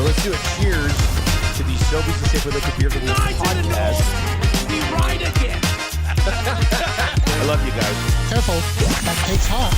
Let's do a cheers to the Sobeys and Safeway Liquid Beer for the podcast. We ride again. I love you guys. Careful, that cake's hot.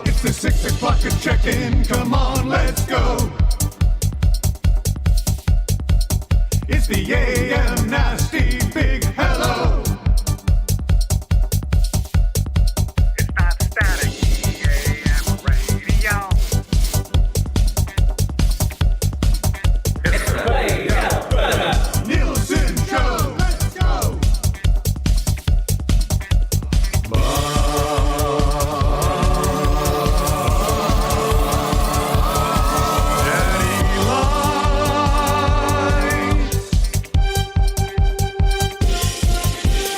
It's the 6 o'clock and check-in. Come on, let's go. It's the AM nasty big hello. It's not static, AM radio. Nielson Show. Let's go. Daddy lights.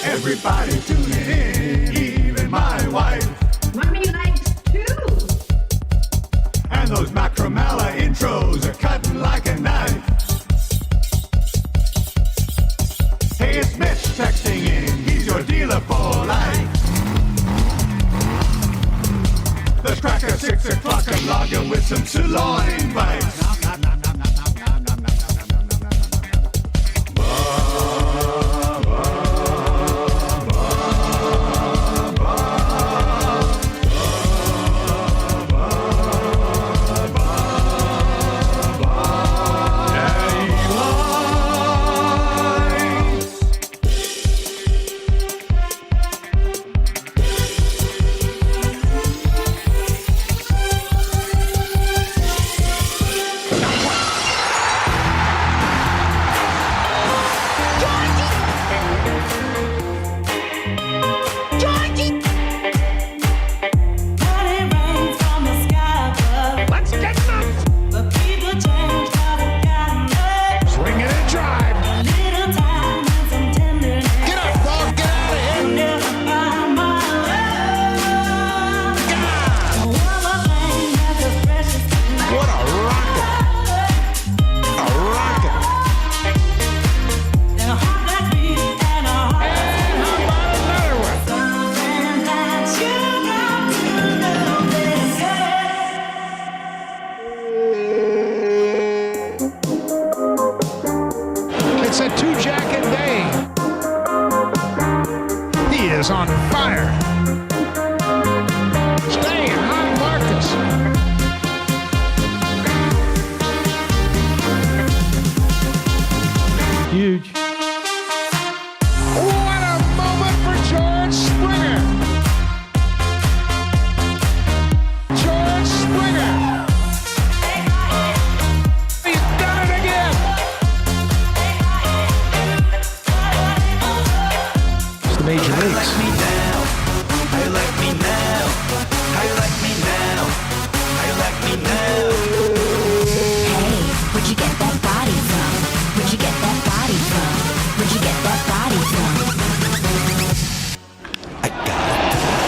Everybody tuning in, even my wife. Mommy likes too. And those Macromala intros are cutting like a knife. Hey, it's Mitch texting in. He's your dealer for life. Let's crack a 6 o'clock and lager with some sirloin bites. Let's get nuts. Swing it and drive. Get up, dog, get out of here. What a rocket. A rocket. And how about another one? It's a two-jacket day. He is on fire. Stay high, Marcus. Huge. What a moment for George Springer. George Springer. He's done it again. It's the major leagues. Hey, where'd you get that body from? Where'd you get that body from? Where'd you get that body from?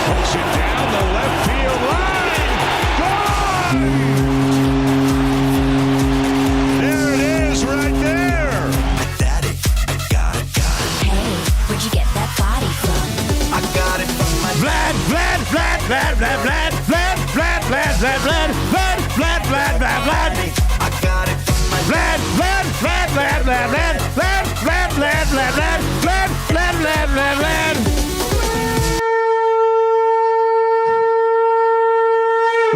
Push it down the left field line. Gone! There it is, right there. Hey, where'd you get that body from? Vlad, Vlad, Vlad, Vlad, Vlad, Vlad, Vlad, Vlad, Vlad, Vlad, Vlad, Vlad, Vlad, Vlad, Vlad, Vlad. Vlad, Vlad, Vlad, Vlad, Vlad, Vlad, Vlad, Vlad, Vlad, Vlad, Vlad, Vlad, Vlad, Vlad, Vlad, Vlad.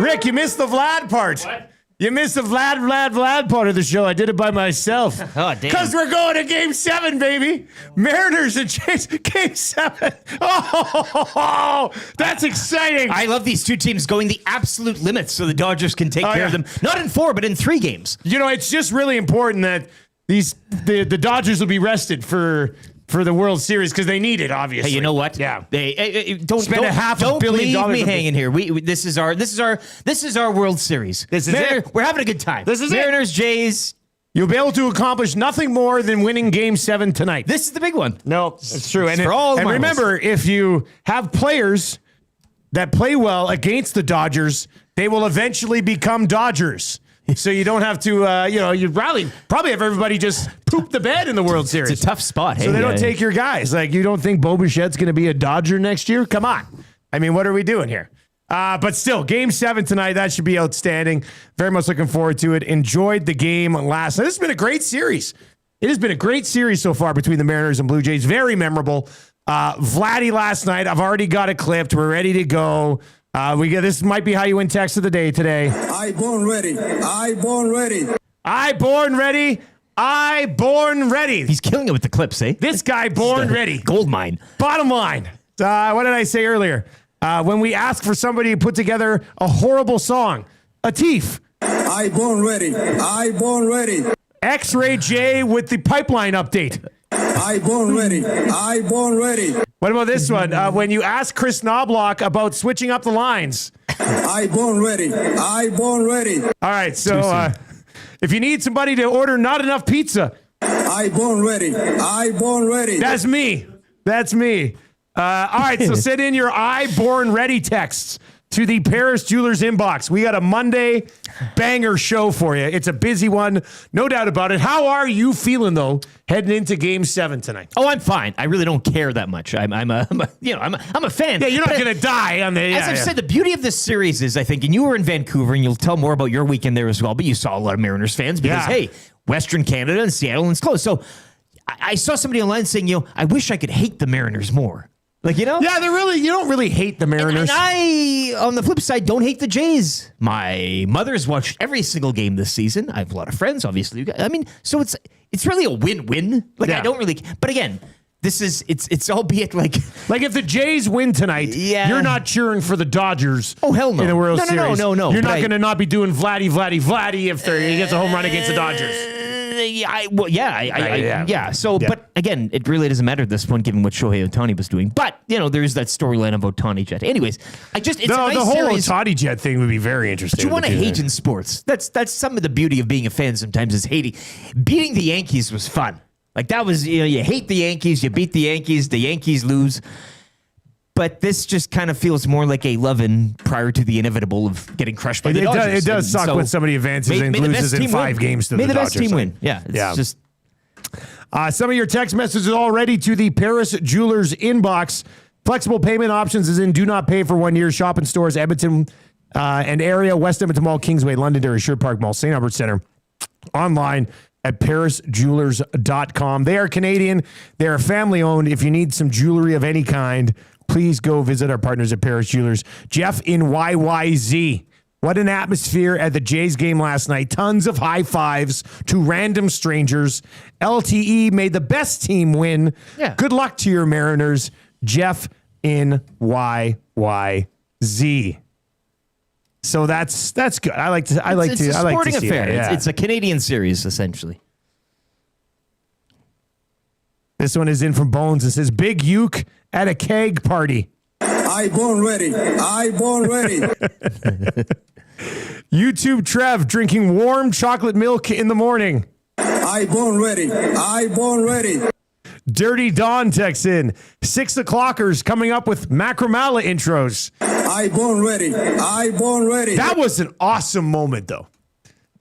Rick, you missed the Vlad part. What? You missed the Vlad part of the show. I did it by myself. Oh, damn. Because we're going to Game 7, baby. Mariners and Jays, Game 7. Oh, that's exciting. I love these two teams going the absolute limits so the Dodgers can take care of them. Not in 4, but in 3 games. You know, it's just really important that the Dodgers will be rested for the World Series because they need it, obviously. Hey, you know what? Yeah. Don't Spend $500 million. Don't leave me hanging here. This is our World Series. This is it. We're having a good time. This is Mariners, Jays. You'll be able to accomplish nothing more than winning Game 7 tonight. This is the big one. No, it's true. It's for all and marbles. remember, if you have players that play well against the Dodgers, they will eventually become Dodgers. So you don't have to, you'd probably have everybody just poop the bed in the World Series. It's a tough spot. So they don't take your guys. Like, you don't think Bo Bichette's going to be a Dodger next year? Come on. I mean, what are we doing here? But still, Game 7 tonight, that should be outstanding. Very much looking forward to it. Enjoyed the game last night. This has been a great series. It has been a great series so far between the Mariners and Blue Jays. Very memorable. Vladdy last night, I've already got it clipped. We're ready to go. This might be how you win text of the day today. I born ready. I born ready. I born ready. I born ready. He's killing it with the clips, eh? This guy born ready. Gold mine. Bottom line. What did I say earlier? When we ask for somebody to put together a horrible song, Atif. I born ready. I born ready. X-Ray J with the pipeline update. I born ready. I born ready. What about this one? When you ask Chris Knobloch about switching up the lines. I born ready. I born ready. All right, so if you need somebody to order not enough pizza. I born ready. I born ready. That's me. That's me. All right, so send in your I born ready texts to the Paris Jewelers inbox. We got a Monday banger show for you. It's a busy one, no doubt about it. How are you feeling though, heading into Game 7 tonight? Oh, I'm fine. I really don't care that much. I'm a fan. Yeah, you're not going to die on the. As I've said, the beauty of this series is, I think, and you were in Vancouver, and you'll tell more about your weekend there as well. But you saw a lot of Mariners fans because, hey, Western Canada and Seattle, and it's close. So I saw somebody online saying, I wish I could hate the Mariners more. Like, Yeah, you don't really hate the Mariners. And I, on the flip side, don't hate the Jays. My mother's watched every single game this season. I have a lot of friends, obviously. I mean, so it's really a win-win. Like, I don't really, but again, it's albeit like if the Jays win tonight, you're not cheering for the Dodgers. Oh, hell no. In the World Series. No. You're not going to not be doing Vladdy if he gets a home run against the Dodgers. But again, it really doesn't matter at this point, given what Shohei Ohtani was doing. But there's that storyline of Ohtani Jet. Anyways, it's a nice the whole series. Ohtani Jet thing would be very interesting. But you want to hate in sports. That's some of the beauty of being a fan. Sometimes is hating. Beating the Yankees was fun. Like that was you hate the Yankees, you beat the Yankees lose. But this just kind of feels more like a loving prior to the inevitable of getting crushed by the Dodgers. It does suck when somebody advances and loses in 5 games to the Dodgers. May the best team win. Yeah, it's just... some of your text messages already to the Paris Jewelers inbox. Flexible payment options is in do not pay for 1 year. Shop in stores, Edmonton and area, West Edmonton Mall, Kingsway, Londonderry, Sherwood Park Mall, St. Albert Center. Online at parisjewelers.com. They are Canadian. They are family owned. If you need some jewelry of any kind, please go visit our partners at Paris Jewelers. Jeff in YYZ. What an atmosphere at the Jays game last night. Tons of high fives to random strangers. LTE made the best team win. Yeah. Good luck to your Mariners. Jeff in YYZ. So that's good. I like to It's a sporting see affair. that, yeah. It's a Canadian series, essentially. This one is in from Bones. It says, Big Uke at a keg party. I born ready. I born ready. YouTube Trev drinking warm chocolate milk in the morning. I born ready. I born ready. Dirty Dawn texts in. 6 o'clockers coming up with Macromala intros. I born ready. I born ready. That was an awesome moment, though.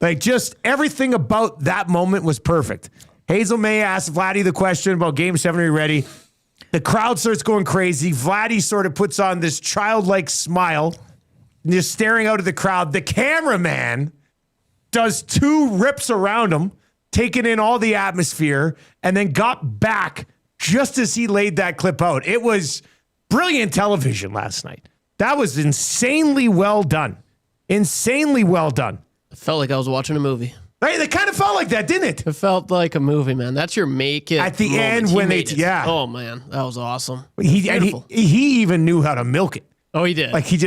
Like, just everything about that moment was perfect. Hazel May asked Vladdy the question about Game 7, are you ready? The crowd starts going crazy. Vladdy sort of puts on this childlike smile, just staring out at the crowd. The cameraman does 2 rips around him, taking in all the atmosphere, and then got back just as he laid that clip out. It was brilliant television last night. That was insanely well done. Insanely well done. I felt like I was watching a movie. Right? It kind of felt like that, didn't it? It felt like a movie, man. That's your make it at the moment. end He when made it. yeah. Oh man, that was awesome. He even knew how to milk it. Oh, he did. Like he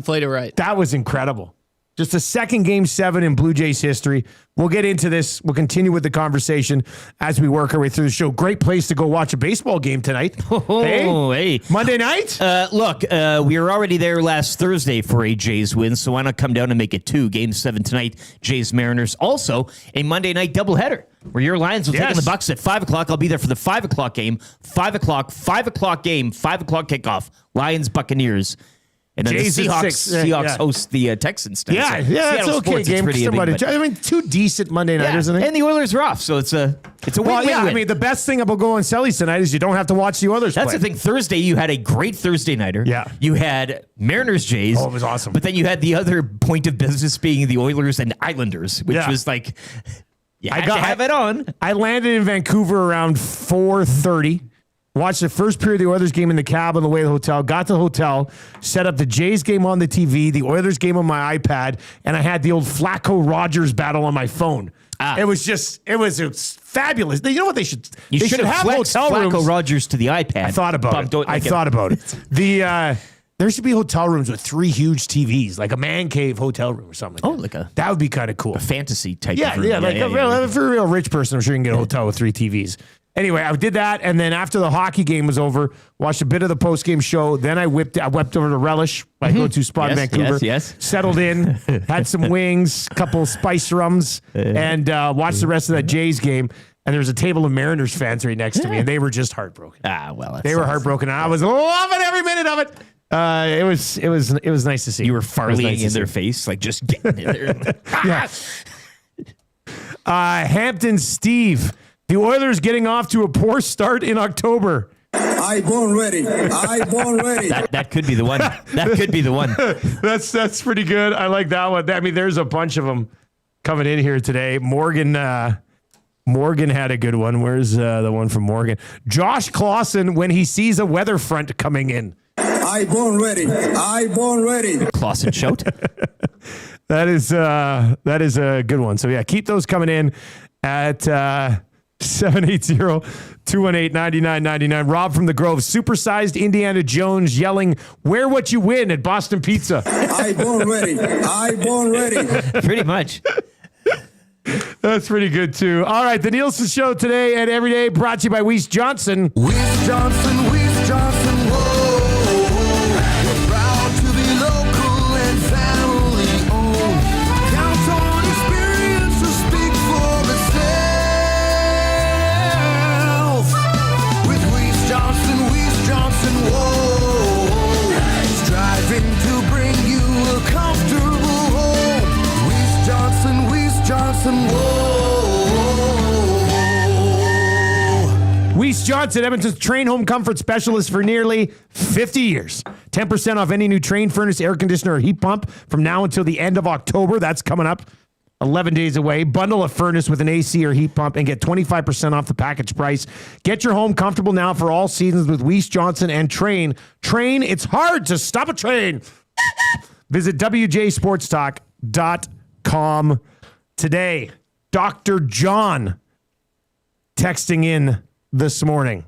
played it right. That was incredible. Just the second Game 7 in Blue Jays history. We'll get into this. We'll continue with the conversation as we work our way through the show. Great place to go watch a baseball game tonight. Hey. Monday night? Look, we were already there last Thursday for a Jays win, so why not come down and make it 2? Game 7 tonight, Jays Mariners. Also, a Monday night doubleheader where your Lions will take on the Bucks at 5 o'clock. I'll be there for the 5 o'clock game. 5 o'clock game, 5 o'clock kickoff. Lions, Buccaneers. And then Jays the at Seahawks, 6. Seahawks host the Texans. Yeah, it's okay Sports, game. It's pretty Two decent Monday nighters, isn't it? And the Oilers are off, so it's a Well, win-win. I mean, the best thing about going Sellies tonight is you don't have to watch the Oilers That's play. the thing. Thursday, you had a great Thursday nighter. Yeah. You had Mariners Jays. Oh, it was awesome. But then you had the other point of business being the Oilers and Islanders, which was like, you had to have it on. I landed in Vancouver around 4:30. Watched the first period of the Oilers game in the cab on the way to the hotel. Got to the hotel, set up the Jays game on the TV, the Oilers game on my iPad, and I had the old Flacco-Rogers battle on my phone. It was fabulous. You know what they should? You they should have flexed hotel rooms. Flacco Rogers to the iPad. I thought about it. I thought about it. There should be hotel rooms with 3 huge TVs, like a man cave hotel room or something. That would be kind of cool. A fantasy type. Yeah, of room. For a real rich person, I'm sure you can get a hotel with 3 TVs. Anyway, I did that, and then after the hockey game was over, watched a bit of the postgame show. Then I wept over to Relish, my go-to spot in Vancouver. Yes. Settled in, had some wings, couple spice rums, and watched the rest of that Jays game. And there was a table of Mariners fans right next to me, and they were just heartbroken. They were heartbroken. I was loving every minute of it. It was nice to see. You were farleying in their face, like just getting in there. Hampton Steve. The Oilers getting off to a poor start in October. I born ready. That could be the one. That could be the one. That's pretty good. I like that one. I mean, there's a bunch of them coming in here today. Morgan had a good one. Where's the one from Morgan? Josh Clausen when he sees a weather front coming in. I born ready. Clausen shout. That is a good one. So yeah, keep those coming in at 780-218-9999. Rob from the Grove, supersized Indiana Jones yelling, "Wear what you win" at Boston Pizza. I born ready. Pretty much. That's pretty good too. All right, the Nielsen Show today and every day brought to you by Weiss Johnson. Weiss Johnson, whoa. We're proud to be local and family owned. Count on experience to speak for itself. With Weiss Johnson, whoa. Striving to bring you a comfortable home. Weiss Johnson, whoa. Weiss Johnson, Edmonton's Train Home Comfort Specialist for nearly 50 years. 10% off any new Train furnace, air conditioner, or heat pump from now until the end of October. That's coming up 11 days away. Bundle a furnace with an AC or heat pump and get 25% off the package price. Get your home comfortable now for all seasons with Weiss Johnson and Train. Train, it's hard to stop a train. Visit WJSportstalk.com today. Dr. John texting in this morning.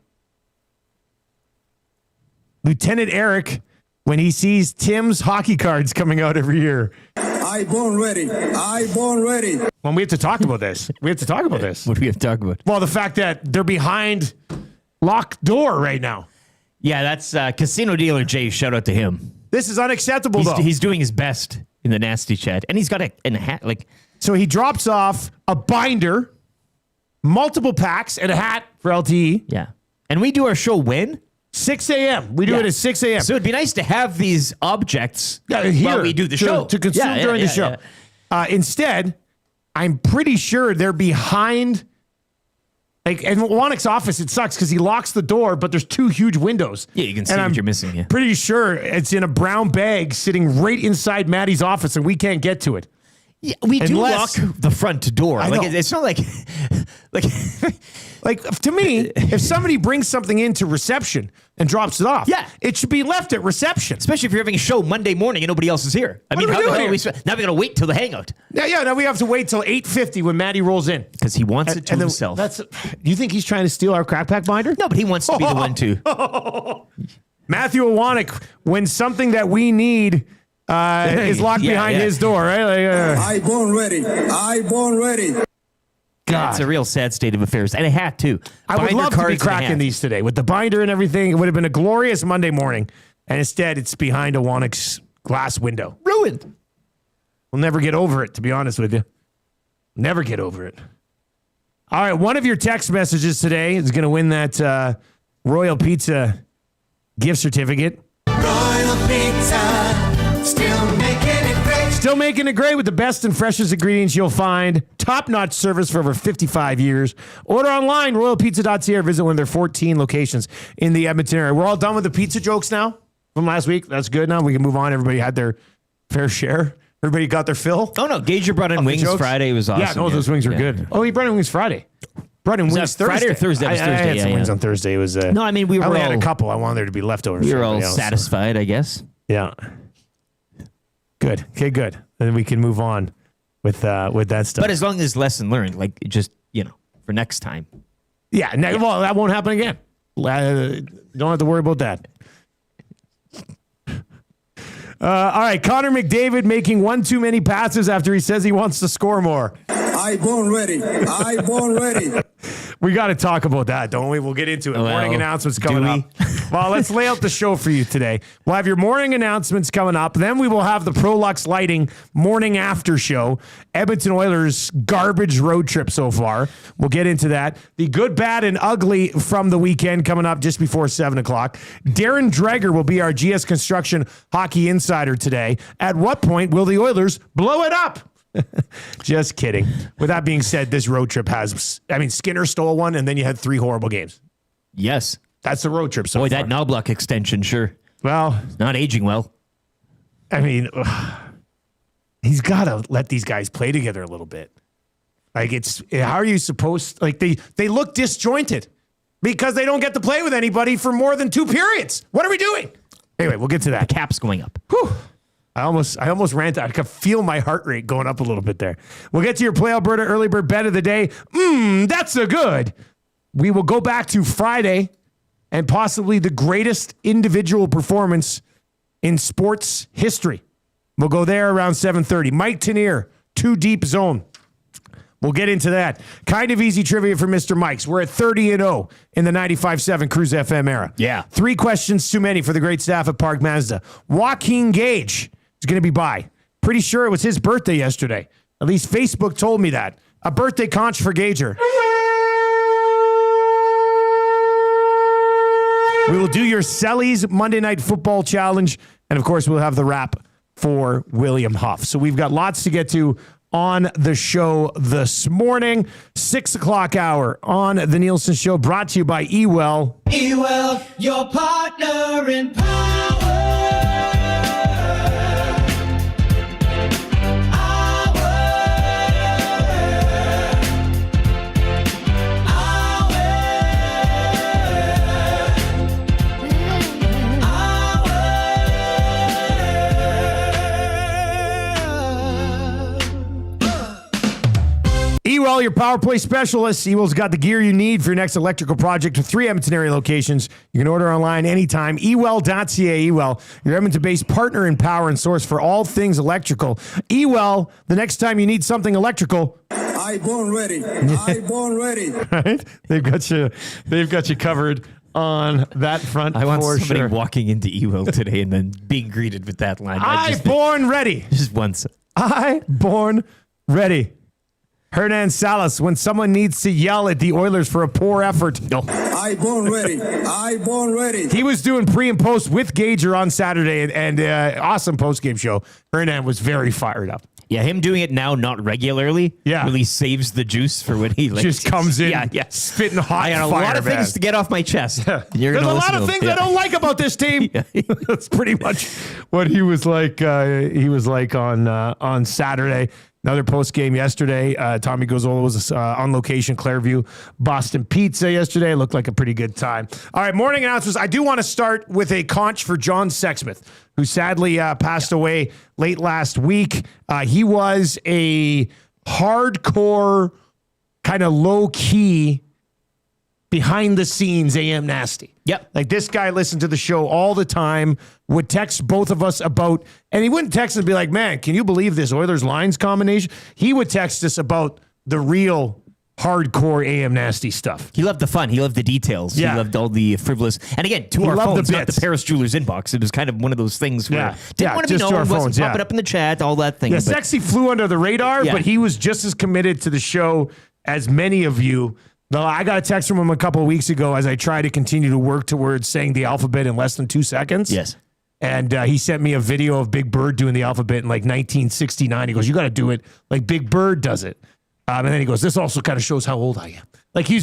Lieutenant Eric, when he sees Tim's hockey cards coming out every year. I born ready. Well, we have to talk about this. What do we have to talk about? Well, the fact that they're behind locked door right now. Yeah, that's Casino Dealer Jay. Shout out to him. This is unacceptable, though. He's doing his best in the nasty chat. And he's got a hat, like... So he drops off a binder, multiple packs, and a hat for LTE. Yeah. And we do our show when? 6 a.m. We do it at 6 a.m. So it'd be nice to have these objects here while we do the show. To consume during the show. Yeah. Instead, I'm pretty sure they're behind... Like in Wannick's office, it sucks because he locks the door, but there's 2 huge windows. Yeah, you can see what you're missing. Yeah. Pretty sure it's in a brown bag sitting right inside Maddie's office, and we can't get to it. Yeah, we do lock the front door. Like it's not like to me, if somebody brings something into reception and drops it off, it should be left at reception. Especially if you're having a show Monday morning and nobody else is here. I mean, how the hell are we now we gotta wait till the hangout? Yeah. Now we have to wait till 8:50 when Maddie rolls in because he wants it to himself. Do you think he's trying to steal our crack pack binder? No, but he wants to be the one too. Matthew Wannick, when something that we need is locked behind his door, right? Like, I born ready. I born ready. God. It's a real sad state of affairs. And a hat, too. I would Binder, love to be cards, and a cracking hat. these today with the binder and everything. It would have been a glorious Monday morning. And instead, it's behind a Wanix glass window. Ruined. We'll never get over it, to be honest with you. Never get over it. All right, one of your text messages today is going to win that Royal Pizza gift certificate. Royal Pizza, still making it great. Still making it great with the best and freshest ingredients you'll find. Top-notch service for over 55 years. Order online, royalpizza.ca, or visit one of their 14 locations in the Edmonton area. We're all done with the pizza jokes now from last week. That's good now. We can move on. Everybody had their fair share. Everybody got their fill. Oh, no. Gage brought in wings Friday. It was awesome. Yeah, those wings were good. Oh, he brought in wings Friday. Brought in wings Thursday. Friday or Thursday? It was Thursday. I had some wings on Thursday. It was. No, I mean, we were I only all, had a couple. I wanted there to be leftovers. We were all satisfied, I guess. Yeah. Good. Okay, good. Then we can move on with that stuff. But as long as lesson learned, like just, for next time. Yeah, well, that won't happen again. Don't have to worry about that. All right, Connor McDavid making one too many passes after he says he wants to score more. I born ready. I born ready. We got to talk about that, don't we? We'll get into it. Well, morning announcements coming up. Well, let's lay out the show for you today. We'll have your morning announcements coming up. Then we will have the Prolux Lighting morning after show. Edmonton Oilers garbage road trip so far. We'll get into that. The good, bad, and ugly from the weekend coming up just before 7 o'clock. Darren Dreger will be our GS Construction Hockey Insider today. At what point will the Oilers blow it up? Just kidding. With that being said, this road trip Skinner stole one, and then you had 3 horrible games. Yes. That's the road trip so Boy, far. that Knobloch extension, sure. Well, it's not aging well. I mean, he's got to let these guys play together a little bit. Like, how are you supposed, like, they look disjointed because they don't get to play with anybody for more than 2 periods. What are we doing? Anyway, we'll get to that. The cap's going up. Whew. I almost ranted. I could feel my heart rate going up a little bit there. We'll get to your Play Alberta early bird bet of the day. That's so good. We will go back to Friday and possibly the greatest individual performance in sports history. We'll go there around 7:30. Mike Tanier, 2 deep zone. We'll get into that. Kind of easy trivia for Mr. Mike's. We're at 30-0 in the 95.7 Cruise FM era. Yeah. 3 questions too many for the great staff at Park Mazda. Joaquin Gage is going to be by. Pretty sure it was his birthday yesterday. At least Facebook told me that. A birthday conch for Gager. We will do your Sellies Monday Night Football Challenge. And, of course, we'll have the wrap for William Huff. So we've got lots to get to on the show this morning. 6 o'clock hour on the Nielsen Show, brought to you by Ewell. Ewell, your partner in power. Ewell, your power play specialist. Ewell's got the gear you need for your next electrical project with 3 Edmonton area locations. You can order online anytime. Ewell.ca. Ewell, your Edmonton-based partner in power and source for all things electrical. Ewell, the next time you need something electrical. I born ready. I born ready. Right? They've got you covered on that front. I want for somebody sure. walking into Ewell today and then being greeted with that line. I born ready. Just once. I born ready. Hernan Salas, when someone needs to yell at the Oilers for a poor effort. No. I born ready. I born ready. He was doing pre and post with Gager on Saturday, and awesome post-game show. Hernan was very fired up. Yeah, him doing it now, not regularly, really saves the juice for when he just comes in, spitting hot I got a fire, lot of man. things to get off my chest. There's a lot of things I don't like about this team. That's pretty much what he was like. On Saturday. Another post game yesterday. Tommy Gozzola was on location, Clairview, Boston Pizza yesterday. Looked like a pretty good time. All right, morning announcements. I do want to start with a conch for John Sexsmith, who sadly passed away late last week. He was a hardcore, kind of low key behind the scenes AM Nasty. Yep. Like this guy listened to the show all the time, would text both of us about, and he wouldn't text and be like, man, can you believe this Oilers lines combination? He would text us about the real hardcore AM Nasty stuff. He loved the fun. He loved the details. Yeah. He loved all the frivolous. And again, to our loved the phones, not the bits. Paris Jewelers inbox. It was kind of one of those things where didn't want to be just to our known, wasn't phones, popping up in the chat, all that thing. Yeah, but Sexy flew under the radar, Yeah. but he was just as committed to the show as many of you. Though I got a text from him a couple of weeks ago as I try to continue to work towards saying the alphabet in less than 2 seconds. Yes. And he sent me a video of Big Bird doing the alphabet in like 1969. He goes, you got to do it like Big Bird does it. And then he goes, this also kind of shows how old I am. Like he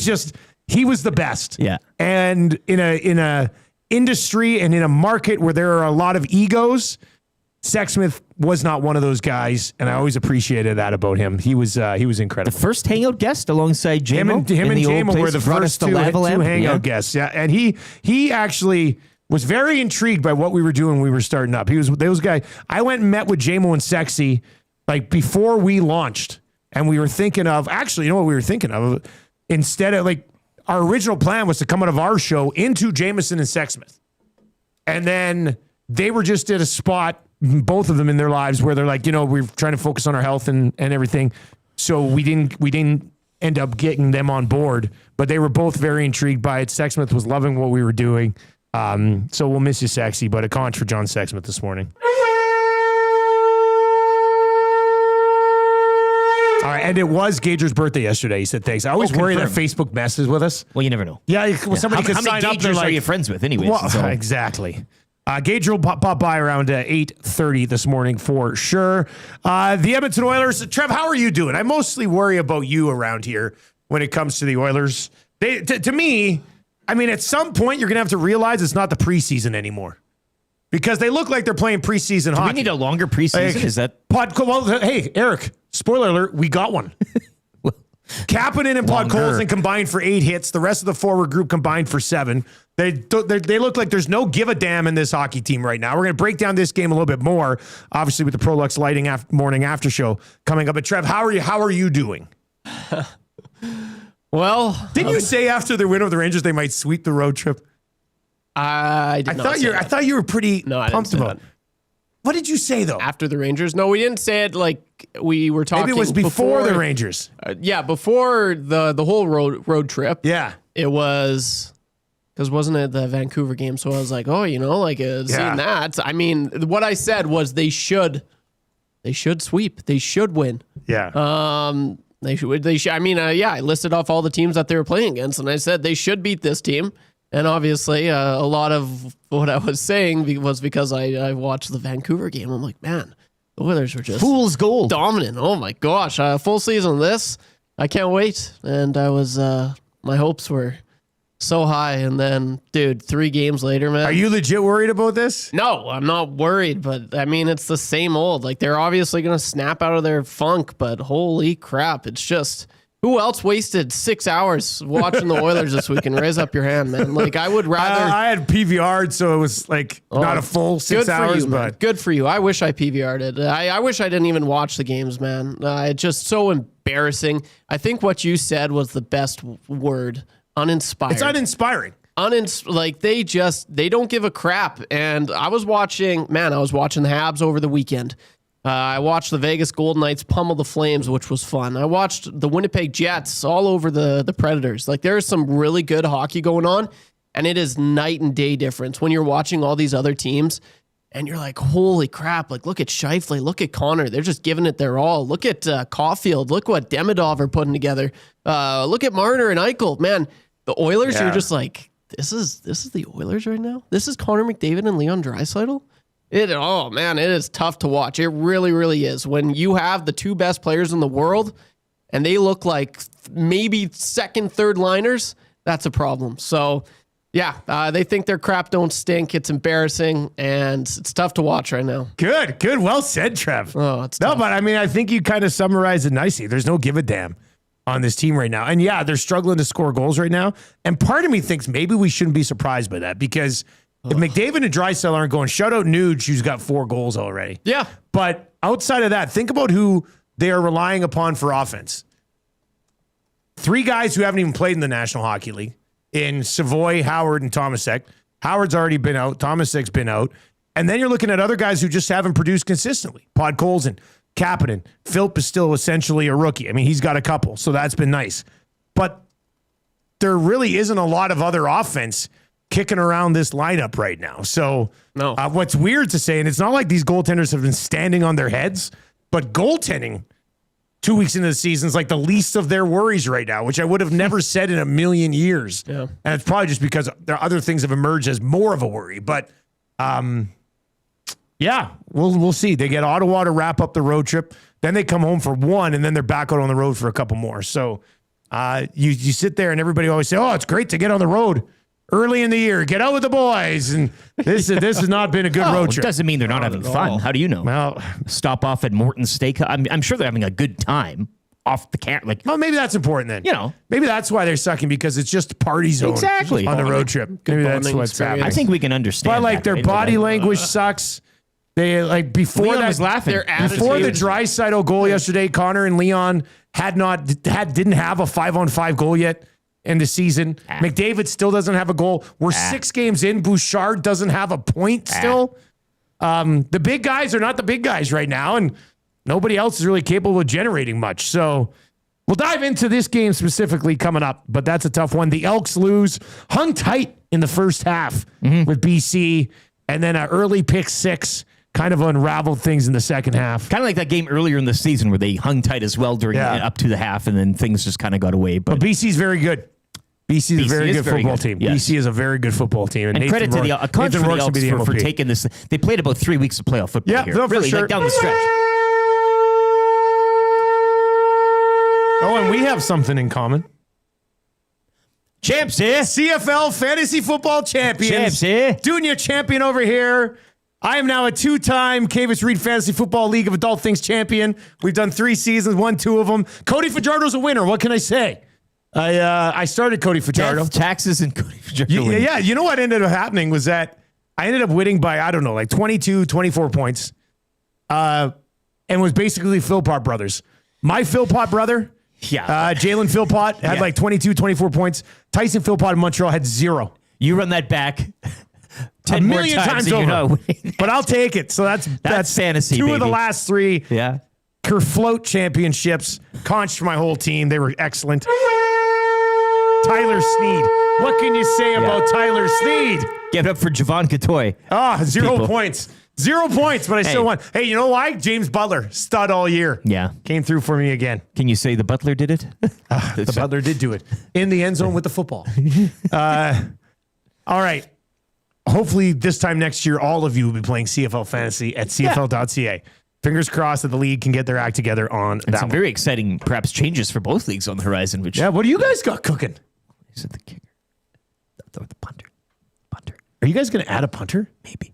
was the best. Yeah. And in a industry and in a market where there are a lot of egos, Sexsmith was not one of those guys, and I always appreciated that about him. He was incredible. The first hangout guest alongside JMO. Him and JMO were the first two hangout guests. Yeah, and he actually was very intrigued by what we were doing when we were starting up. He was those guys. I went and met with JMO and Sexy like before we launched, and we were thinking of actually, you know what we were thinking of? Instead of like our original plan was to come out of our show into Jameson and Sexsmith, and then they were just at a spot, both of them in their lives, where they're like, you know, we're trying to focus on our health and everything. So we didn't end up getting them on board, but they were both very intrigued by it. Sexsmith was loving what we were doing. So we'll miss you, Sexy, but a conch for John Sexsmith this morning. All right, and it was Gager's birthday yesterday. He said thanks. I always worry that Facebook messes with us. Well, you never know. Yeah, somebody could how many sign up. They're Gagers like, are you friends with anyways? well, So- exactly. Gage will pop by around 8:30 this morning for sure. The Edmonton Oilers. Trev, how are you doing? I mostly worry about you around here when it comes to the Oilers. To me, I mean, at some point you're going to have to realize it's not the preseason anymore because they look like they're playing preseason hockey. We need a longer preseason. Is that well, hey, Eric, spoiler alert, we got one. Kapanen and Podkolzin combined for 8 hits. The rest of the forward group combined for 7. They look like there's no give a damn in this hockey team right now. We're going to break down this game a little bit more, obviously with the Prolux Lighting morning after show coming up. But Trev, how are you doing? Well, Didn't you say after the win over the Rangers they might sweep the road trip? I thought you were pretty pumped about it. What did you say though? after the Rangers. No, we didn't say it like we were talking. Maybe it was before the Rangers. Yeah, before the whole road trip. Yeah. It was because wasn't it the Vancouver game? So I was like, oh, you know, like seeing that. I mean, what I said was they should sweep. They should win. Yeah. They should. I mean, I listed off all the teams that they were playing against, and I said they should beat this team. And obviously, a lot of what I was saying was because I watched the Vancouver game. I'm like, man, the Oilers were just fool's gold dominant. Oh my gosh, full season of this. I can't wait. And I was, my hopes were so high. And then, dude, 3 games later, man. Are you legit worried about this? No, I'm not worried. But I mean, it's the same old. Like they're obviously going to snap out of their funk. But holy crap, it's just. Who else wasted 6 hours watching the Oilers this weekend? Raise up your hand, man. Like I would rather. I had PVR'd, so it was like not a full 6 hours, but good for you. I wish I PVR'd it. I wish I didn't even watch the games, man. It's just so embarrassing. I think what you said was the best word. Uninspired. It's uninspiring. Like they don't give a crap. And I was watching the Habs over the weekend. I watched the Vegas Golden Knights pummel the Flames, which was fun. I watched the Winnipeg Jets all over the Predators. Like there's some really good hockey going on, and it is night and day difference when you're watching all these other teams, and you're like, holy crap! Like look at Scheifele, look at Connor. They're just giving it their all. Look at Caulfield. Look what Demidov are putting together. Look at Marner and Eichel. Man, the Oilers. You're just like, this is the Oilers right now. This is Connor McDavid and Leon Draisaitl. It is tough to watch. It really, really is. When you have the 2 best players in the world and they look like maybe second, third liners, that's a problem. So, yeah, they think their crap don't stink. It's embarrassing, and it's tough to watch right now. Good. Well said, Trev. Oh, it's no, tough. but I mean, I think you kind of summarized it nicely. There's no give a damn on this team right now. And yeah, they're struggling to score goals right now. And part of me thinks maybe we shouldn't be surprised by that because if McDavid and Draisaitl aren't going, shout out Nuge, who's got 4 goals already. Yeah. But outside of that, think about who they are relying upon for offense. 3 guys who haven't even played in the National Hockey League. in Savoy, Howard, and Tomasek. Howard's already been out. Tomasek's been out. And then you're looking at other guys who just haven't produced consistently. Podkolzin, Kapanen. Philp is still essentially a rookie. I mean, he's got a couple, so that's been nice. But there really isn't a lot of other offense kicking around this lineup right now. So what's weird to say, and it's not like these goaltenders have been standing on their heads, but goaltending 2 weeks into the season is like the least of their worries right now, which I would have never said in a million years. Yeah. And it's probably just because there are other things have emerged as more of a worry. But yeah, we'll see. They get Ottawa to wrap up the road trip. Then they come home for one, and then they're back out on the road for a couple more. So you sit there, and everybody always say, oh, it's great to get on the road early in the year. Get out with the boys. And this has not been a good road trip. It doesn't mean they're not having fun. How do you know? Well, stop off at Morton's Steak. I'm sure they're having a good time off the camp. Like, well, maybe that's important then. You know, maybe that's why they're sucking, because it's just party zone on the road trip. Maybe that's what's happening. I think we can understand. But like their body language sucks. They like before Leon that was laughing. Before the Draisaitl goal yesterday, Connor and Leon didn't have a 5-on-5 goal yet in the season. McDavid still doesn't have a goal. We're 6 games in. Bouchard doesn't have a point still. The big guys are not the big guys right now, and nobody else is really capable of generating much. So we'll dive into this game specifically coming up, but that's a tough one. The Elks hung tight in the first half with BC, and then an early pick 6 kind of unraveled things in the second half. Kind of like that game earlier in the season where they hung tight as well during up to the half, and then things just kind of got away. But BC's very good. BC is a very good football team. Yes. BC is a very good football team. And credit to the Elks for taking this. They played about 3 weeks of playoff football here. Really, like down the stretch. Oh, and we have something in common. Champs here. CFL Fantasy Football Champions. Champs here. Junior champion over here. I am now a 2-time Cavis Reed Fantasy Football League of Adult Things champion. We've done 3 seasons, won 2 of them. Cody Fajardo's a winner. What can I say? I started Cody Fajardo. Death, taxes, and Cody Fajardo. Yeah. You know what ended up happening was that I ended up winning by, I don't know, like 22, 24 points. And was basically Philpott brothers. My Philpott brother, Jalen Philpott, had like 22, 24 points. Tyson Philpott in Montreal had 0. You run that back 10 a million times over. But I'll take it. So that's fantasy. 2 baby. of the last 3. Yeah. Kerfloat championships. Conched for my whole team. They were excellent. Tyler Sneed. What can you say about Tyler Sneed? Give it up for Javon Catoy. 0 points. 0 points, but I still won. Hey, you know why? James Butler, stud all year. Yeah. Came through for me again. Can you say the Butler did it? The Butler did do it. In the end zone with the football. All right. Hopefully this time next year, all of you will be playing CFL Fantasy at CFL.ca. Fingers crossed that the league can get their act together on that some very exciting, perhaps, changes for both leagues on the horizon. Which what do you guys got cooking? Is it the kicker? The punter. Are you guys going to add a punter? Maybe.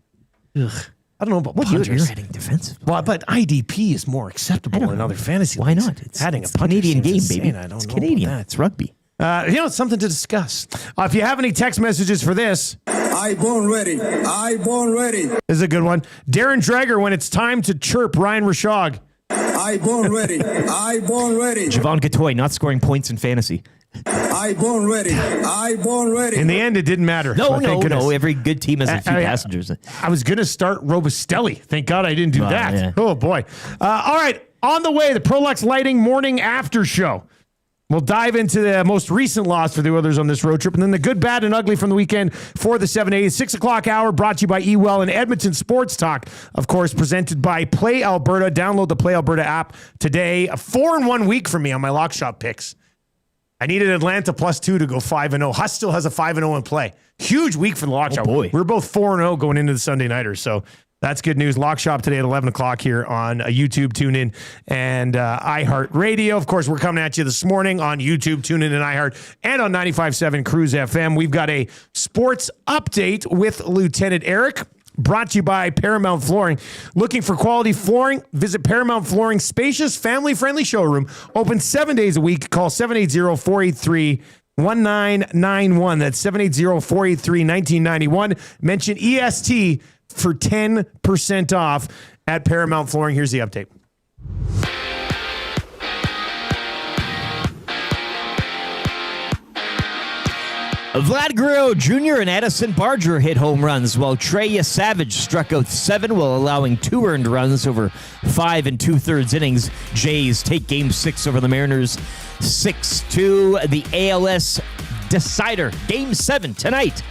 Ugh. I don't know about punters. You're heading defensive. Well, but IDP is more acceptable in other fantasy Why leagues. not? It's adding it's a punter Canadian game, insane. baby. I don't It's know Canadian. about that. It's rugby. It's something to discuss. If you have any text messages for this, I born ready. I born ready. This is a good one. Darren Dreger, when it's time to chirp Ryan Rashog. I born ready. I born ready. Javon Catoy not scoring points in fantasy. I born ready. I born ready. In the end, it didn't matter. No. Every good team has a few passengers. I was going to start Robustelli. Thank God I didn't do that. Yeah. Oh, boy. All right. On the way, the Prolux Lighting Morning After Show. We'll dive into the most recent loss for the Oilers on this road trip, and then the good, bad, and ugly from the weekend for the 7-8. 6 o'clock hour brought to you by eWell and Edmonton Sports Talk, of course, presented by Play Alberta. Download the Play Alberta app today. A 4-1 week for me on my lock shop picks. I needed Atlanta +2 to go 5-0. Huss still has a 5-0 in play. Huge week for the lock shop. Boy. We're both 4-0 going into the Sunday Nighters, so that's good news. Lock Shop today at 11 o'clock here on YouTube, TuneIn, and iHeartRadio. Of course, we're coming at you this morning on YouTube, TuneIn, and iHeart, and on 95.7 Cruise FM. We've got a sports update with Lieutenant Eric, brought to you by Paramount Flooring. Looking for quality flooring? Visit Paramount Flooring's spacious, family-friendly showroom. Open 7 days a week. Call 780-483-1991. That's 780-483-1991. Mention EST for 10% off at Paramount Flooring. Here's the update. Vlad Guerrero Jr. and Addison Barger hit home runs, while Treya Savage struck out 7 while allowing 2 earned runs over 5 2/3 innings. Jays take Game 6 over the Mariners 6-2. The ALS decider, Game 7 tonight.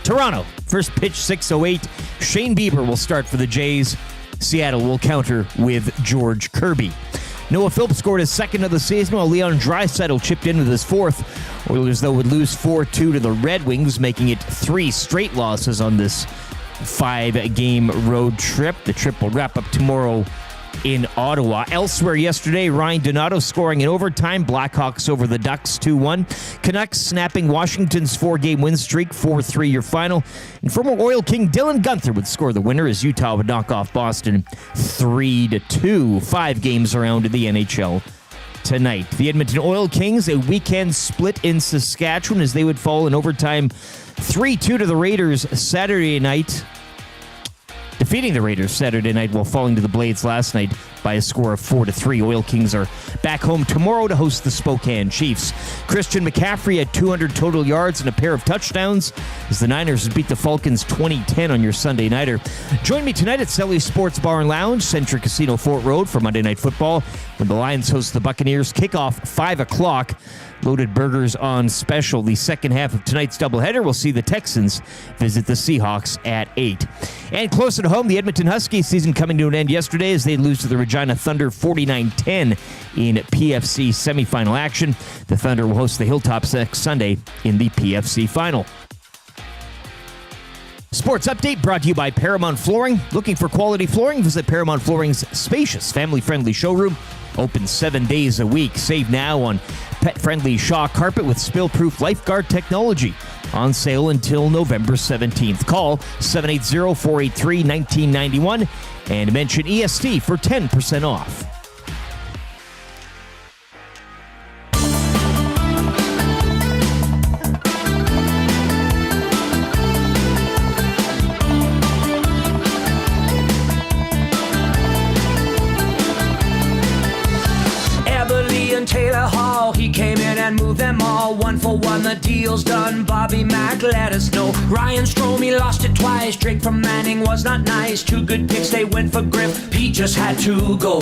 Toronto, first pitch 6:08. Shane Bieber will start for the Jays. Seattle will counter with George Kirby. Noah Phillips scored his second of the season, while Leon Draisaitl chipped in with his fourth. Oilers, though, would lose 4-2 to the Red Wings, making it 3 straight losses on this 5-game road trip. The trip will wrap up tomorrow in Ottawa. Elsewhere yesterday, Ryan Donato scoring in overtime. Blackhawks over the Ducks 2-1. Canucks snapping Washington's 4-game win streak, 4-3 your final. And former Oil King Dylan Guenther would score the winner as Utah would knock off Boston 3-2. 5 games around to the NHL tonight. The Edmonton Oil Kings, a weekend split in Saskatchewan as they would fall in overtime 3-2 to the Raiders Saturday night. Defeating the Raiders Saturday night while falling to the Blades last night by a score of 4-3. Oil Kings are back home tomorrow to host the Spokane Chiefs. Christian McCaffrey had 200 total yards and a pair of touchdowns as the Niners beat the Falcons 20-10 on your Sunday nighter. Join me tonight at Selly's Sports Bar and Lounge, Centric Casino, Fort Road for Monday Night Football when the Lions host the Buccaneers. Kickoff 5 o'clock. Loaded burgers on special. The second half of tonight's doubleheader will see the Texans visit the Seahawks at 8. And closer to home, the Edmonton Huskies season coming to an end yesterday as they lose to the Regina Thunder 49-10 in PFC semifinal action. The Thunder will host the Hilltops next Sunday in the PFC final. Sports Update brought to you by Paramount Flooring. Looking for quality flooring? Visit Paramount Flooring's spacious, family-friendly showroom. Open 7 days a week. Save now on pet-friendly Shaw carpet with spill-proof lifeguard technology. On sale until November 17th. Call 780-483-1991 and mention EST for 10% off. Taylor Hall, he came in and moved them all. 1 for 1, the deal's done. Bobby Mack let us know. Ryan Stromey lost it twice. Drake from Manning was not nice. 2 good picks, they went for Griff. Pete just had to go.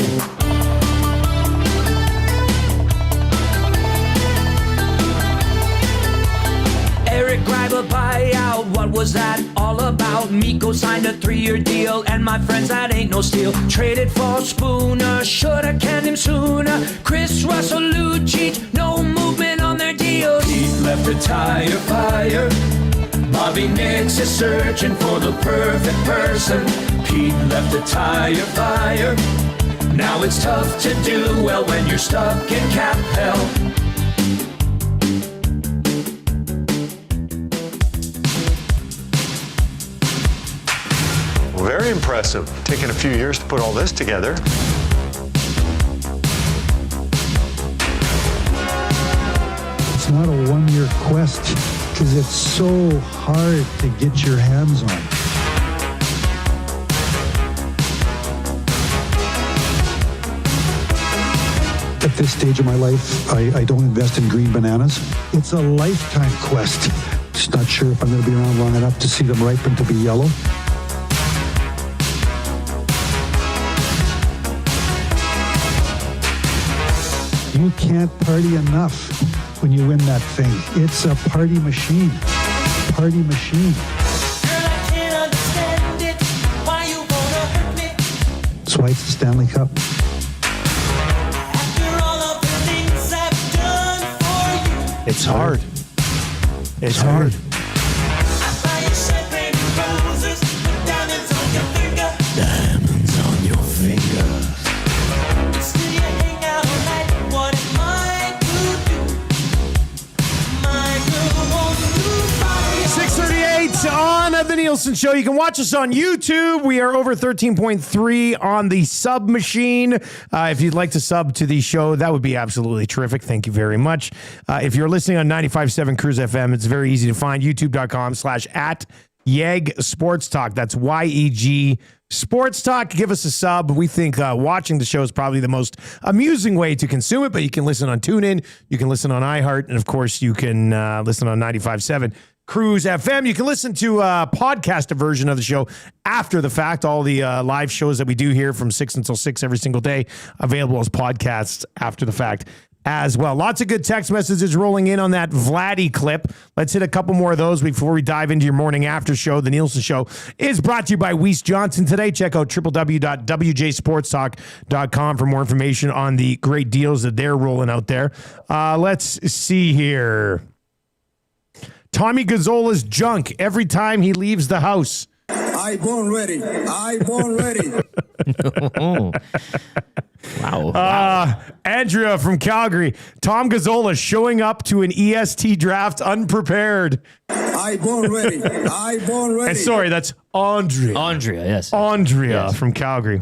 Eric Greiber buyout, what was that all about? Miko signed a 3-year deal, and my friends, that ain't no steal. Traded for Spooner, shoulda canned him sooner. Chris Russell, Lucic, no movement on their deals. He left a tire fire. Bobby Nix is searching for the perfect person. Pete left a tire fire. Now it's tough to do well when you're stuck in cap hell. Very impressive. Taking a few years to put all this together. It's not a one-year quest because it's so hard to get your hands on. At this stage of my life, I don't invest in green bananas. It's a lifetime quest. Just not sure if I'm going to be around long enough to see them ripen to be yellow. You can't party enough when you win that thing. It's a party machine. Party machine. Girl, I can't understand it. Why you wanna hurt me? That's why it's the Stanley Cup. After all of the things I've done for you. It's hard. It's hard. I buy you champagne and roses with diamonds on your finger. Diamonds on your finger. Still you hang out all night. What am I to do? My girl wants to party. 6:38 on the Nielson Show. You can watch us on YouTube. We are over 13.3 on the sub machine. If you'd like to sub to the show, that would be absolutely terrific. Thank you very much. If you're listening on 95.7 Cruise FM, it's very easy to find. YouTube.com/@YEG Sports Talk. That's YEG Sports Talk. Give us a sub. We think watching the show is probably the most amusing way to consume it, but you can listen on TuneIn, you can listen on iHeart, and of course you can listen on 95.7. Cruise FM. You can listen to a podcast version of the show after the fact. All the live shows that we do here from 6 until 6 every single day available as podcasts after the fact as well. Lots of good text messages rolling in on that Vladdy clip. Let's hit a couple more of those before we dive into your morning after show. The Nielson Show is brought to you by Weiss Johnson today. Check out www.wjsportstalk.com for more information on the great deals that they're rolling out there. Let's see here. Tommy Gazzola's junk every time he leaves the house. I born ready. I born ready. Wow. Andrea from Calgary. Tom Gazzola showing up to an EST draft unprepared. I born ready. I born ready. Sorry, that's Andrea. Andrea, yes. Andrea from Calgary.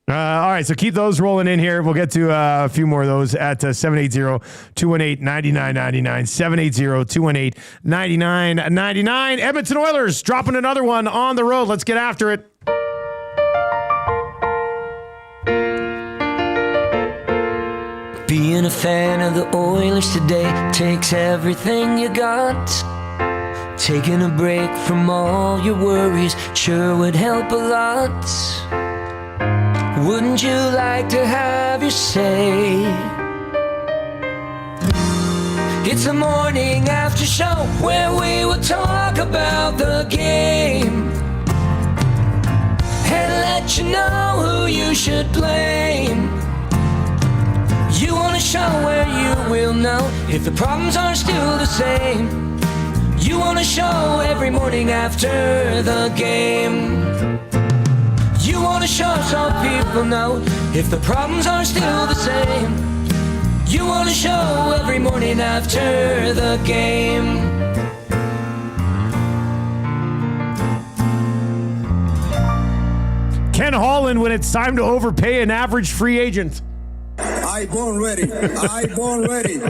All right, so keep those rolling in here. We'll get to a few more of those at 780-218-9999. 780-218-9999. Edmonton Oilers dropping another one on the road. Let's get after it. Being a fan of the Oilers today takes everything you got. Taking a break from all your worries sure would help a lot. Wouldn't you like to have your say? It's a morning after show where we will talk about the game and let you know who you should blame. You want a show where you will know if the problems are still the same. You want a show every morning after the game. You want to show so people know if the problems are still the same. You want to show every morning after the game. Ken Holland when it's time to overpay an average free agent. I born ready. I born ready.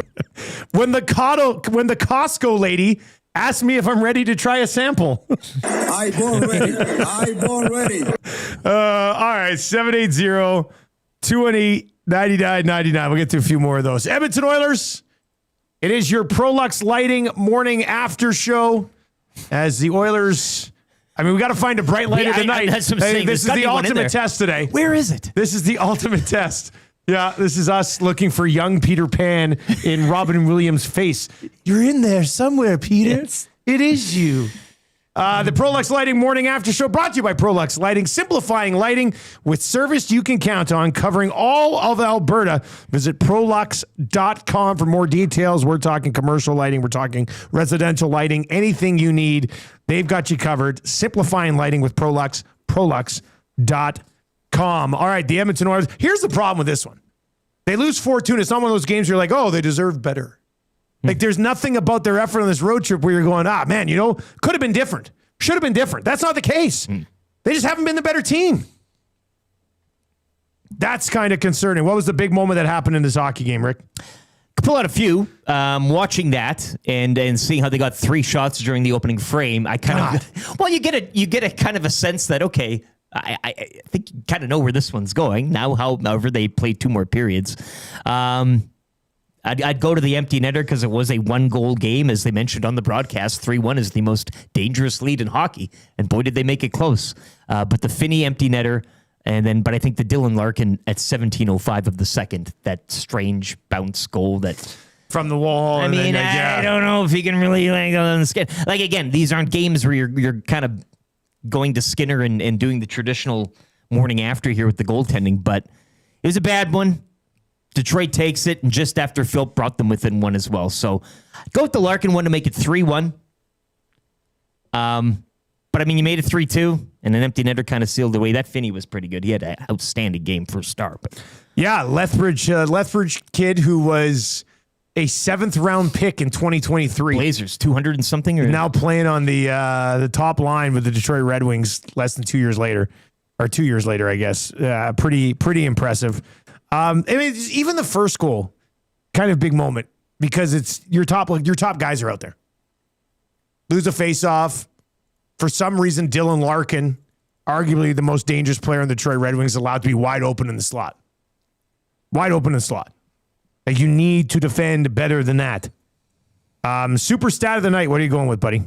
When the Costco lady asked me if I'm ready to try a sample. I born ready. I born ready. All right, 780-218-9999. We'll get to a few more of those. Edmonton Oilers, it is your Prolux Lighting morning after show as the Oilers... I mean, we got to find a bright light of the night. That's what I'm saying. This is the ultimate test today. Where is it? This is the ultimate test. Yeah, this is us looking for young Peter Pan in Robin Williams' face. You're in there somewhere, Peter. It is you. The Prolux Lighting Morning After Show brought to you by Prolux Lighting, simplifying lighting with service you can count on, covering all of Alberta. Visit Prolux.com for more details. We're talking commercial lighting. We're talking residential lighting. Anything you need, they've got you covered. Simplifying lighting with Prolux, Prolux.com. All right, the Edmonton Oilers. Here's the problem with this one. They lose 4-2, and it's not one of those games where you're like, oh, they deserve better. Like, there's nothing about their effort on this road trip where you're going, man, could have been different. Should have been different. That's not the case. They just haven't been the better team. That's kind of concerning. What was the big moment that happened in this hockey game, Rick? Pull out a few. Watching that and seeing how they got 3 shots during the opening frame, I kind of... Well, you get a kind of a sense that, okay, I think you kind of know where this one's going. Now, however, they played 2 more periods. I'd go to the empty netter because it was a 1-goal game, as they mentioned on the broadcast. 3-1 is the most dangerous lead in hockey, and boy, did they make it close. But the Finney empty netter, but I think the Dylan Larkin at 17:05 of the second, that strange bounce goal that from the wall. I mean, I don't know if he can really go on the skin. Like again, these aren't games where you're kind of going to Skinner and doing the traditional morning after here with the goaltending, but it was a bad one. Detroit takes it, and just after Phil brought them within 1 as well. So go with the Larkin one to make it 3-1. But I mean, you made it 3-2, and an empty netter kind of sealed away. That Finney was pretty good. He had an outstanding game for a star. But yeah, Lethbridge kid who was a 7th-round pick in 2023. Blazers, 200 and something. Or now playing on the top line with the Detroit Red Wings less than 2 years later, or 2 years later, I guess. Pretty impressive. I mean, even the first goal, kind of big moment because it's your top guys are out there. Lose a face-off. For some reason, Dylan Larkin, arguably the most dangerous player in the Detroit Red Wings, allowed to be wide open in the slot. Wide open in the slot. Like, you need to defend better than that. Super stat of the night. What are you going with, buddy?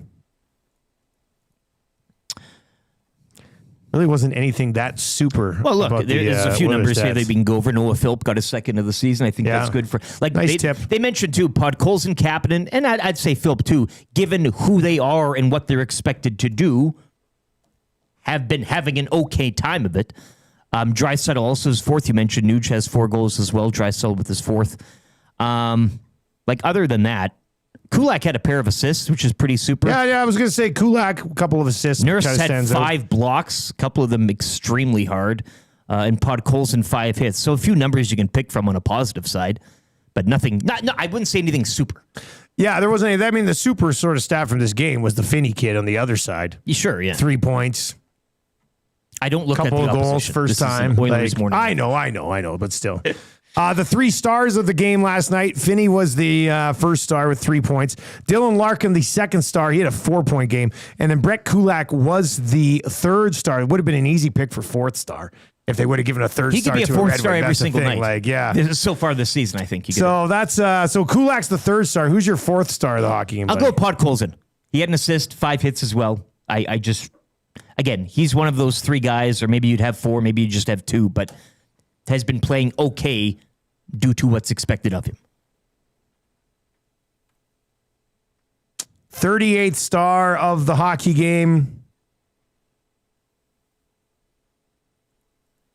Really wasn't anything that super. Well, look, about there's a few weather numbers here stats. that we can go over. Noah Philp got a second of the season. I think that's good for Nice tip. They mentioned too Podkolzin, Kapanen, and I'd say Philp too. Given who they are and what they're expected to do, have been having an okay time of it. Draisaitl also is fourth. You mentioned Nuge has 4 goals as well. Draisaitl with his fourth. Other than that, Kulak had a pair of assists, which is pretty super. Yeah, I was going to say Kulak, a couple of assists. Nurse had stands 5 out. blocks, a couple of them extremely hard, and Podkolzin 5 hits. So a few numbers you can pick from on a positive side, but nothing. I wouldn't say anything super. Yeah, there wasn't any. I mean, the super sort of stat from this game was the Finney kid on the other side. Sure, yeah. 3 points. I don't look at the couple of goals opposition. first This is an time. Oilers morning. I know, but still. The 3 stars of the game last night. Finney was the first star with 3 points. Dylan Larkin, the second star. He had a 4-point game. And then Brett Kulak was the third star. It would have been an easy pick for 4th star if they would have given a third He star could be a to 4th Redwood. star every That's the single thing. night. So far this season, I think. So that's so Kulak's the 3rd star. Who's your 4th star of the hockey game? I'll go Podkolzin. He had an assist, 5 hits as well. I just, again, he's one of those 3 guys, or maybe you'd have 4, maybe you just have 2, but has been playing okay due to what's expected of him. 38th star of the hockey game.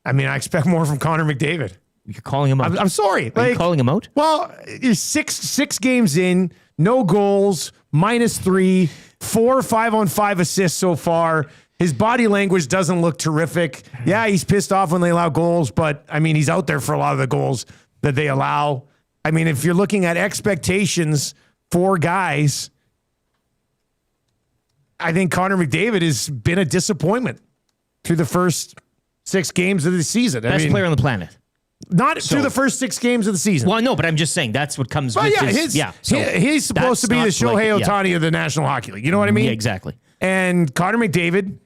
I mean, I expect more from Connor McDavid. You're calling him out. I'm sorry. Are you calling him out? Well, you're six games in, no goals, -3, 4 5-on-5 assists so far. His body language doesn't look terrific. Yeah, he's pissed off when they allow goals, but I mean, he's out there for a lot of the goals that they allow. I mean, if you're looking at expectations for guys, I think Connor McDavid has been a disappointment through the first 6 games of the season. Best player on the planet. Not through the first 6 games of the season. Well, no, but I'm just saying that's what comes with he's supposed to be the Shohei Ohtani of the National Hockey League. You know what I mean? Yeah, exactly. And Connor McDavid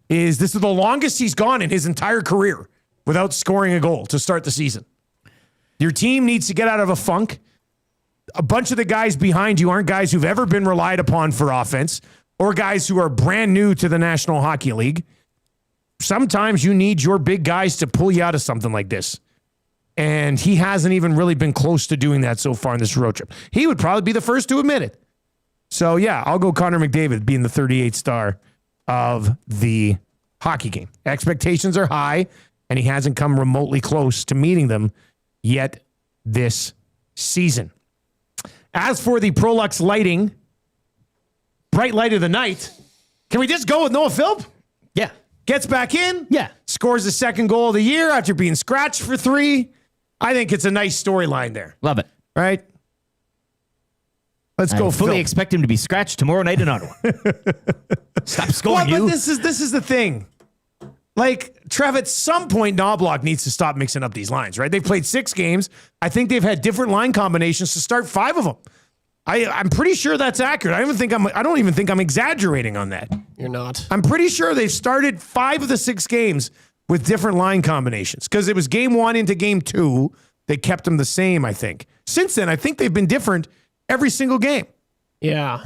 this is the longest he's gone in his entire career without scoring a goal to start the season. Your team needs to get out of a funk. A bunch of the guys behind you aren't guys who've ever been relied upon for offense or guys who are brand new to the National Hockey League. Sometimes you need your big guys to pull you out of something like this. And he hasn't even really been close to doing that so far in this road trip. He would probably be the first to admit it. So, yeah, I'll go Connor McDavid being the 38th star of the hockey game. Expectations are high, and he hasn't come remotely close to meeting them yet this season. As for the Prolux lighting, bright light of the night, can we just go with Noah Philp? Yeah. Gets back in. Yeah. Scores the 2nd goal of the year after being scratched for 3. I think it's a nice storyline there. Love it. Right? Let's go. I fully Phil. expect him to be scratched tomorrow night in Ottawa. Stop scoring, But this is the thing. Like, Trev, at some point, Knobloch needs to stop mixing up these lines, right? They've played 6 games. I think they've had different line combinations to start 5 of them. I'm pretty sure that's accurate. I don't even think I'm exaggerating on that. You're not. I'm pretty sure they've started 5 of the 6 games with different line combinations because it was game 1 into game 2. They kept them the same, I think. Since then, I think they've been different every single game. Yeah.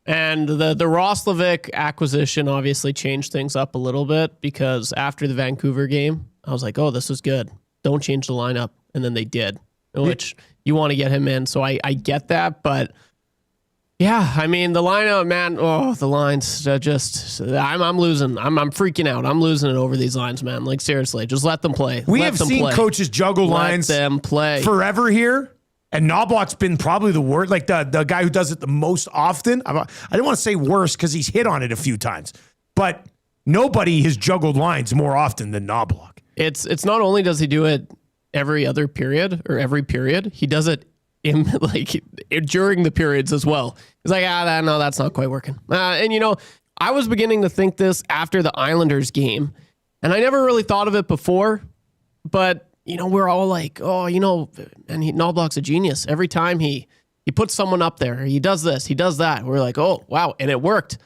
And the Roslovic acquisition obviously changed things up a little bit because after the Vancouver game, I was like, oh, this is good. Don't change the lineup. And then they did, which you want to get him in. So I get that. But yeah, I mean, the lineup, man, the lines just, I'm losing. I'm freaking out. I'm losing it over these lines, man. Like, seriously, just let them play. We have seen coaches juggle lines let them play forever here. And Knobloch's been probably the worst, like the guy who does it the most often. I don't want to say worse because he's hit on it a few times, but nobody has juggled lines more often than Knobloch. It's not only does he do it every other period or every period, he does it in during the periods as well. He's like, no, that's not quite working. And I was beginning to think this after the Islanders game, and I never really thought of it before, but we're all like, and Knobloch's a genius. Every time he puts someone up there, he does this, he does that. We're like, oh, wow, and it worked.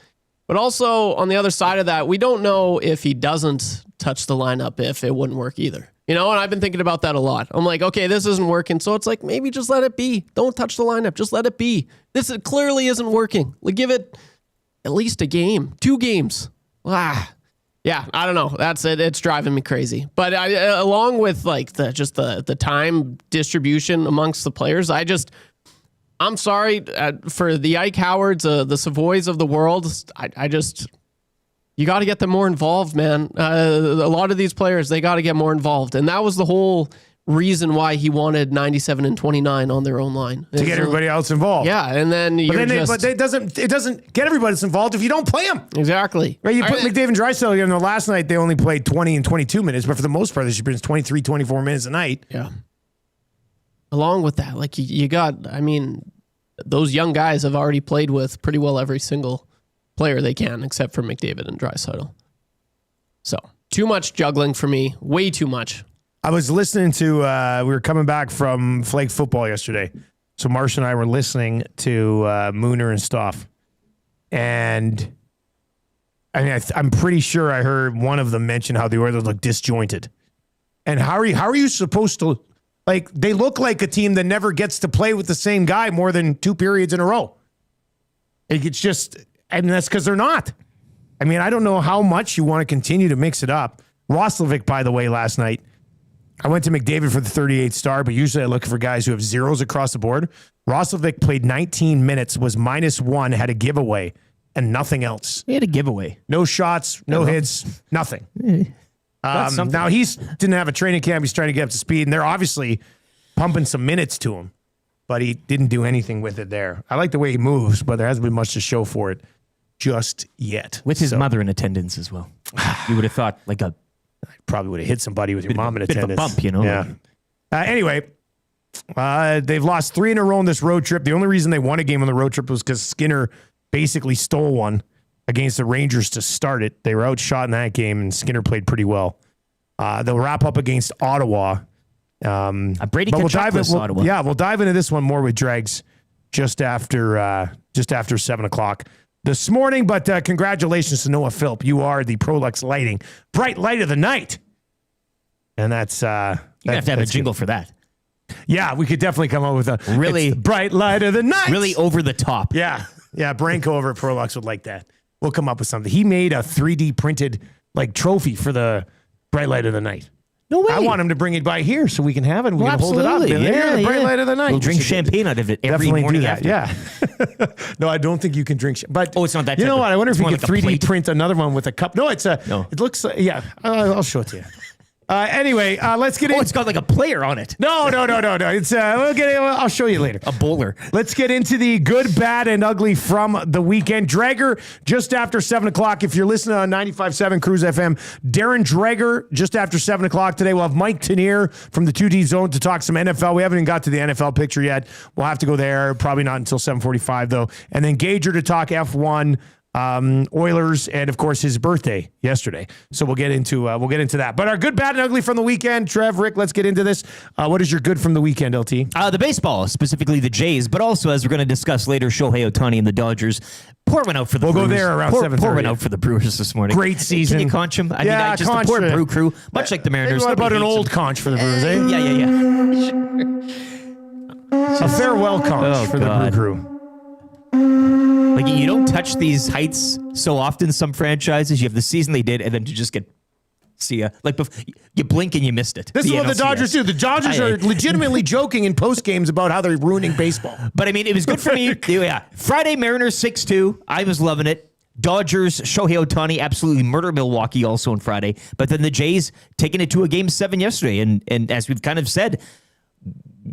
But also on the other side of that, we don't know if he doesn't touch the lineup if it wouldn't work either. You know, and I've been thinking about that a lot. I'm like, okay, this isn't working. So it's like, maybe just let it be. Don't touch the lineup. Just let it be. This clearly isn't working. Like, give it at least a game, 2 games. Yeah, I don't know. That's it. It's driving me crazy. But along with like the time distribution amongst the players, I'm sorry for the Ike Howards, the Savoys of the world. You got to get them more involved, man. A lot of these players, they got to get more involved. And that was the whole reason why he wanted 97 and 29 on their own line. To get everybody else involved. Yeah, and then it doesn't get everybody else involved if you don't play them. Exactly. Right, you put McDavid and Draisaitl in the last night, they only played 20 and 22 minutes, but for the most part, they should bring 23, 24 minutes a night. Yeah. Along with that, like you got, I mean, those young guys have already played with pretty well every single player they can, except for McDavid and Draisaitl. So, too much juggling for me. Way too much. I was listening to, we were coming back from flag football yesterday. So, Marsh and I were listening to Mooner and Stoff. And I mean, I'm pretty sure I heard one of them mention how the Oilers look disjointed. And how are you supposed to, like, they look like a team that never gets to play with the same guy more than 2 periods in a row. It's just, and that's because they're not. I mean, I don't know how much you want to continue to mix it up. Roslovic, by the way, last night, I went to McDavid for the 38 star, but usually I look for guys who have zeros across the board. Roslovic played 19 minutes, was -1, had a giveaway, and nothing else. He had a giveaway. No shots, no hits, nothing. Now, he didn't have a training camp. He's trying to get up to speed, and they're obviously pumping some minutes to him, but he didn't do anything with it there. I like the way he moves, but there hasn't been much to show for it just yet. With his mother in attendance as well. You would have thought like a... Probably would have hit somebody with your mom in attendance. Bit of a bump, you know? Yeah. Anyway, they've lost 3 in a row on this road trip. The only reason they won a game on the road trip was because Skinner basically stole one against the Rangers to start it. They were outshot in that game, and Skinner played pretty well. They'll wrap up against Ottawa. Brady Ottawa. Yeah, we'll dive into this one more with Dregs just after 7 o'clock this morning. But congratulations to Noah Philp. You are the Prolux Lighting Bright Light of the Night. And that's... you have to have a jingle for that. Yeah, we could definitely come up with a really Bright Light of the Night. Really over the top. Yeah. Branko over at Prolux would like that. We'll come up with something. He made a 3D printed like trophy for the Bright Light of the Night. No way. I want him to bring it by here so we can have it and we can hold it up. Yeah, the Bright Light of the Night. We'll drink champagne out of it every morning after. Yeah. No, I don't think you can drink. But it's not that. You know what? I wonder if you could like 3D print another one with a cup. No, it's a. No. It looks. I'll show it to you. Anyway, let's get in. It's got like a player on it. No. It's I'll show you later. A bowler. Let's get into the good, bad, and ugly from the weekend. Dreger, just after 7 o'clock. If you're listening on 95.7 Cruise FM, Darren Dreger, just after 7 o'clock today. We'll have Mike Tanier from the 2D Zone to talk some NFL. We haven't even got to the NFL picture yet. We'll have to go there. Probably not until 7:45 though. And then Gage to talk F1. Oilers, and of course his birthday yesterday. So we'll get into that. But our good, bad, and ugly from the weekend. Trev, Rick, let's get into this. What is your good from the weekend, LT? The baseball, specifically the Jays, but also as we're going to discuss later, Shohei Ohtani and the Dodgers. Poor one out for the Brewers. We'll go there around 7:30. Poor one out for the Brewers this morning. Great season. Can you conch him? I mean, just the poor Brew crew, much like the Mariners. What about an old conch for the Brewers, eh? Yeah. A farewell conch for the Brew crew. Like, you don't touch these heights so often, some franchises. You have the season they did, and then to just get, see ya. Like, you blink and you missed it. This is what the Dodgers do. The Dodgers are legitimately joking in post games about how they're ruining baseball. But, I mean, it was good for me. Yeah. Friday, Mariners 6-2. I was loving it. Dodgers, Shohei Ohtani absolutely murdered Milwaukee also on Friday. But then the Jays taking it to a Game 7 yesterday. And as we've kind of said,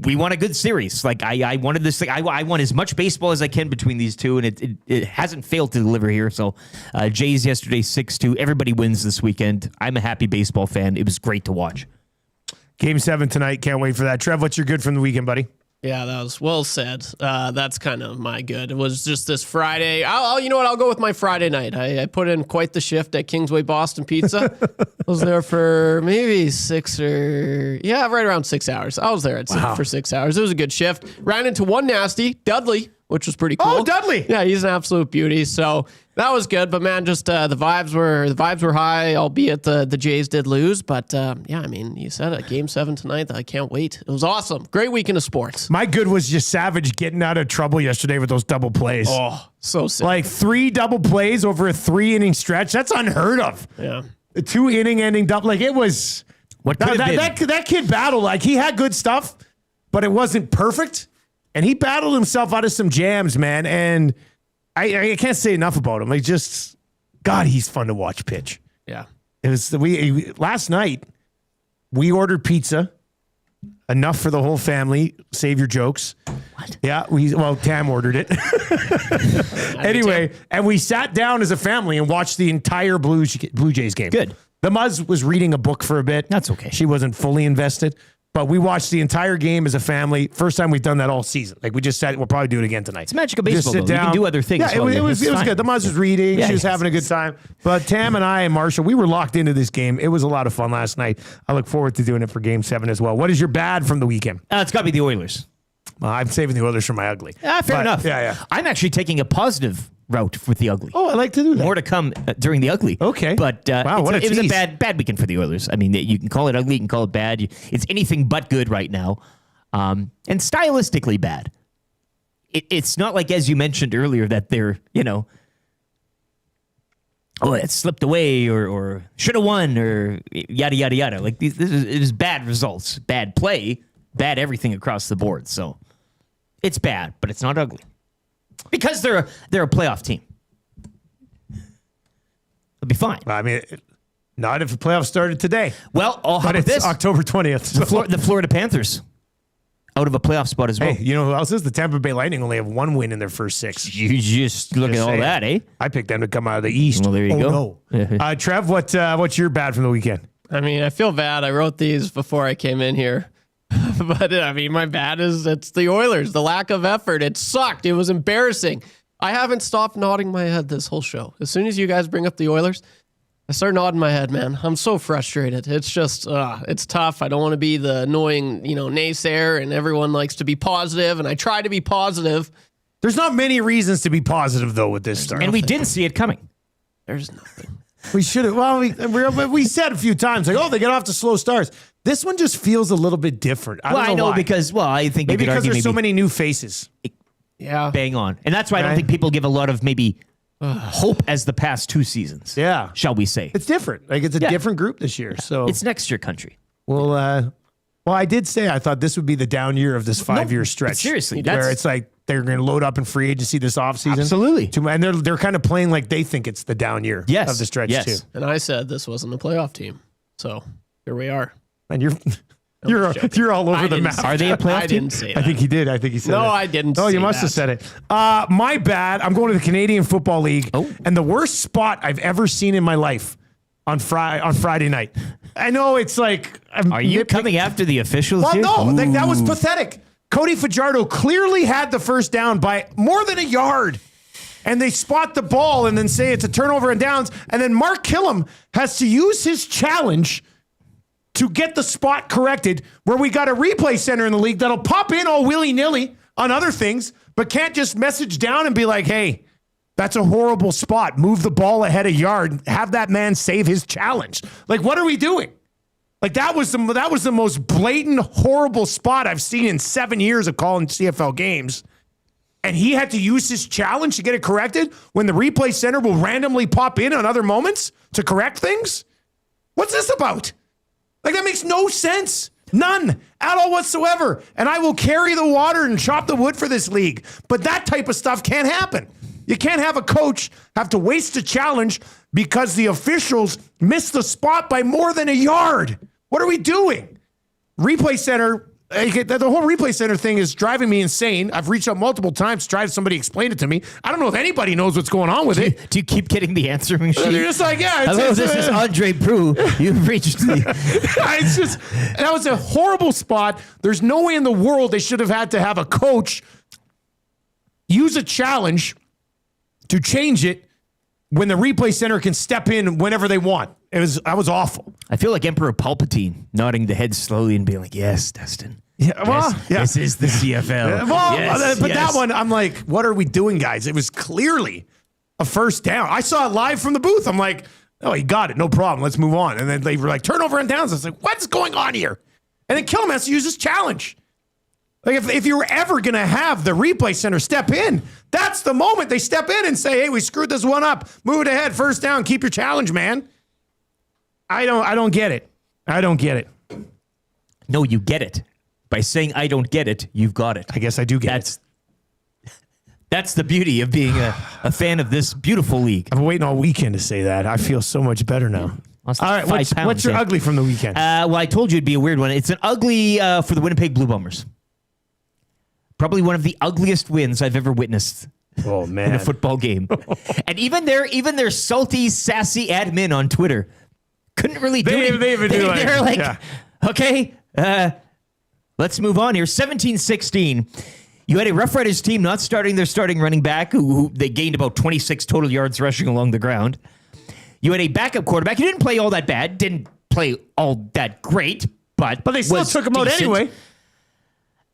we want a good series. Like, I wanted this thing. I want as much baseball as I can between these two, and it hasn't failed to deliver here. So, Jays yesterday 6-2. Everybody wins this weekend. I'm a happy baseball fan. It was great to watch. Game 7 tonight. Can't wait for that. Trev, what's your good from the weekend, buddy? Yeah, that was well said. That's kind of my good. It was just this Friday. You know what? I'll go with my Friday night. I put in quite the shift at Kingsway Boston Pizza. I was there for maybe right around 6 hours. I was there for 6 hours. It was a good shift. Ran into one nasty, Dudley. which was pretty cool. Oh, Dudley. Yeah, he's an absolute beauty. So that was good. But man, just the vibes were high, albeit the Jays did lose. But yeah, I mean, you said it. Game 7 tonight. I can't wait. It was awesome. Great weekend of sports. My good was just Savage getting out of trouble yesterday with those double plays. Oh, so sick. Like 3 double plays over a 3-inning stretch. That's unheard of. Yeah. A 2-inning ending double. Like it was. What could have been? That kid battled. Like he had good stuff, but it wasn't perfect. And he battled himself out of some jams, man. And I can't say enough about him. Like just, God, he's fun to watch pitch. Yeah. It was last night. We ordered pizza, enough for the whole family. Save your jokes. What? Yeah, Tam ordered it. Anyway, and we sat down as a family and watched the entire Blue Jays game. Good. The Muzz was reading a book for a bit. That's okay. She wasn't fully invested. But we watched the entire game as a family. First time we've done that all season. Like we just said, we'll probably do it again tonight. It's magical baseball. Just sit Though. down. You can do other things. Yeah, it was good. The Muzz was reading. Yeah, she was having a good time. But Tam and I and Marshall, we were locked into this game. It was a lot of fun last night. I look forward to doing it for Game 7 as well. What is your bad from the weekend? It's got to be the Oilers. I'm saving the Oilers for my ugly. Fair enough. Yeah. I'm actually taking a positive route with the ugly. Oh, I like to do that. More to come during the ugly. Okay. But wow, it was a bad weekend for the Oilers. I mean, you can call it ugly, you can call it bad. It's anything but good right now. And stylistically bad. It's not like, as you mentioned earlier, that they're, it slipped away or should have won or yada, yada, yada. Like, it was bad results, bad play, bad everything across the board. So it's bad, but it's not ugly. Because they're a playoff team. It'll be fine. I mean, not if the playoffs started today. Well, how but about it's this? October 20th. So. The Florida Panthers out of a playoff spot as well. Hey, you know who else is? The Tampa Bay Lightning only have 1 win in their first 6. You just look at all that, eh? I picked them to come out of the East. Well, there you go. No. Trev, what's your bad from the weekend? I mean, I feel bad. I wrote these before I came in here. But, I mean, my bad is it's the Oilers. The lack of effort. It sucked. It was embarrassing. I haven't stopped nodding my head this whole show. As soon as you guys bring up the Oilers, I start nodding my head, man. I'm so frustrated. It's just, it's tough. I don't want to be the annoying, naysayer, and everyone likes to be positive, and I try to be positive. There's not many reasons to be positive, though, with this start. And we didn't see it coming. There's nothing. We should have. Well, we said a few times, like, they get off to slow starts. This one just feels a little bit different. I know why. Because, I think maybe you could because argue there's so many new faces. Yeah. Bang on. And that's why I don't think people give a lot of maybe hope as the past 2 seasons. Yeah. Shall we say. It's different. Like, it's a different group this year. So it's next year country. Well, I did say I thought this would be the down year of this 5-year stretch. Seriously. Where it's like they're going to load up in free agency this offseason. Absolutely. And they're kind of playing like they think it's the down year of the stretch, too. And I said this wasn't a playoff team. So here we are. And you're all over the map. Are they a playoff team? I didn't say that. I think he did. I think he said No, that. I didn't Oh, say you must that. have said it. My bad. I'm going to the Canadian Football League. Oh. And the worst spot I've ever seen in my life on Friday night. I know it's like... Are you coming after the officials Well, here? no. Like, that was pathetic. Cody Fajardo clearly had the first down by more than a yard. And they spot the ball and then say it's a turnover and downs. And then Mark Killam has to use his challenge to get the spot corrected, where we got a replay center in the league that'll pop in all willy-nilly on other things, but can't just message down and be like, hey, that's a horrible spot. Move the ball ahead a yard. Have that man save his challenge. Like, what are we doing? Like, that was the most blatant, horrible spot I've seen in 7 years of calling CFL games. And he had to use his challenge to get it corrected when the replay center will randomly pop in on other moments to correct things? What's this about? Like, that makes no sense. None at all whatsoever. And I will carry the water and chop the wood for this league. But that type of stuff can't happen. You can't have a coach have to waste a challenge because the officials missed the spot by more than a yard. What are we doing? Replay center, the whole replay center thing is driving me insane. I've reached out multiple times to try to somebody explain it to me. I don't know if anybody knows what's going on with it. Do you keep getting the answering machine? They're just like, yeah. Hello, this is Andre Prue. You've reached the... It's just, that was a horrible spot. There's no way in the world they should have had to have a coach use a challenge to change it when the replay center can step in whenever they want. That was awful. I feel like Emperor Palpatine nodding the head slowly and being like, yes, Dustin. Yeah, well, This is the CFL. That one, I'm like, what are we doing, guys? It was clearly a first down. I saw it live from the booth. I'm like, oh, he got it. No problem. Let's move on. And then they were like, turnover and downs. I was like, what's going on here? And then Killam has to use his challenge. Like, if you were ever going to have the replay center step in, that's the moment they step in and say, hey, we screwed this one up. Move it ahead. First down. Keep your challenge, man. I don't get it. I don't get it. No, you get it. By saying I don't get it, you've got it. I guess I do get it. That's the beauty of being a fan of this beautiful league. I've been waiting all weekend to say that. I feel so much better now. All right, what's your ugly from the weekend? Well, I told you it'd be a weird one. It's an ugly for the Winnipeg Blue Bombers. Probably one of the ugliest wins I've ever witnessed. Oh man, in a football game. And even their salty, sassy admin on Twitter couldn't really do it. They're like, okay, let's move on here. 17-16. You had a Rough Riders team not starting their starting running back, who they gained about 26 total yards rushing along the ground. You had a backup quarterback who didn't play all that bad, didn't play all that great, but they still took him out anyway.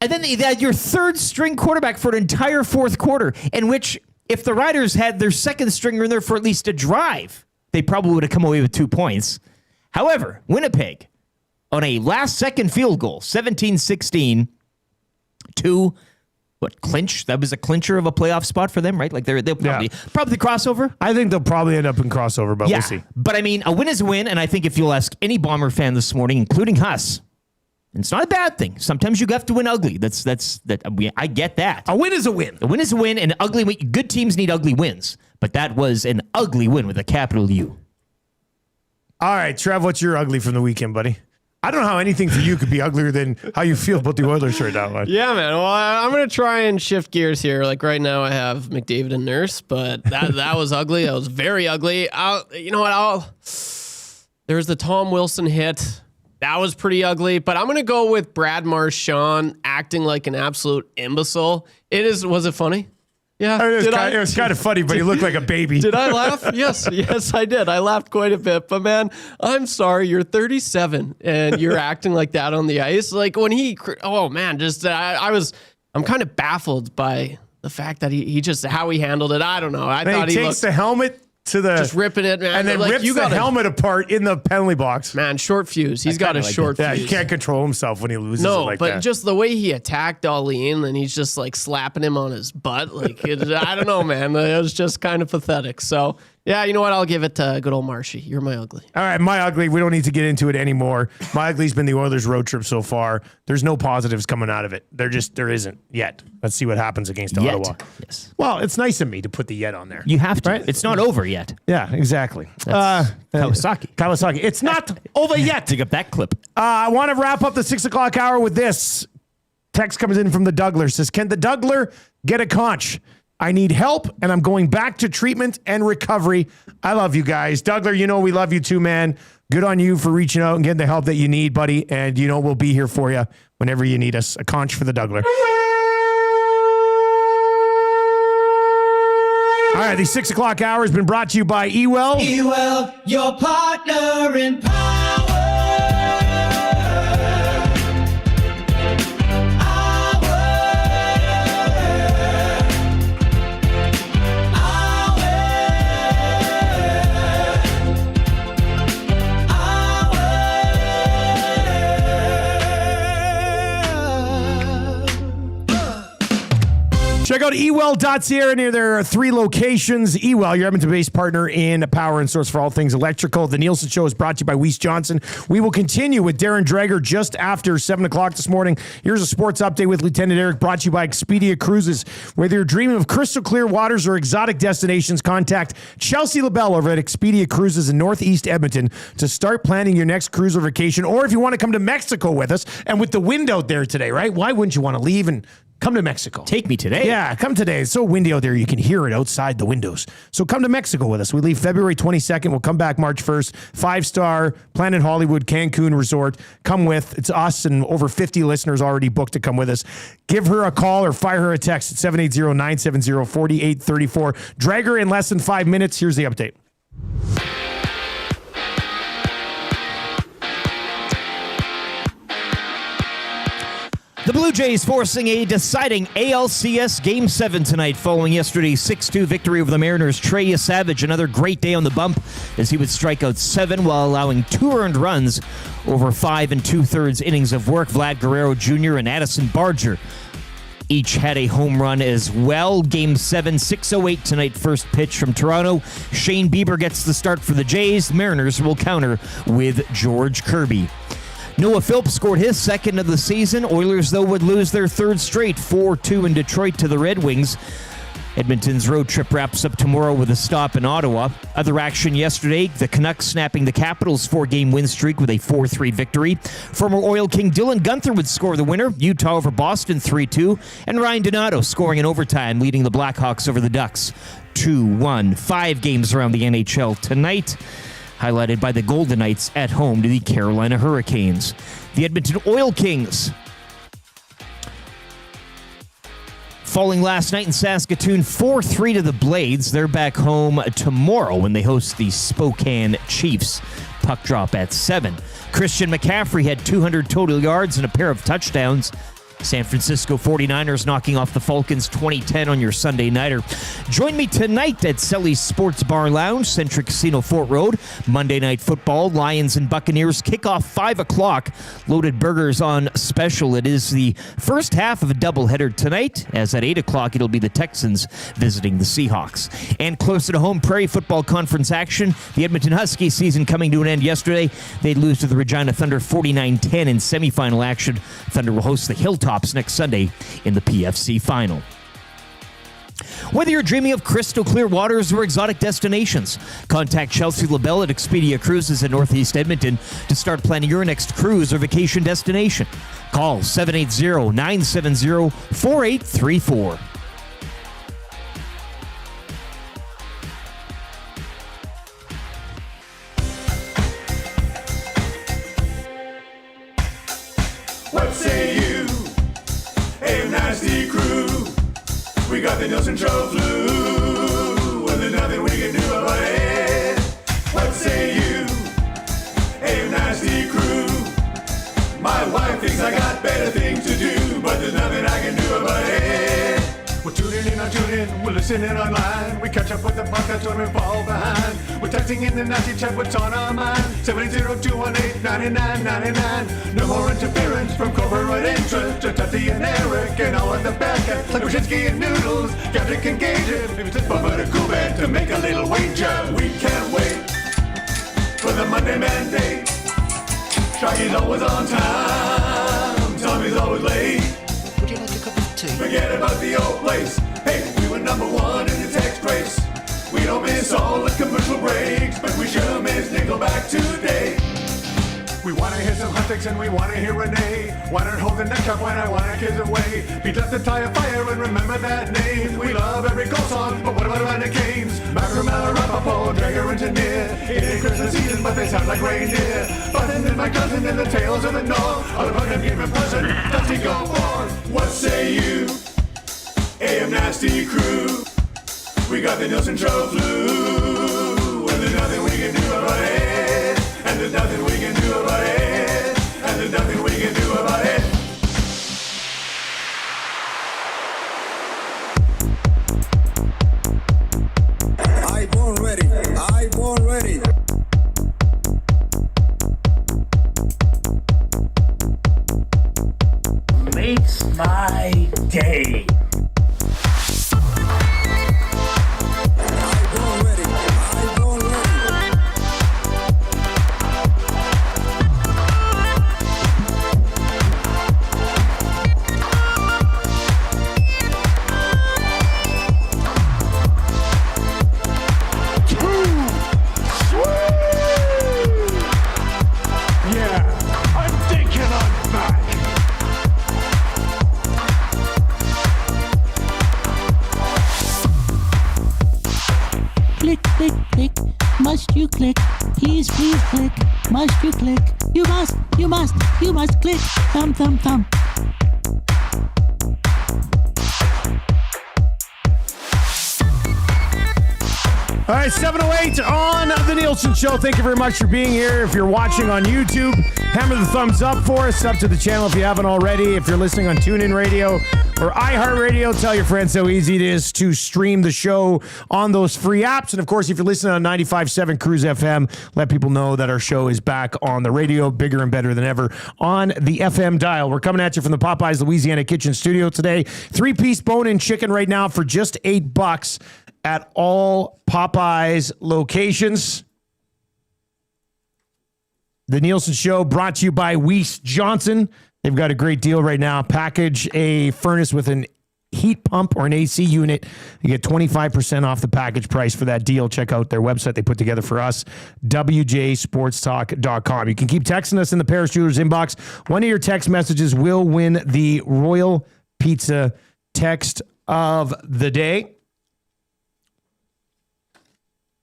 And then they had your third string quarterback for an entire fourth quarter, in which if the Riders had their second stringer in there for at least a drive, they probably would have come away with 2 points. However, Winnipeg, on a last-second field goal, 17-16, to clinch? That was a clincher of a playoff spot for them, right? Like they'll probably crossover. I think they'll probably end up in crossover, but we'll see. But I mean, a win is a win, and I think if you'll ask any Bomber fan this morning, including Huss, it's not a bad thing. Sometimes you have to win ugly. I get that. A win is a win. A win is a win, and good teams need ugly wins. But that was an ugly win with a capital U. All right, Trev, what's your ugly from the weekend, buddy? I don't know how anything for you could be uglier than how you feel about the Oilers right now. Yeah, man. Well, I'm going to try and shift gears here. Like right now I have McDavid and Nurse, but that was ugly. That was very ugly. You know what? There's the Tom Wilson hit. That was pretty ugly, but I'm going to go with Brad Marchand acting like an absolute imbecile. Was it funny? Yeah. It was kind of funny, but he looked like a baby. Did I laugh? Yes, I did. I laughed quite a bit. But man, I'm sorry. You're 37 and you're acting like that on the ice. Like when I'm kind of baffled by the fact that he just how he handled it. I don't know. I thought he takes the helmet to the just ripping it, man, and then rips the helmet apart in the penalty box. Man, short fuse. He's got a short fuse. Yeah, he can't control himself when he loses. No, like but that. just the way he attacked Darlene, and he's just like slapping him on his butt. Like I don't know, man. It was just kind of pathetic. So yeah, you know what? I'll give it to good old Marshy. You're my ugly. All right, my ugly. We don't need to get into it anymore. My ugly's been the Oilers road trip so far. There's no positives coming out of it. There isn't yet. Let's see what happens against Ottawa. Yes. Well, it's nice of me to put the yet on there. You have to. Right? It's not over yet. Yeah, exactly. Kawasaki. It's not over yet. Dig up that clip. I want to wrap up the 6 o'clock hour with this. Text comes in from the Dougler. Says, can the Dougler get a conch? I need help, and I'm going back to treatment and recovery. I love you guys. Dougler, you know we love you too, man. Good on you for reaching out and getting the help that you need, buddy. And you know we'll be here for you whenever you need us. A conch for the Dougler. All right, the 6 o'clock hour has been brought to you by Ewell. Ewell, your partner in power. Check out ewell.ca. Near there are 3 locations. Ewell, your Edmonton-based partner in power and source for all things electrical. The Nielson Show is brought to you by Weiss Johnson. We will continue with Darren Dreger just after 7 o'clock this morning. Here's a sports update with Lieutenant Eric, brought to you by Expedia Cruises. Whether you're dreaming of crystal clear waters or exotic destinations, contact Chelsea LaBelle over at Expedia Cruises in Northeast Edmonton to start planning your next cruise or vacation. Or if you want to come to Mexico with us, and with the wind out there today, right? Why wouldn't you want to leave and come to Mexico? Take me today. Yeah, come today. It's so windy out there, you can hear it outside the windows. So come to Mexico with us. We leave February 22nd. We'll come back March 1st. 5-star Planet Hollywood Cancun Resort. Come with. It's us and over 50 listeners already booked to come with us. Give her a call or fire her a text at 780-970-4834. Dreger in less than 5 minutes. Here's the update. The Blue Jays forcing a deciding ALCS Game 7 tonight following yesterday's 6-2 victory over the Mariners. Trey Savage, another great day on the bump as he would strike out 7 while allowing 2 earned runs over 5 2/3 innings of work. Vlad Guerrero Jr. and Addison Barger each had a home run as well. Game 7, 6:08 tonight, first pitch from Toronto. Shane Bieber gets the start for the Jays. The Mariners will counter with George Kirby. Noah Phillips scored his second of the season. Oilers, though, would lose their third straight, 4-2 in Detroit to the Red Wings. Edmonton's road trip wraps up tomorrow with a stop in Ottawa. Other action yesterday, the Canucks snapping the Capitals' 4-game win streak with a 4-3 victory. Former Oil King Dylan Guenther would score the winner. Utah over Boston 3-2. And Ryan Donato scoring in overtime, leading the Blackhawks over the Ducks 2-1. 5 games around the NHL tonight, highlighted by the Golden Knights at home to the Carolina Hurricanes. The Edmonton Oil Kings falling last night in Saskatoon 4-3 to the Blades. They're back home tomorrow when they host the Spokane Chiefs. Puck drop at 7. Christian McCaffrey had 200 total yards and a pair of touchdowns. San Francisco 49ers knocking off the Falcons 20-10 on your Sunday nighter. Join me tonight at Selly's Sports Bar Lounge, Centric Casino, Fort Road. Monday Night Football, Lions and Buccaneers kickoff 5 o'clock. Loaded burgers on special. It is the first half of a doubleheader tonight, as at 8 o'clock it'll be the Texans visiting the Seahawks. And closer to home, Prairie Football Conference action. The Edmonton Huskies season coming to an end yesterday. They'd lose to the Regina Thunder 49-10 in semifinal action. Thunder will host the Hilltops next Sunday in the PFC final. Whether you're dreaming of crystal clear waters or exotic destinations, contact Chelsea LaBelle at Expedia Cruises in Northeast Edmonton to start planning your next cruise or vacation destination. Call 780-970-4834. What say you? Hey, nasty crew. We got the Nielson Show flu, and there's nothing we can do about it. What say you? Hey, nasty crew. My wife thinks I got better things to do, but there's nothing I can do about it. We're tuning in on TuneIn, we're listening online. We catch up with the podcast when we fall behind. We're texting in the nasty chat, what's on our mind. 780-218-9999. No more interference from corporate interest. Just Tati and Eric and all of the bad cats like Brzezinski and Noodles. Captain can Gage it. Maybe it's Bubba to Kuban to make a little wager. We can't wait for the Monday Mandate. Shaggy's always on time. Tommy's always late. Would you like a cup of tea? Forget about the old place. Hey, we were number 1 in the text race. We don't miss all the commercial breaks, but we sure miss Nickelback today. We wanna hear some hot takes and we wanna hear Renee. Why not hold the neck up when I wanna kiss away? Beat up the tire fire and remember that name. We love every goal song, but what about the games? Macramella, Rapaport, Dreger and Tanier. It ain't Christmas season, but they sound like reindeer. Button and my cousin and the tales of the North. All the program game in person, Dusty go forth. What say you? AM Nasty Crew. We got the Nielson Show flu, and there's nothing we can do about it. And there's nothing we can do about it. And there's nothing we can do about it. I born ready. I born ready. Makes my day. Click, click, click. Must you click? Please, please click. Must you click? You must, you must, you must click. Thumb, thumb, thumb. All right, 7:08 on the Nielson Show. Thank you very much for being here. If you're watching on YouTube, hammer the thumbs up for us. Up to the channel if you haven't already. If you're listening on TuneIn Radio or iHeartRadio, tell your friends how easy it is to stream the show on those free apps. And, of course, if you're listening on 95.7 Cruise FM, let people know that our show is back on the radio, bigger and better than ever on the FM dial. We're coming at you from the Popeyes Louisiana Kitchen Studio today. 3-piece bone-in chicken right now for just $8 at all Popeyes locations. The Nielsen Show brought to you by Weiss Johnson. They've got a great deal right now. Package a furnace with an heat pump or an AC unit. You get 25% off the package price for that deal. Check out their website they put together for us, wjsportstalk.com. You can keep texting us in the Paris Jewelers inbox. One of your text messages will win the Royal Pizza text of the day.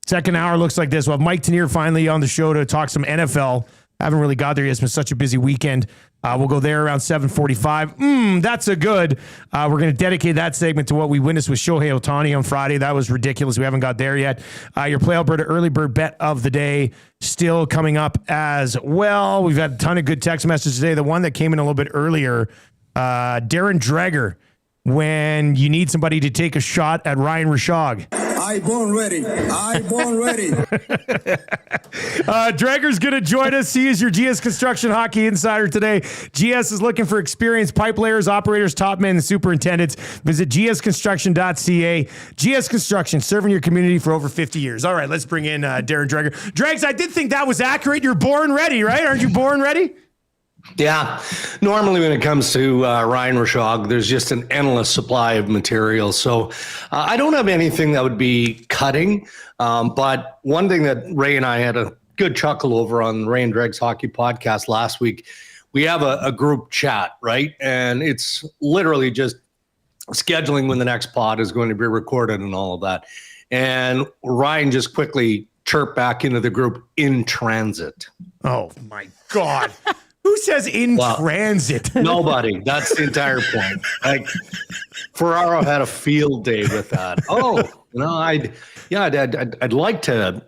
Second hour looks like this. We'll have Mike Tanier finally on the show to talk some NFL. I haven't really got there yet. It's been such a busy weekend. We'll go there around 7:45. That's a good. We're going to dedicate that segment to what we witnessed with Shohei Ohtani on Friday. That was ridiculous. We haven't got there yet. Your Play Alberta early bird bet of the day still coming up as well. We've had a ton of good text messages today. The one that came in a little bit earlier, Darren Dreger, when you need somebody to take a shot at Ryan Rishaug. I born ready. Dreger's going to join us. He is your GS Construction Hockey Insider today. GS is looking for experienced pipe layers, operators, top men, and superintendents. Visit gsconstruction.ca. GS Construction, serving your community for over 50 years. All right, let's bring in Darren Dreger. Dregs, I did think that was accurate. You're born ready, right? Aren't you born ready? Yeah. Normally when it comes to Ryan Rishaug, there's just an endless supply of material. So I don't have anything that would be cutting. But one thing that Ray and I had a good chuckle over on Ray and Greg's Hockey Podcast last week, we have a group chat, right? And it's literally just scheduling when the next pod is going to be recorded and all of that. And Ryan just quickly chirped back into the group, in transit. Oh, my God. Who says in transit? Nobody. That's the entire point. Like, Ferraro had a field day with that. I'd like to,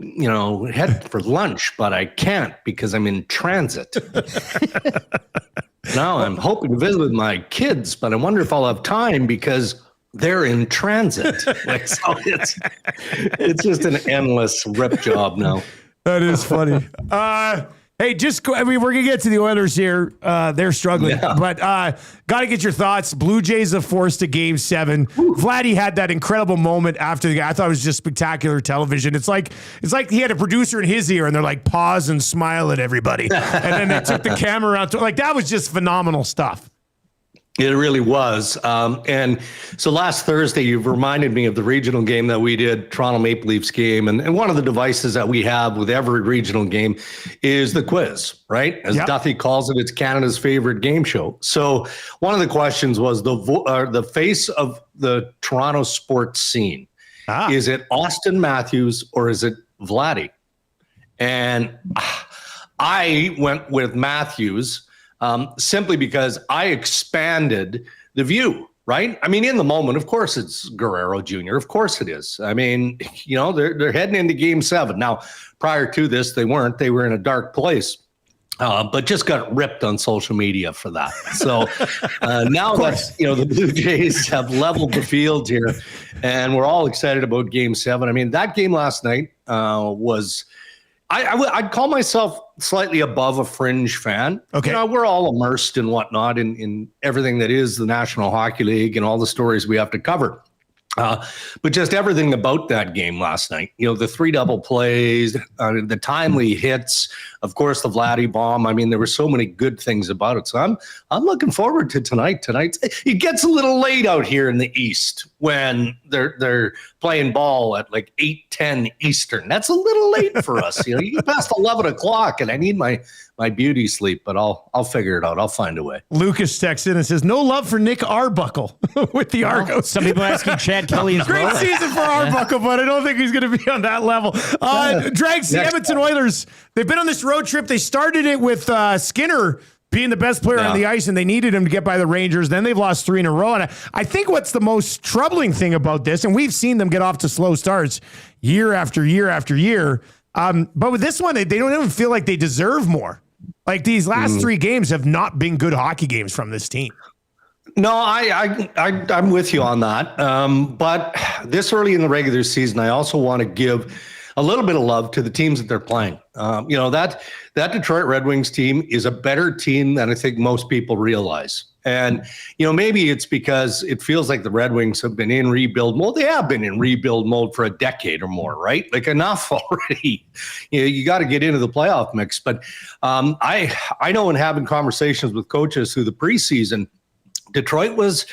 head for lunch, but I can't because I'm in transit. Now I'm hoping to visit with my kids, but I wonder if I'll have time because they're in transit. So it's just an endless rip job now. That is funny. Hey, we're going to get to the Oilers here. They're struggling, but got to get your thoughts. Blue Jays are forced to Game 7. Vladdy had that incredible moment after the game. I thought it was just spectacular television. It's like he had a producer in his ear, and they're like, pause and smile at everybody. And then they took the camera around. That was just phenomenal stuff. It really was. And so last Thursday, you've reminded me of the regional game that we did, Toronto Maple Leafs game. And one of the devices that we have with every regional game is the quiz, right? As Duffy calls it, it's Canada's favorite game show. So one of the questions was the face of the Toronto sports scene. Is it Austin Matthews or is it Vladdy? And I went with Matthews. Simply because I expanded the view, right? I mean, in the moment, of course, it's Guerrero Jr. Of course it is. I mean, they're heading into Game 7. Now, prior to this, they weren't. They were in a dark place, but just got ripped on social media for that. So now that, the Blue Jays have leveled the field here, and we're all excited about Game 7. I mean, that game last night was... I'd call myself slightly above a fringe fan. Okay. We're all immersed in whatnot in everything that is the National Hockey League and all the stories we have to cover. But just everything about that game last night, the 3 double plays, the timely hits, of course, the Vladdy bomb. I mean, there were so many good things about it. So I'm looking forward to tonight. It gets a little late out here in the East when they're playing ball at like 8:10 Eastern. That's a little late for us. You get past 11 o'clock and I need my beauty sleep, but I'll figure it out. I'll find a way. Lucas texts in and says, no love for Nick Arbuckle with the Argos. Some people asking Chad Kelly as well. Great season for Arbuckle, but I don't think he's going to be on that level. Drags, the Edmonton Oilers, they've been on this road trip. They started it with Skinner being the best player on the ice, and they needed him to get by the Rangers. Then they've lost 3 in a row. And I think what's the most troubling thing about this, and we've seen them get off to slow starts year after year after year, but with this one, they don't even feel like they deserve more. Like these last 3 games have not been good hockey games from this team. No, I'm with you on that. But this early in the regular season, I also want to give a little bit of love to the teams that they're playing. That Detroit Red Wings team is a better team than I think most people realize. And, maybe it's because it feels like the Red Wings have been in rebuild mode. They have been in rebuild mode for a decade or more, right? Like enough already. You got to get into the playoff mix. But I know in having conversations with coaches through the preseason, Detroit was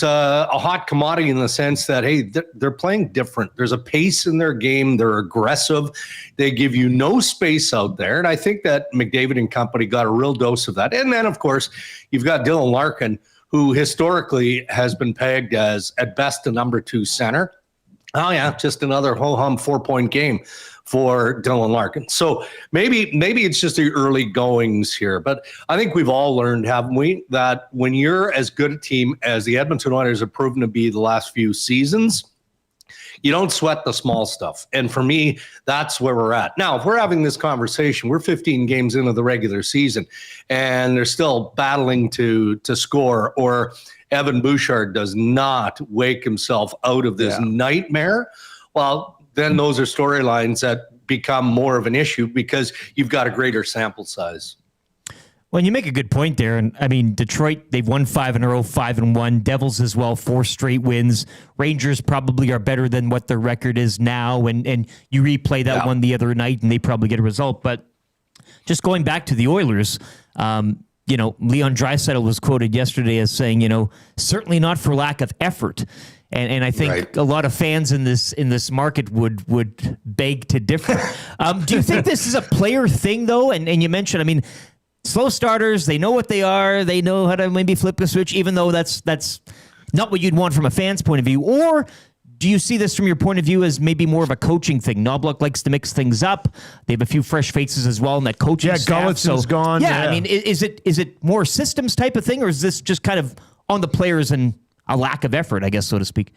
a hot commodity in the sense that, hey, they're playing different. There's a pace in their game. They're aggressive. They give you no space out there. And I think that McDavid and company got a real dose of that. And then, of course, you've got Dylan Larkin, who historically has been pegged as, at best, a number 2 center. Oh, yeah, just another ho-hum 4-point game for Dylan Larkin. So maybe it's just the early goings here. But I think we've all learned, haven't we, that when you're as good a team as the Edmonton Oilers have proven to be the last few seasons, you don't sweat the small stuff. And for me, that's where we're at. Now, if we're having this conversation, we're 15 games into the regular season, and they're still battling to score, or Evan Bouchard does not wake himself out of this nightmare, well, then those are storylines that become more of an issue because you've got a greater sample size. Well, you make a good point there. And I mean, Detroit, they've won 5 in a row, 5-1. Devils as well, 4 straight wins. Rangers probably are better than what their record is now. And you replay that one the other night and they probably get a result. But just going back to the Oilers, Leon Draisaitl was quoted yesterday as saying, certainly not for lack of effort. And I think a lot of fans in this market would beg to differ. Do you think this is a player thing, though? And you mentioned, I mean, slow starters, they know what they are. They know how to maybe flip the switch, even though that's not what you'd want from a fan's point of view. Or do you see this from your point of view as maybe more of a coaching thing? Knobloch likes to mix things up. They have a few fresh faces as well in that coaching staff. Gullickson's gone. Yeah, I mean, is it more systems type of thing, or is this just kind of on the players and a lack of effort, I guess, so to speak?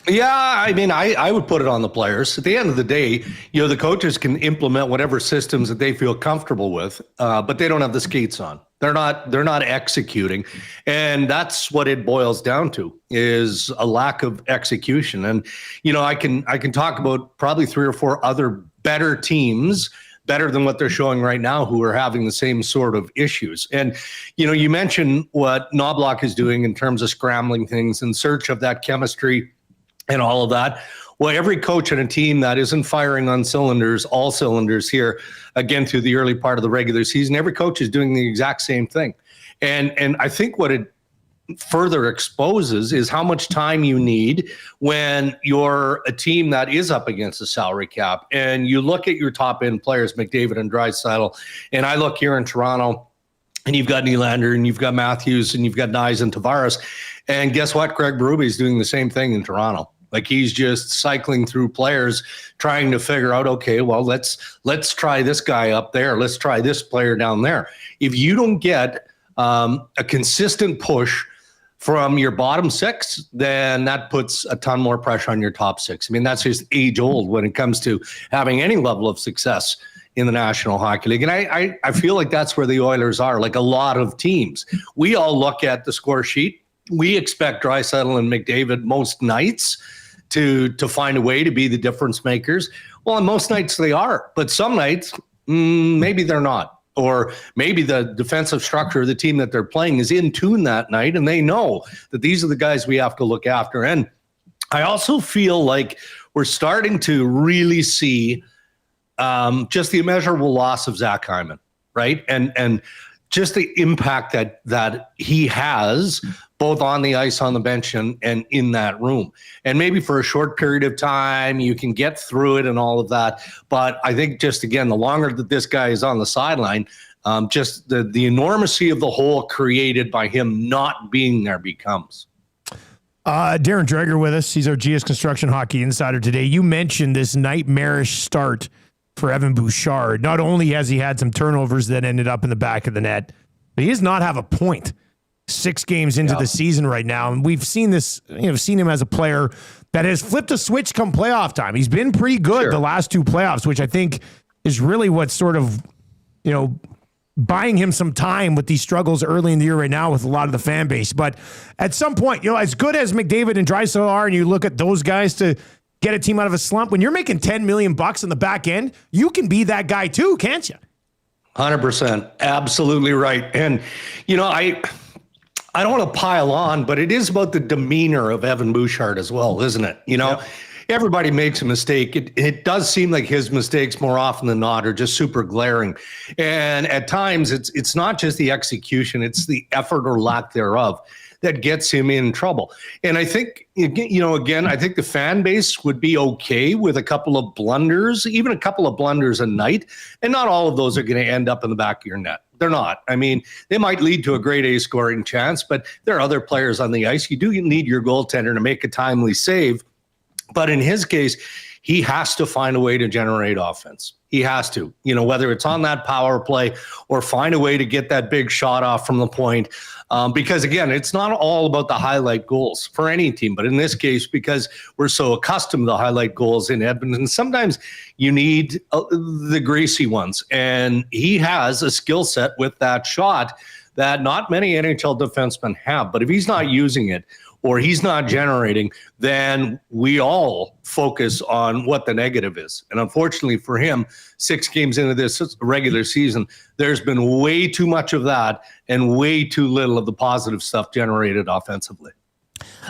Yeah, I mean, I would put it on the players. At the end of the day, the coaches can implement whatever systems that they feel comfortable with, but they don't have the skates on. They're not executing, and that's what it boils down to, is a lack of execution. And I can talk about probably 3 or 4 other better teams, better than what they're showing right now, who are having the same sort of issues. And, you mentioned what Knobloch is doing in terms of scrambling things in search of that chemistry and all of that. Well, every coach on a team that isn't firing on all cylinders here, again, through the early part of the regular season, every coach is doing the exact same thing. And I think what it further exposes is how much time you need when you're a team that is up against the salary cap. And you look at your top end players, McDavid and Draisaitl, and I look here in Toronto, and you've got Nylander, and you've got Matthews, and you've got Nyes and Tavares. And guess what? Craig Berube is doing the same thing in Toronto. Like, he's just cycling through players, trying to figure out, okay, well, let's try this guy up there. Let's try this player down there. If you don't get a consistent push from your bottom 6, then that puts a ton more pressure on your top 6. I mean, that's just age old when it comes to having any level of success in the National Hockey League. And I feel like that's where the Oilers are, like a lot of teams. We all look at the score sheet. We expect Draisaitl and McDavid most nights to find a way to be the difference makers. Well, on most nights they are, but some nights, maybe they're not. Or maybe the defensive structure of the team that they're playing is in tune that night, and they know that these are the guys we have to look after. And I also feel like we're starting to really see just the immeasurable loss of Zach Hyman, right? And just the impact that he has both on the ice, on the bench, and in that room. And maybe for a short period of time, you can get through it and all of that. But I think just, again, the longer that this guy is on the sideline, just the enormity of the hole created by him not being there becomes. Darren Dreger with us. He's our GS Construction Hockey Insider today. You mentioned this nightmarish start for Evan Bouchard. Not only has he had some turnovers that ended up in the back of the net, But he does not have a point 6 games into the season right now. And we've seen this, seen him as a player that has flipped a switch come playoff time. He's been pretty good the last 2 playoffs, which I think is really what's sort of, buying him some time with these struggles early in the year right now with a lot of the fan base. But at some point, as good as McDavid and Draisaitl are, and you look at those guys to get a team out of a slump, when you're making $10 million on the back end, you can be that guy too, can't you? 100%. Absolutely right. And, I don't want to pile on, but it is about the demeanor of Evan Bouchard as well, isn't it? Everybody makes a mistake. It does seem like his mistakes more often than not are just super glaring. And at times it's not just the execution, it's the effort or lack thereof that gets him in trouble. And I think, again, I think the fan base would be okay with a couple of blunders, even a couple of blunders a night. And not all of those are going to end up in the back of your net. They're not. I mean, they might lead to a grade A scoring chance, but there are other players on the ice. You do need your goaltender to make a timely save. But in his case, he has to find a way to generate offense. He has to, whether it's on that power play or find a way to get that big shot off from the point. Because again, it's not all about the highlight goals for any team, but in this case, because we're so accustomed to the highlight goals in Edmonton, sometimes you need the greasy ones. And he has a skill set with that shot that not many NHL defensemen have. But if he's not using it, or he's not generating, then we all focus on what the negative is. And unfortunately for him, 6 games into this regular season, there's been way too much of that and way too little of the positive stuff generated offensively.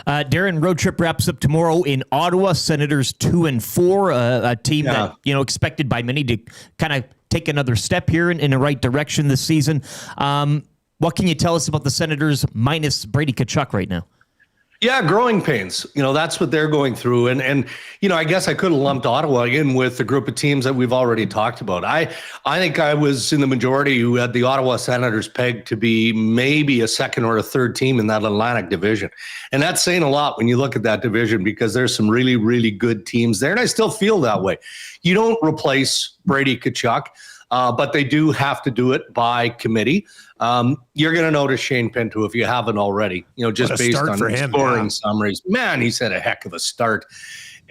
Darren, road trip wraps up tomorrow in Ottawa. Senators 2-4, a team that expected by many to kind of take another step here in the right direction this season. What can you tell us about the Senators minus Brady Tkachuk right now? Yeah, growing pains. That's what they're going through. And I guess I could have lumped Ottawa in with the group of teams that we've already talked about. I think I was in the majority who had the Ottawa Senators pegged to be maybe a second or a third team in that Atlantic division. And that's saying a lot when you look at that division, because there's some really, really good teams there. And I still feel that way. You don't replace Brady Tkachuk. But they do have to do it by committee. You're going to notice Shane Pinto if you haven't already, just based on scoring summaries. Man, he's had a heck of a start.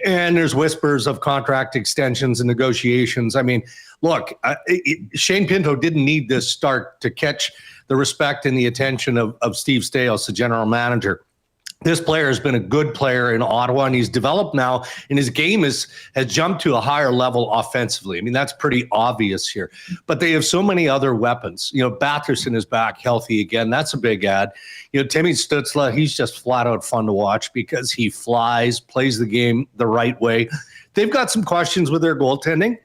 And there's whispers of contract extensions and negotiations. I mean, look, Shane Pinto didn't need this start to catch the respect and the attention of Steve Staios, the general manager. This player has been a good player in Ottawa, and he's developed now, and his game has jumped to a higher level offensively. I mean, that's pretty obvious here. But they have so many other weapons. Batherson is back healthy again. That's a big add. Timmy Stützle, he's just flat out fun to watch because he flies, plays the game the right way. They've got some questions with their goaltending,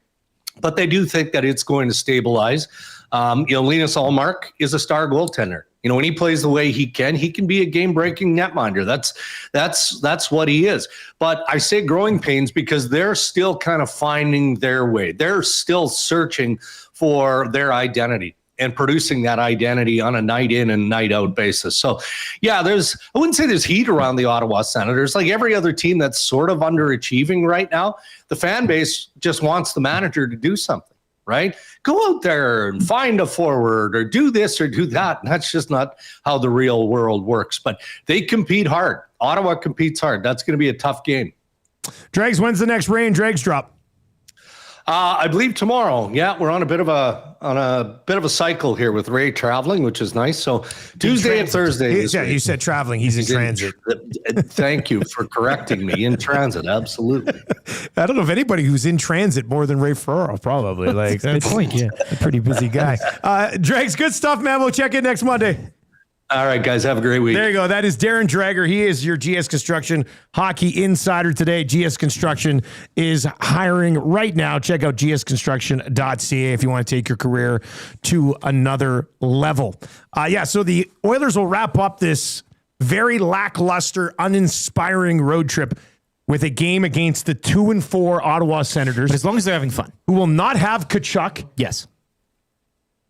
but they do think that it's going to stabilize. Linus Ullmark is a star goaltender. When he plays the way he can be a game-breaking netminder. That's what he is. But I say growing pains because they're still kind of finding their way. They're still searching for their identity and producing that identity on a night in and night out basis. So, yeah, I wouldn't say there's heat around the Ottawa Senators. Like every other team that's sort of underachieving right now, the fan base just wants the manager to do something. Right? Go out there and find a forward or do this or do that. And that's just not how the real world works. But they compete hard. Ottawa competes hard. That's going to be a tough game. Dregs, when's the next Ray and Dregs drop? I believe tomorrow. Yeah, we're on a bit of a cycle here with Ray traveling, which is nice. So Tuesday and Thursday. You said traveling. He's in transit. Thank you for correcting me. In transit, absolutely. I don't know if anybody who's in transit more than Ray Ferraro, probably. Like that's good point. Yeah, a pretty busy guy. Dregs, good stuff, man. We'll check in next Monday. All right, guys, have a great week. There you go. That is Darren Dreger. He is your GS Construction hockey insider today. GS Construction is hiring right now. Check out gsconstruction.ca if you want to take your career to another level. So the Oilers will wrap up this very lackluster, uninspiring road trip with a game against the 2-4 Ottawa Senators. But as long as they're having fun. Who will not have Tkachuk. Yes.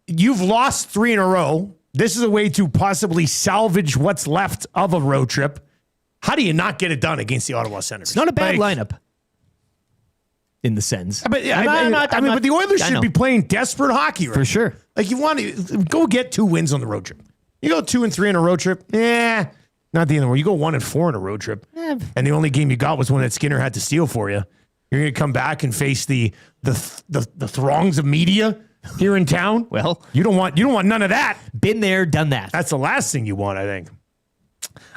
You've lost 3 in a row. This is a way to possibly salvage what's left of a road trip. How do you not get it done against the Ottawa Senators? It's not a bad lineup. in the sense. But but the Oilers should be playing desperate hockey right for sure. Like, you want to go get 2 wins on the road trip. You go 2 and 3 on a road trip, not the end of the world. You go 1 and 4 on a road trip, and the only game you got was one that Skinner had to steal for you. You're going to come back and face the throngs of media here in town. Well, you don't want none of that. Been there, done that. That's the last thing you want, I think.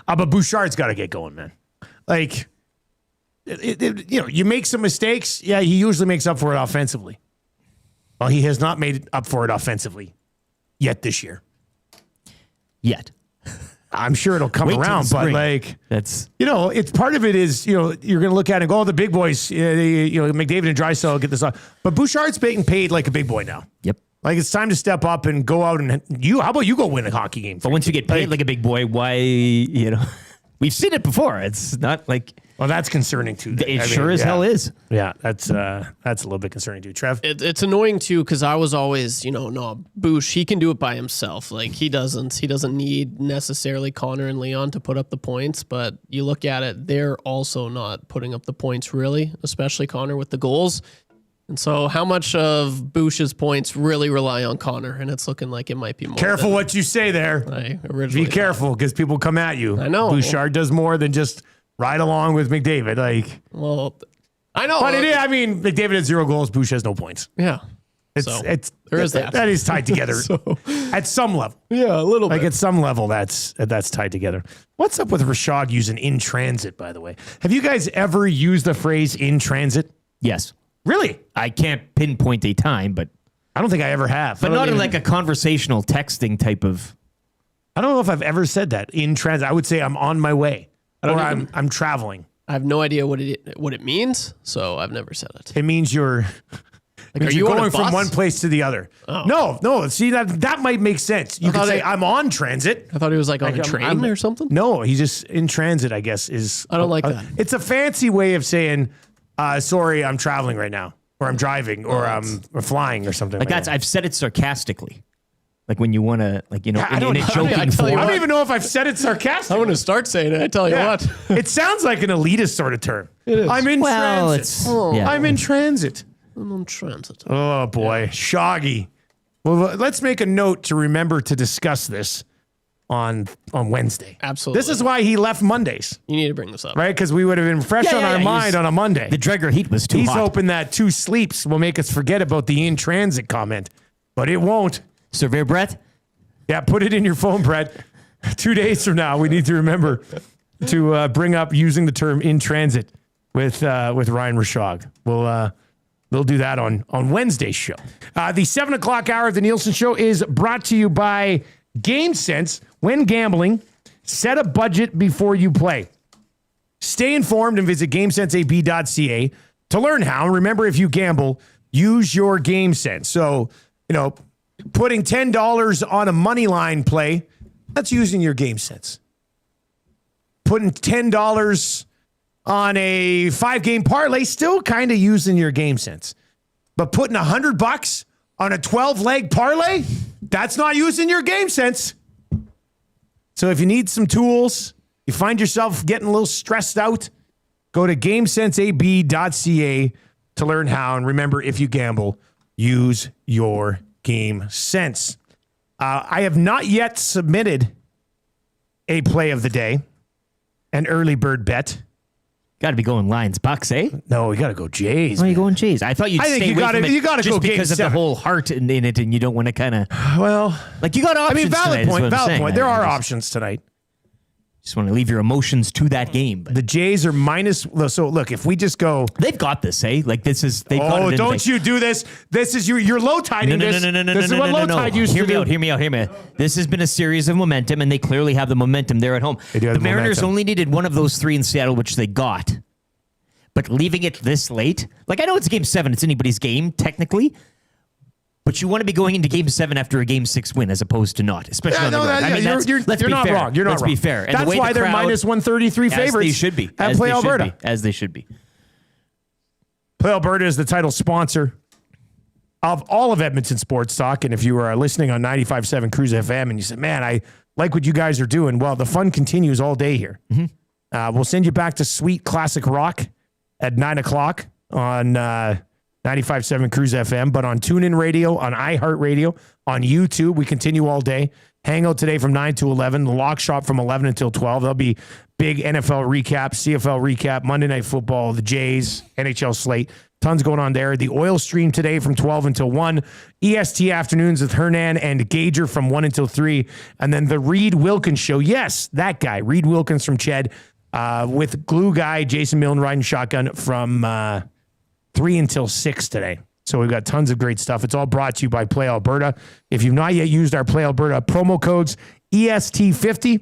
But Bouchard's got to get going, man. Like, you make some mistakes. Yeah, he usually makes up for it offensively. Well, he has not made up for it offensively yet this year. Yet. I'm sure it'll come around, but like, that's, it's part of it is, you're going to look at it and go, the big boys, McDavid and Draisaitl get this off. But Bouchard's being paid like a big boy now. Yep. Like, it's time to step up and go out and how about you go win a hockey game? But once you get paid like a big boy, why, we've seen it before. It's not like. Well, that's concerning too. It sure as hell is. Yeah, that's a little bit concerning too. Trev? It's annoying too, because I was always, no, Bouch, he can do it by himself. Like, he doesn't need necessarily Connor and Leon to put up the points, but you look at it, they're also not putting up the points really, especially Connor with the goals. And so how much of Bouch's points really rely on Connor? And it's looking like it might be more. Careful what you say there. I originally Be careful, because people come at you. I know. Bouchard does more than just ride along with McDavid. Like, well, I know. But McDavid has 0 goals. Bouch has no points. Yeah. There is that. That is tied together at some level. Yeah, a little bit. Like, at some level, that's tied together. What's up with Rashog using in transit, by the way? Have you guys ever used the phrase in transit? Yes. Really? I can't pinpoint a time, but I don't think I ever have. But not in like a conversational texting type of. I don't know if I've ever said that in transit. I would say I'm on my way, or I'm traveling. I have no idea what it means, so I've never said it. It means you're. Like, are you going from one place to the other? Oh. No. See, that might make sense. You could say I'm on transit. I thought he was like on a train or something. No, he's just in transit, I guess. I don't like that. It's a fancy way of saying, sorry, I'm traveling right now, or I'm driving, or I'm flying, or something like that. I've said it sarcastically. Like when you want to, in a joking form. I don't even know if I've said it sarcastically. I'm going to start saying it. I tell you what. It sounds like an elitist sort of term. It is. I'm in transit. I'm in transit. I'm on transit. Oh, boy. Shoggy. Well, let's make a note to remember to discuss this on Wednesday. Absolutely. This is why he left Mondays. You need to bring this up. Right? Because we would have been fresh on our mind on a Monday. The Dreger heat was too hot. He's hoping that 2 sleeps will make us forget about the in-transit comment. But it won't. Surveyor Brett? Yeah, put it in your phone, Brett. 2 days from now, we need to remember to bring up using the term in transit with Ryan Rashog. We'll do that on Wednesday's show. The 7 o'clock hour of the Nielsen Show is brought to you by GameSense. When gambling, set a budget before you play. Stay informed and visit GameSenseAB.ca to learn how. And remember, if you gamble, use your GameSense. So, putting $10 on a money line play, that's using your GameSense. Putting $10 on a 5-game parlay, still kind of using your GameSense. But putting $100 on a 12-leg parlay, that's not using your GameSense. So if you need some tools, you find yourself getting a little stressed out, go to GameSenseAB.ca to learn how. And remember, if you gamble, use your GameSense. I have not yet submitted a play of the day, an early bird bet. Got to be going Lions Bucks, eh? No, we got to go Jays. Why are you going Jays? I thought you'd stay away from it you gotta just go because of the whole heart in it, and you don't want to kind of. Well, like you got options. Valid point. Valid point. There are just options tonight. Just want to leave your emotions to that game. But the Jays are minus. So look, if we just go, they've got this, eh? Like this is. They've got it don't you do this? This is you're low tiding this. This is what low tide used to do. Hear me out. This has been a series of momentum, and they clearly have the momentum there at home. The Mariners only needed one of those 3 in Seattle, which they got. But leaving it this late, like I know it's game 7, it's anybody's game technically, but you want to be going into game 7 after a game 6 win as opposed to not, especially on the road. You're not wrong. You're not Let's wrong. be fair. And that's why they're minus 133 favorites. As they should be. At Play Alberta. As they should be. Play Alberta is the title sponsor of all of Edmonton Sports Talk. And if you are listening on 95.7 Cruise FM and you said, man, I like what you guys are doing, well, the fun continues all day here. Mm-hmm. We'll send you back to sweet classic rock at 9 o'clock on 95.7 Cruise FM, but on TuneIn Radio, on iHeartRadio, on YouTube. We continue all day. Hangout today from 9 to 11. The Lock Shop from 11 until 12. There'll be big NFL recap, CFL recap, Monday Night Football, the Jays, NHL slate. Tons going on there. The Oil Stream today from 12 until 1. EST afternoons with Hernan and Gager from 1 until 3. And then the Reed Wilkins Show. Yes, that guy, Reed Wilkins from Ched, with Glue Guy, Jason Milne riding shotgun from 3 until 6 today. So we've got tons of great stuff. It's all brought to you by Play Alberta. If you've not yet used our Play Alberta promo codes, EST50,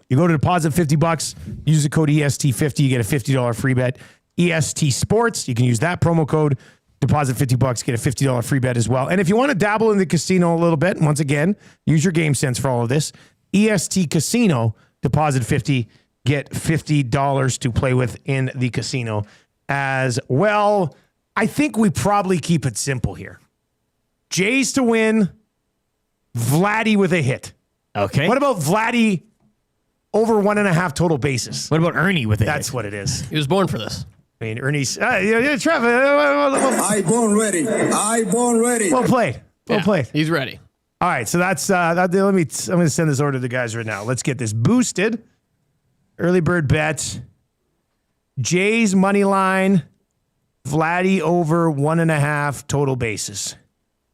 you go to deposit $50, use the code EST50, you get a $50 free bet. EST Sports, you can use that promo code, deposit $50, get a $50 free bet as well. And if you want to dabble in the casino a little bit, once again, use your game sense for all of this. EST Casino, deposit $50, get $50 to play with in the casino as well. I think we probably keep it simple here. Jays to win, Vladdy with a hit. Okay. What about Vladdy over 1.5 total bases? What about Ernie with a hit? That's what it is. He was born for this. I mean, Ernie's... Trevor. I born ready. I born ready. Well played. Well played. He's ready. All right, so that's... I'm going to send this over to the guys right now. Let's get this boosted. Early bird bets. Jays money line. Vladdy over 1.5 total bases.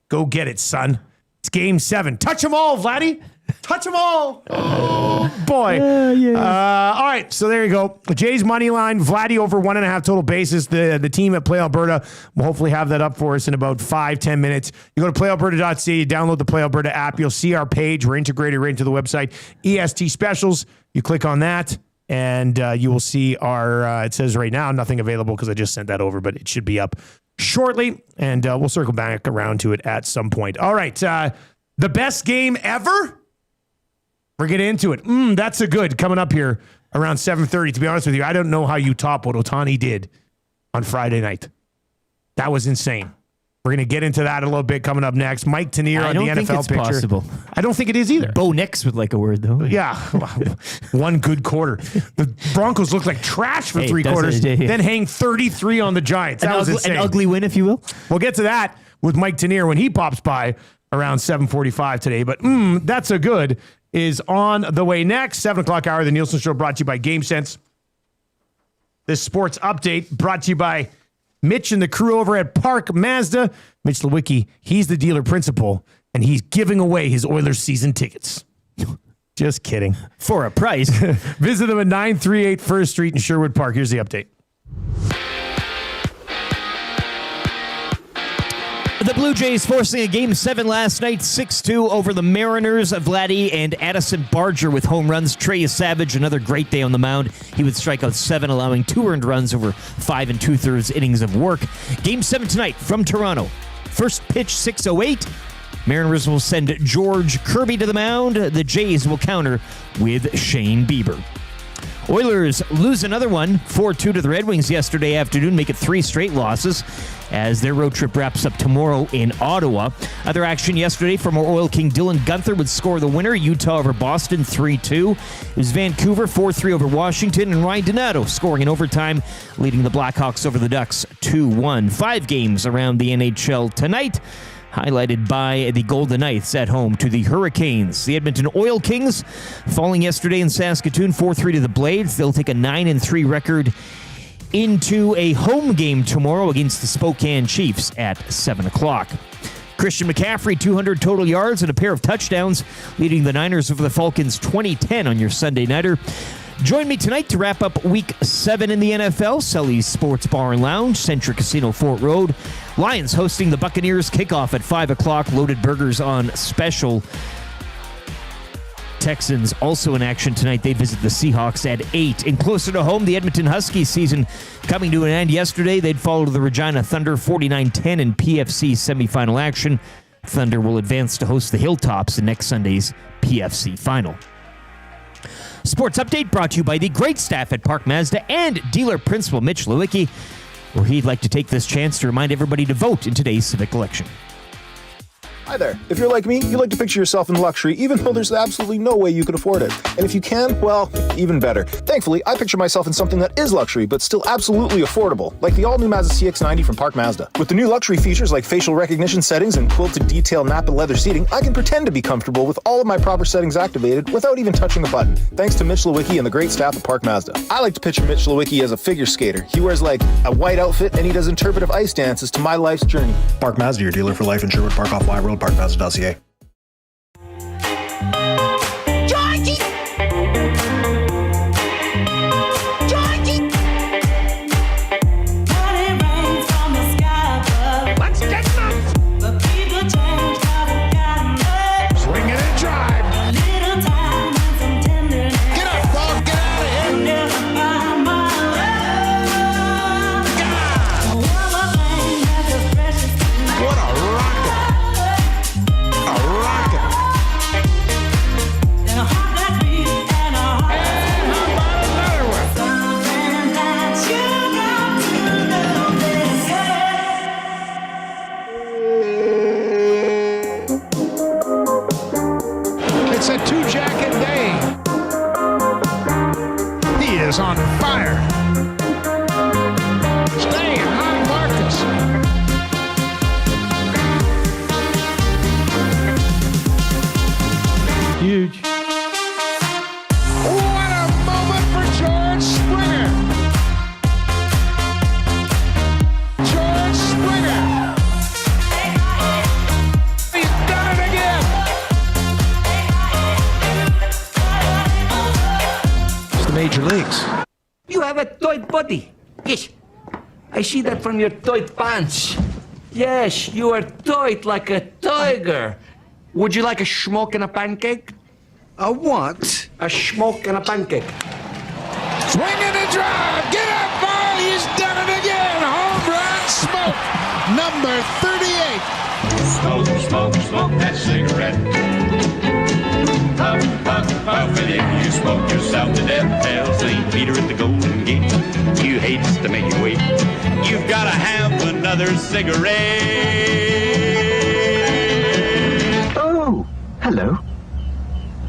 Go get it, son. It's game 7. Touch them all, Vladdy. Touch them all. Oh, boy. All right, so there you go. Jays money line, Vladdy over 1.5 total bases. The team at Play Alberta will hopefully have that up for us in about 5-10 minutes. You go to playalberta.ca, you download the Play Alberta app. You'll see our page. We're integrated right into the website. EST Specials. You click on that. And you will see our, it says right now, nothing available because I just sent that over, but it should be up shortly. And we'll circle back around to it at some point. All right. The best game ever? We're getting into it. That's a good coming up here around 7:30. To be honest with you, I don't know how you top what Ohtani did on Friday night. That was insane. We're going to get into that a little bit coming up next. Mike Tanier on the NFL picture. Possible. I don't think it is either. Bo Nix would like a word, though. Yeah. One good quarter. The Broncos looked like trash for 3 quarters, then hang 33 on the Giants. That was insane. An ugly win, if you will. We'll get to that with Mike Tanier when he pops by around 7:45 today. But that's a good is on the way next. 7 o'clock hour, the Nielsen Show brought to you by GameSense. This sports update brought to you by Mitch and the crew over at Park Mazda. Mitch Lewicki, he's the dealer principal, and he's giving away his Oilers season tickets. Just kidding. For a price. Visit them at 938 First Street in Sherwood Park. Here's the update. The Blue Jays forcing a Game 7 last night, 6-2 over the Mariners. Vladdy and Addison Barger with home runs. Trey Savage, another great day on the mound. He would strike out 7, allowing 2 earned runs over 5 2/3 innings of work. Game 7 tonight from Toronto. First pitch, 6:08. Mariners will send George Kirby to the mound. The Jays will counter with Shane Bieber. Oilers lose another one, 4-2 to the Red Wings yesterday afternoon, make it 3 straight losses as their road trip wraps up tomorrow in Ottawa. Other action yesterday from our Oil King Dylan Guenther would score the winner, Utah over Boston 3-2. It was Vancouver 4-3 over Washington, and Ryan Donato scoring in overtime, leading the Blackhawks over the Ducks 2-1. 5 games around the NHL tonight, highlighted by the Golden Knights at home to the Hurricanes. The Edmonton Oil Kings falling yesterday in Saskatoon 4-3 to the Blades. They'll take a 9-3 record into a home game tomorrow against the Spokane Chiefs at 7 o'clock. Christian McCaffrey, 200 total yards and a pair of touchdowns, leading the Niners over the Falcons 20-10 on your Sunday Nighter. Join me tonight to wrap up Week 7 in the NFL. Sully's Sports Bar and Lounge, Centric Casino, Fort Road. Lions hosting the Buccaneers. Kickoff at 5 o'clock. Loaded burgers on special. Texans also in action tonight. They visit the Seahawks at 8. And closer to home, the Edmonton Huskies season coming to an end yesterday. They'd follow the Regina Thunder 49-10 in PFC semifinal action. Thunder will advance to host the Hilltops in next Sunday's PFC final. Sports Update brought to you by the great staff at Park Mazda and dealer principal Mitch Lewicki, where he'd like to take this chance to remind everybody to vote in today's civic election. Hi there. If you're like me, you like to picture yourself in luxury even though there's absolutely no way you could afford it. And if you can, well, even better. Thankfully, I picture myself in something that is luxury but still absolutely affordable, like the all-new Mazda CX-90 from Park Mazda. With the new luxury features like facial recognition settings and quilted detail Napa leather seating, I can pretend to be comfortable with all of my proper settings activated without even touching the button, thanks to Mitch Lewicki and the great staff at Park Mazda. I like to picture Mitch Lewicki as a figure skater. He wears like a white outfit and he does interpretive ice dances to my life's journey. Park Mazda, your dealer for life in Sherwood Park off Y Road, parkmazda.ca. Georgie! Georgie! Money rains from the sky above. Let's get nuts! But people change, gotta Swing it and drive. a little time and some tenderness. Get up, dog. Get out of here. Never find my love. One of thing that's as precious to me. What a rocket. A rocket. And a heart that beats and a heart And how about another one? something that you got to know this. It's a two-jacket day. He is on fire. Staying hot, Marcus. Huge. What a moment for George Springer. George Springer. He's done it again. It's the major leagues. You have a tight body. Yes. I see that from your tight pants. Yes, you are tight like a tiger. Would you like a smoke and a pancake? A what? A smoke and a pancake. Swing and a drive. Get up, ball. He's done it again. Home run smoke. Number 38. Smoke, smoke, smoke that cigarette. Puff, puff, puff it if you smoke yourself to death. Tell St. Peter at the Golden Gate, you hates to make you wait. You've got to have another cigarette. Oh, hello.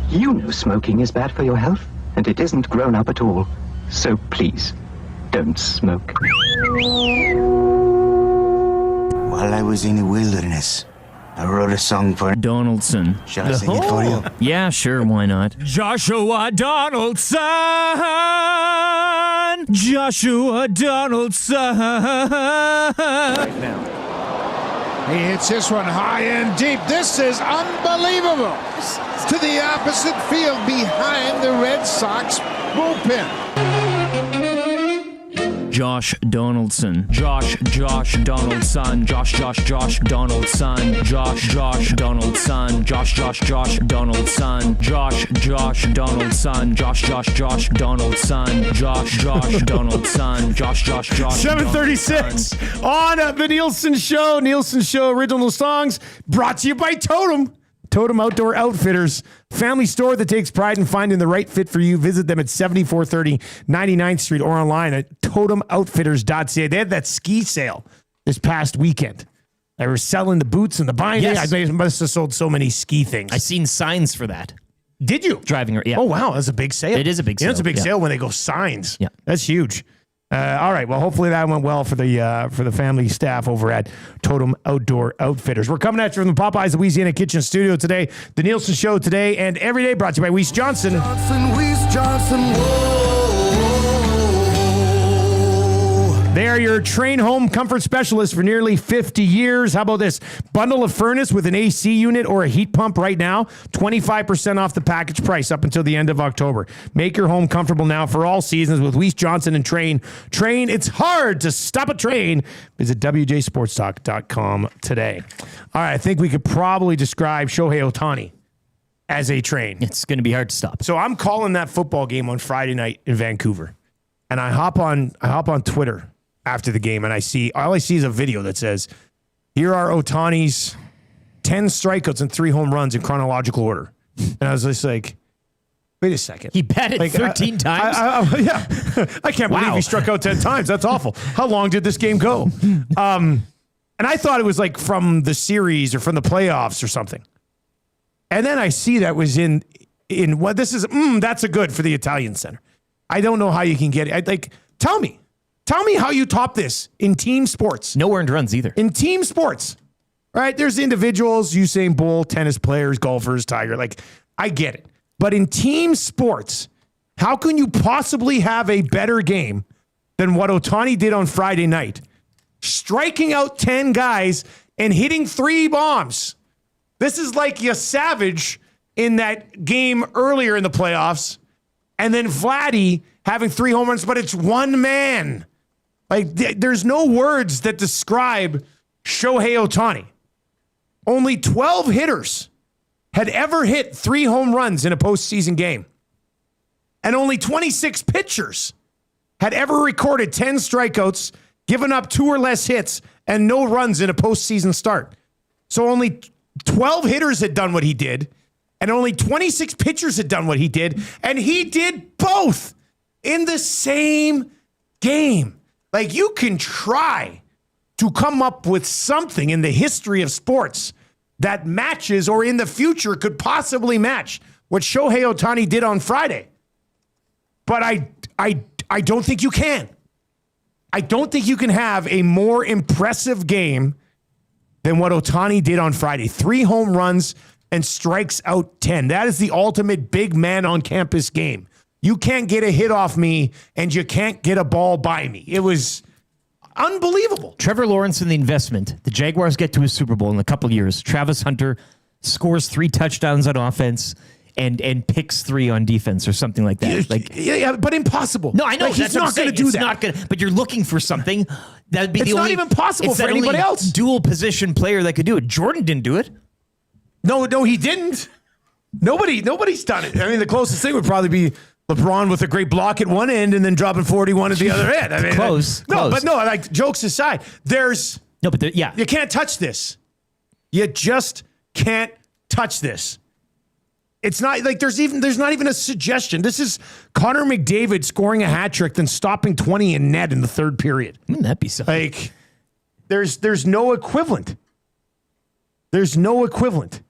You know smoking is bad for your health, and it isn't grown up at all. So please, don't smoke. While I was in the wilderness, I wrote a song for Donaldson. Shall I sing it for you? Yeah, sure, why not? Joshua Donaldson! Joshua Donaldson! Right now. He hits this one high and deep. This is unbelievable. To the opposite field behind the Red Sox bullpen. Josh Donaldson. Josh Donaldson. Josh Donaldson. Josh Donaldson. Josh Donaldson. Josh Donaldson. Josh Donaldson. Josh Donaldson. Josh 7:36 on the Nielson Show. Nielson Show original songs brought to you by Totem. Totem Outdoor Outfitters, family store that takes pride in finding the right fit for you. Visit them at 7430 99th Street or online at totemoutfitters.ca. They had that ski sale this past weekend. They were selling the boots and the binding. Yes. I must have sold so many ski things. I seen signs for that. Did you? Driving, yeah. Oh, wow. That's a big sale. It is a big sale. It's a big yeah. sale when they go signs. Yeah. That's huge. All right. Well, hopefully that went well for the family staff over at Totem Outdoor Outfitters. We're coming at you from the Popeyes Louisiana Kitchen Studio today. The Nielson Show today and every day brought to you by Weiss Johnson. Johnson, whoa. They are your Train Home Comfort Specialists for nearly 50 years. How about this? Bundle a furnace with an AC unit or a heat pump right now. 25% off the package price up until the end of October. Make your home comfortable now for all seasons with Weiss Johnson and Train. Train, it's hard to stop a train. Visit WJSportsTalk.com today. All right, I think we could probably describe Shohei Ohtani as a train. It's going to be hard to stop. So I'm calling that football game on Friday night in Vancouver. And I hop on Twitter after the game, and all I see is a video that says, here are Ohtani's 10 strikeouts and 3 home runs in chronological order. And I was just like, wait a second. He batted 13 times? Yeah. I can't believe he struck out 10 times. That's awful. How long did this game go? And I thought it was like from the series or from the playoffs or something. And then I see that was in what this is. That's a good for the Italian Center. I don't know how you can get it. Tell me how you top this in team sports. No earned runs either. In team sports, right? There's individuals, Usain Bolt, tennis players, golfers, Tiger. I get it. But in team sports, how can you possibly have a better game than what Ohtani did on Friday night? Striking out 10 guys and hitting 3 bombs. This is like you Savage in that game earlier in the playoffs, and then Vladdy having 3 home runs, but it's one man. There's no words that describe Shohei Ohtani. Only 12 hitters had ever hit 3 home runs in a postseason game. And only 26 pitchers had ever recorded 10 strikeouts, given up 2 or less hits, and no runs in a postseason start. So only 12 hitters had done what he did, and only 26 pitchers had done what he did, and he did both in the same game. You can try to come up with something in the history of sports that matches or in the future could possibly match what Shohei Ohtani did on Friday. But I don't think you can. I don't think you can have a more impressive game than what Ohtani did on Friday. 3 home runs and strikes out 10. That is the ultimate big man on campus game. You can't get a hit off me and you can't get a ball by me. It was unbelievable. Trevor Lawrence in the investment. The Jaguars get to a Super Bowl in a couple of years. Travis Hunter scores 3 touchdowns on offense and picks 3 on defense or something like that. Yeah, but impossible. No, I know. He's not going to do that. Not gonna, but you're looking for something that'd be it's the not only, even possible it's for that anybody only else. Dual position player that could do it. Jordan didn't do it. No, he didn't. Nobody's done it. I mean, the closest thing would probably be LeBron with a great block at one end and then dropping 41 at the other end. I mean, close. Jokes aside, you can't touch this. You just can't touch this. It's not there's not even a suggestion. This is Connor McDavid scoring a hat trick, then stopping 20 in net in the third period. Wouldn't that be something? There's no equivalent. There's no equivalent.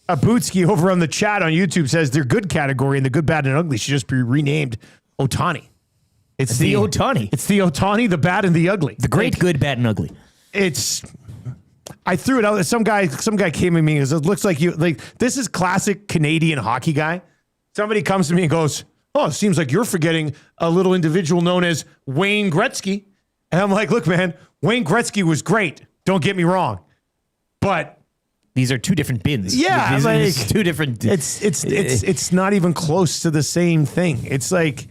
Abutski over on the chat on YouTube says their good category and the good, bad, and ugly should just be renamed Ohtani. It's the Ohtani. It's the Ohtani, the bad, and the ugly. The great, good, bad, and ugly. I threw it out. Some guy came at me and goes, it looks like this is classic Canadian hockey guy. Somebody comes to me and goes, oh, it seems like you're forgetting a little individual known as Wayne Gretzky. And I'm like, look, man, Wayne Gretzky was great. Don't get me wrong. But these are 2 different bins. Yeah, these are 2 different. It's not even close to the same thing. It's like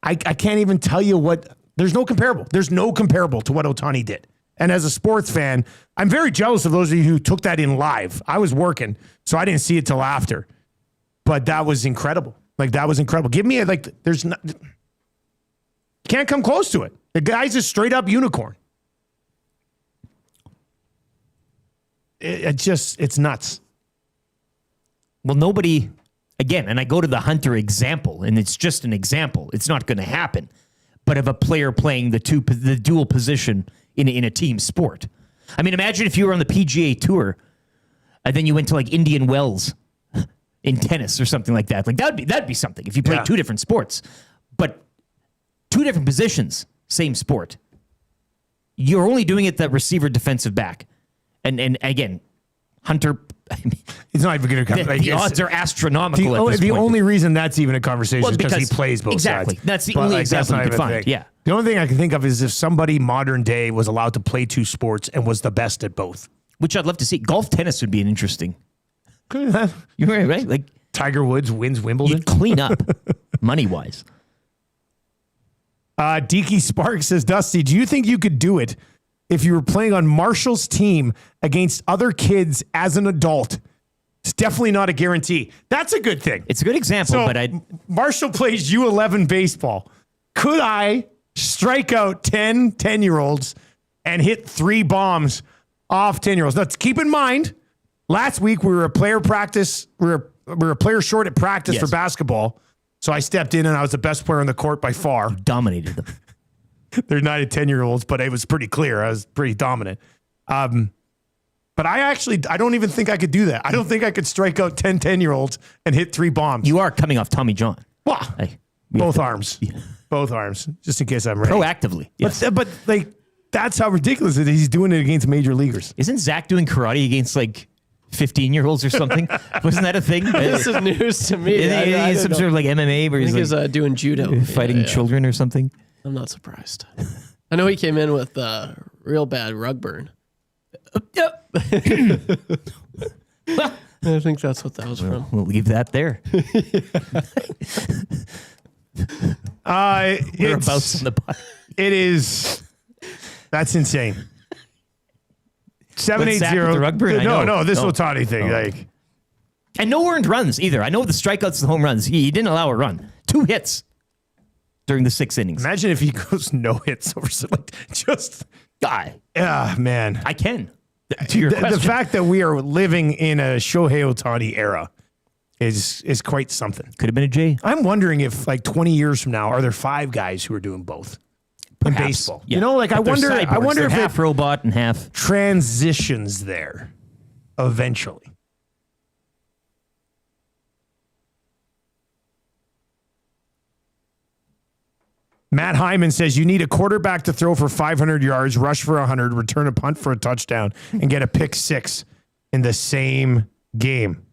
I can't even tell you what. There's no comparable. There's no comparable to what Ohtani did. And as a sports fan, I'm very jealous of those of you who took that in live. I was working, so I didn't see it till after. But that was incredible. That was incredible. Give me there's not. Can't come close to it. The guy's a straight up unicorn. It's nuts. Well, nobody, again, and I go to the Hunter example, and it's just an example. It's not going to happen. But of a player playing the dual position in a team sport. I mean, imagine if you were on the PGA Tour, and then you went to Indian Wells in tennis or something like that. That'd be something if you played 2 different sports, but 2 different positions, same sport. You're only doing it that receiver, defensive back. And again, Hunter, he's not even going to come. The odds are astronomical at this point. The only reason that's even a conversation is because he plays both sides. Exactly. That's the only example you could find. Yeah. The only thing I can think of is if somebody modern day was allowed to play 2 sports and was the best at both. Which I'd love to see. Golf tennis would be an interesting. You're right. Tiger Woods wins Wimbledon. You'd clean up money-wise. Deaky Sparks says, Dusty, do you think you could do it if you were playing on Marshall's team against other kids as an adult? It's definitely not a guarantee. That's a good thing. It's a good example, but Marshall plays U11 baseball. Could I strike out 10-year-olds and hit 3 bombs off 10-year-olds? Now, keep in mind, last week we were a player short at practice for basketball. So I stepped in and I was the best player on the court by far. Dominated them. They're 9 and 10-year-olds, but it was pretty clear. I was pretty dominant. But I don't even think I could do that. I don't think I could strike out 10-year-olds and hit 3 bombs. You are coming off Tommy John. Wow. Both arms. Both arms, just in case I'm ready. Proactively. Yes. But like, that's how ridiculous it is. He's doing it against major leaguers. Isn't Zach doing karate against like 15-year-olds or something? Wasn't that a thing? This is news to me. Is some sort of like MMA where he's like doing judo. Fighting children or something? I'm not surprised. I know he came in with real bad rug burn. I think that's what that was from. We'll leave that there. Whereabouts in the body? It is. That's insane. 780. The rug burn? No, this Otani thing. Like, and no earned runs either. I know the strikeouts and home runs. He didn't allow a run. 2 hits during the 6 innings. Imagine if he goes no hits over just die. Yeah, man. I can. To your question. The fact that we are living in a Shohei Otani era is quite something. Could have been a J. I'm wondering if like 20 years from now, are there 5 guys who are doing both in baseball? Yeah. You know, like I wonder if half robot and half transitions there eventually. Matt Hyman says you need a quarterback to throw for 500 yards, rush for 100, return a punt for a touchdown, and get a pick 6 in the same game.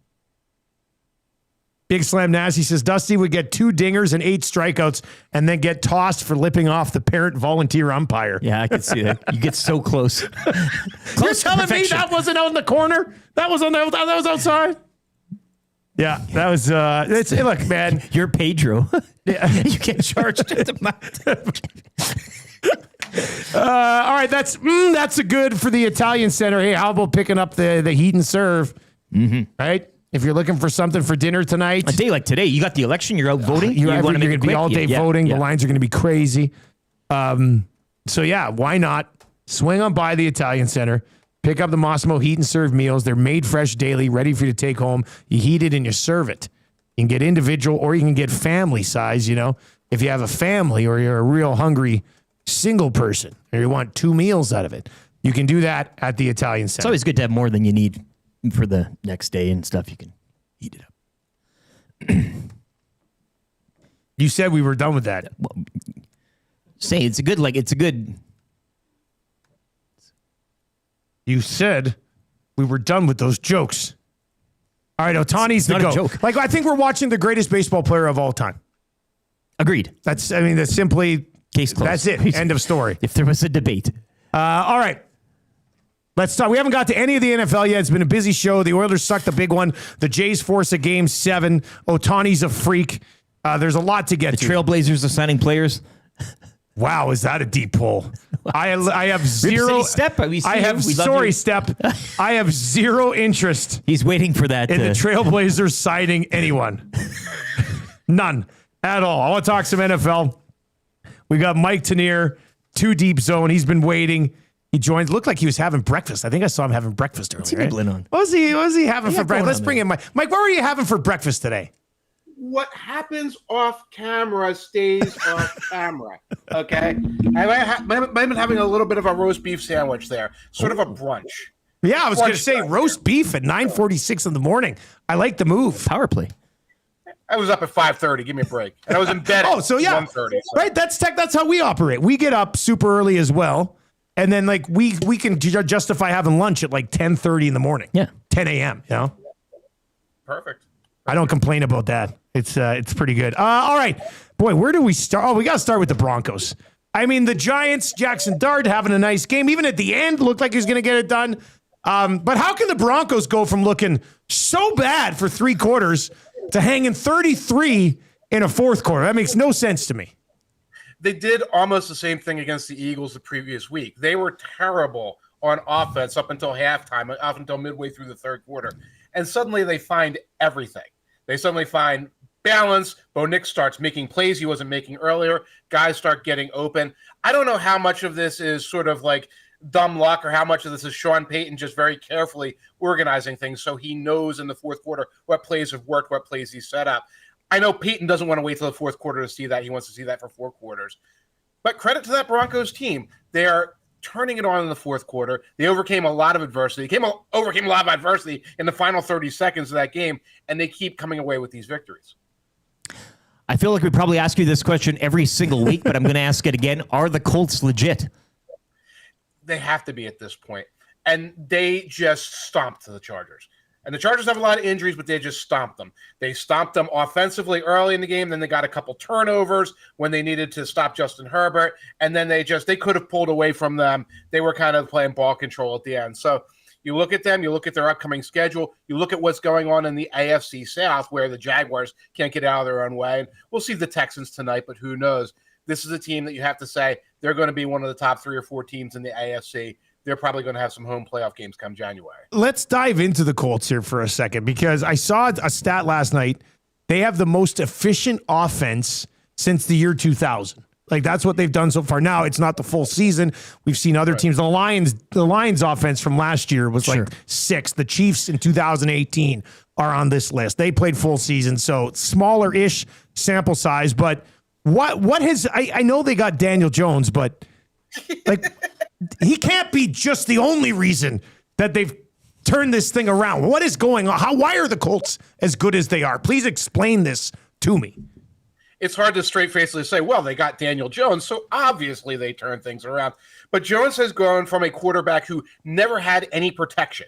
Big Slam Nasty says Dusty would get 2 dingers and 8 strikeouts and then get tossed for lipping off the parent volunteer umpire. Yeah, I could see that. You get so close. You're telling me that wasn't out in the corner? That was outside? Yeah, that was. Look, man, you're Pedro. Yeah. You get charged at the mouth. All right, that's a good for the Italian Center. Hey, how about picking up the heat and serve? Mm-hmm. Right? If you're looking for something for dinner tonight, a day like today, you got the election. You're out voting. You're going to be all day voting. Yeah. The lines are going to be crazy. So yeah, why not swing on by the Italian Center? Pick up the Massimo Heat and Serve meals. They're made fresh daily, ready for you to take home. You heat it and you serve it. You can get individual or you can get family size, you know. If you have a family or you're a real hungry single person or you want 2 meals out of it, you can do that at the Italian Center. It's always good to have more than you need for the next day and stuff. You can heat it up. You said we were done with that. Well, say it's a good. You said we were done with those jokes. All right, Otani's the GOAT. Joke. Like, I think we're watching the greatest baseball player of all time. Agreed. That's simply case closed. That's it. End of story. If there was a debate. All right. Let's talk. We haven't got to any of the NFL yet. It's been a busy show. The Oilers sucked a big one. The Jays force a game 7. Otani's a freak. There's a lot to get to. The Trailblazers are signing players. Wow, is that a deep pull? I have zero. Step. Step. I have zero interest. He's waiting for that in the Trailblazers signing anyone. None at all. I want to talk some NFL. We got Mike Tanier, 2 deep zone. He's been waiting. He joined. Looked like he was having breakfast. I think I saw him having breakfast earlier. What's he nibbling on? What was he having for breakfast? Let's bring in Mike. Mike, what were you having for breakfast today? What happens off camera stays off camera. Okay, I've been having a little bit of a roast beef sandwich there, sort of a brunch. Yeah, I was going to say roast beef at 9:46 in the morning. I like the move. Power play. I was up at 5:30. Give me a break, and I was in bed. At 1:30. So. Right, that's how we operate. We get up super early as well, and then like we can justify having lunch at like 10:30 in the morning. Yeah, 10 a.m. You know, perfect. I don't complain about that. It's pretty good. All right. Boy, where do we start? Oh, we got to start with the Broncos. I mean, the Giants, Jackson Dart having a nice game. Even at the end, looked like he was going to get it done. But how can the Broncos go from looking so bad for 3 quarters to hanging 33 in a 4th quarter? That makes no sense to me. They did almost the same thing against the Eagles the previous week. They were terrible on offense up until halftime, up until midway through the 3rd quarter. And suddenly they find everything. They suddenly find balance. Bo Nix starts making plays he wasn't making earlier. Guys start getting open. I don't know how much of this is sort of like dumb luck or how much of this is Sean Payton just very carefully organizing things so he knows in the 4th quarter what plays have worked, what plays he's set up. I know Payton doesn't want to wait till the 4th quarter to see that. He wants to see that for 4 quarters. But credit to that Broncos team. They are turning it on in the fourth quarter. They overcame a lot of adversity. Overcame a lot of adversity in the final 30 seconds of that game, and they keep coming away with these victories. I feel like we probably ask you this question every single week, but I'm going to ask it again. Are the Colts legit? They have to be at this point. And they just stomped the Chargers. And the Chargers have a lot of injuries, but they just stomped them. They stomped them offensively early in the game. Then they got a couple turnovers when they needed to stop Justin Herbert. And then they could have pulled away from them. They were kind of playing ball control at the end. So you look at them, you look at their upcoming schedule, you look at what's going on in the AFC South where the Jaguars can't get out of their own way. And we'll see the Texans tonight, but who knows? This is a team that you have to say they're going to be one of the top 3 or 4 teams in the AFC. They're probably going to have some home playoff games come January. Let's dive into the Colts here for a second, because I saw a stat last night. They have the most efficient offense since the year 2000. Like, that's what they've done so far. Now, it's not the full season. We've seen other teams. The Lions offense from last year was like 6th. The Chiefs in 2018 are on this list. They played full season, so smaller-ish sample size. But what has I know they got Daniel Jones, but like he can't be just the only reason that they've turned this thing around. What is going on? Why are the Colts as good as they are? Please explain this to me. It's hard to straight-facedly say, well, they got Daniel Jones, so obviously they turned things around. But Jones has gone from a quarterback who never had any protection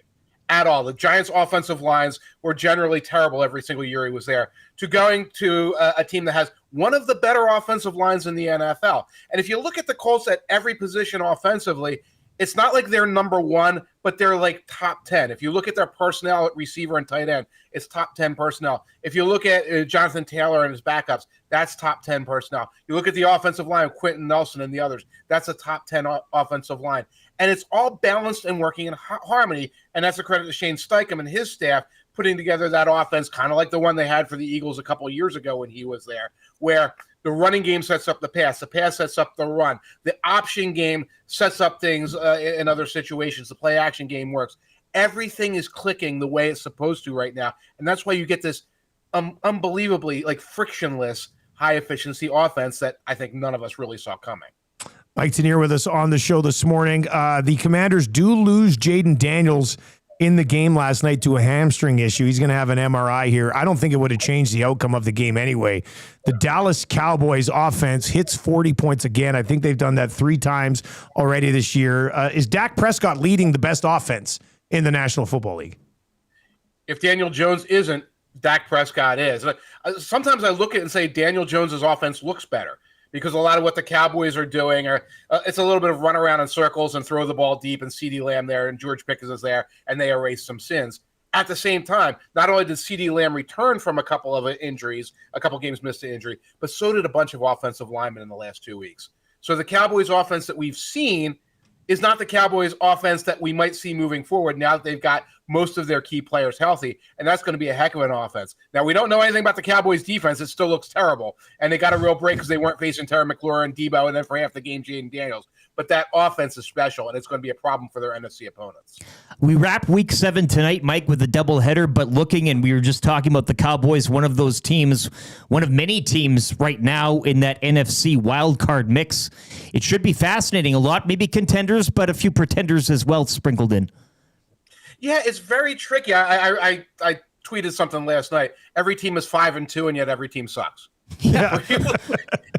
at all. The Giants' offensive lines were generally terrible every single year he was there, to going to a team that has one of the better offensive lines in the NFL. And if you look at the Colts at every position offensively, it's not like they're number 1, but they're like top 10. If you look at their personnel at receiver and tight end, it's top 10 personnel. If you look at Jonathan Taylor and his backups, that's top 10 personnel. You look at the offensive line, Quentin Nelson and the others, that's a top 10 offensive line. And it's all balanced and working in harmony, and that's a credit to Shane Steichen and his staff putting together that offense, kind of like the one they had for the Eagles a couple of years ago when he was there, where the running game sets up the pass sets up the run, the option game sets up things in other situations, the play action game works. Everything is clicking the way it's supposed to right now, and that's why you get this unbelievably like frictionless, high efficiency offense that I think none of us really saw coming. Mike Tanier with us on the show this morning. The Commanders do lose Jaden Daniels in the game last night to a hamstring issue. He's going to have an MRI here. I don't think it would have changed the outcome of the game anyway. The Dallas Cowboys offense hits 40 points again. I think they've done that 3 times already this year. Is Dak Prescott leading the best offense in the National Football League? If Daniel Jones isn't, Dak Prescott is. Sometimes I look at it and say Daniel Jones's offense looks better, because a lot of what the Cowboys are doing are it's a little bit of run around in circles and throw the ball deep, and CeeDee Lamb there and George Pickens is there, and they erase some sins. At the same time, not only did CeeDee Lamb return from a couple of injuries, a couple games missed to injury, but so did a bunch of offensive linemen in the last 2 weeks. So the Cowboys offense that we've seen is not the Cowboys offense that we might see moving forward now that they've got most of their key players healthy, and that's going to be a heck of an offense. Now, we don't know anything about the Cowboys defense. It still looks terrible, and they got a real break because they weren't facing Terry McLaurin and Debo, and then for half the game, Jaden Daniels. But that offense is special, and it's going to be a problem for their NFC opponents. We wrap week 7 tonight, Mike, with a doubleheader, but looking, and we were just talking about the Cowboys, one of those teams, one of many teams right now in that NFC wildcard mix. It should be fascinating. A lot, maybe contenders, but a few pretenders as well sprinkled in. Yeah, it's very tricky. I tweeted something last night. Every team is 5-2, and yet every team sucks. Yeah. you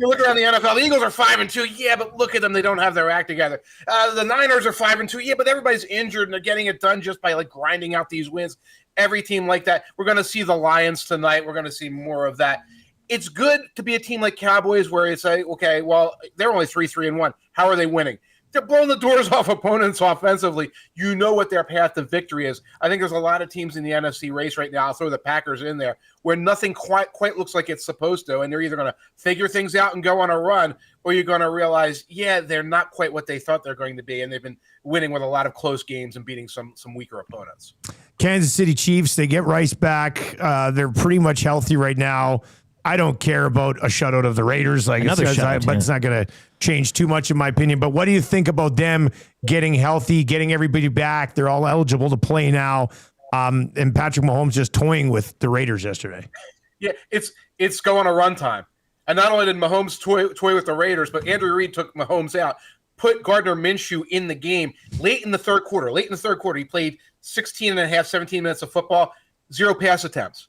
look around the NFL, the Eagles are 5-2. Yeah, but look at them. They don't have their act together. The Niners are 5-2. Yeah, but everybody's injured, and they're getting it done just by like grinding out these wins. Every team like that. We're going to see the Lions tonight. We're going to see more of that. It's good to be a team like Cowboys where you say, okay, well, they're only 3-3-1. How are they winning? They're blowing the doors off opponents offensively. You know what their path to victory is. I think there's a lot of teams in the NFC race right now. I'll throw the Packers in there where nothing quite looks like it's supposed to, and they're either going to figure things out and go on a run, or you're going to realize, yeah, they're not quite what they thought they're going to be, and they've been winning with a lot of close games and beating some weaker opponents. Kansas City Chiefs, they get Rice back. They're pretty much healthy right now. I don't care about a shutout of the Raiders, but it's not going to change too much in my opinion. But what do you think about them getting healthy, getting everybody back? They're all eligible to play now. And Patrick Mahomes just toying with the Raiders yesterday. Yeah, it's going a runtime. And not only did Mahomes toy with the Raiders, but Andrew Reid took Mahomes out, put Gardner Minshew in the game late in the third quarter. He played 16 and a half, 17 minutes of football, 0 pass attempts.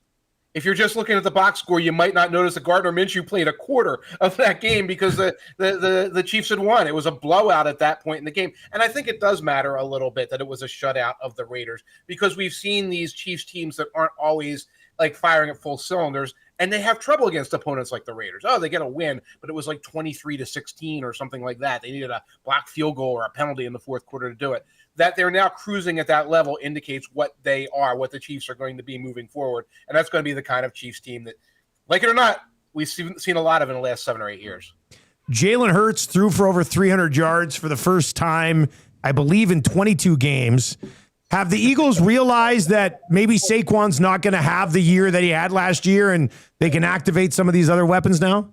If you're just looking at the box score, you might not notice that Gardner Minshew played a quarter of that game because the Chiefs had won. It was a blowout at that point in the game. And I think it does matter a little bit that it was a shutout of the Raiders because we've seen these Chiefs teams that aren't always like firing at full cylinders, and they have trouble against opponents like the Raiders. Oh, they get a win, but it was like 23-16 or something like that. They needed a blocked field goal or a penalty in the fourth quarter to do it. That they're now cruising at that level indicates what they are, what the Chiefs are going to be moving forward. And that's going to be the kind of Chiefs team that, like it or not, we've seen a lot of in the last 7 or 8 years. Jalen Hurts threw for over 300 yards for the first time, I believe, in 22 games. Have the Eagles realized that maybe Saquon's not going to have the year that he had last year and they can activate some of these other weapons now?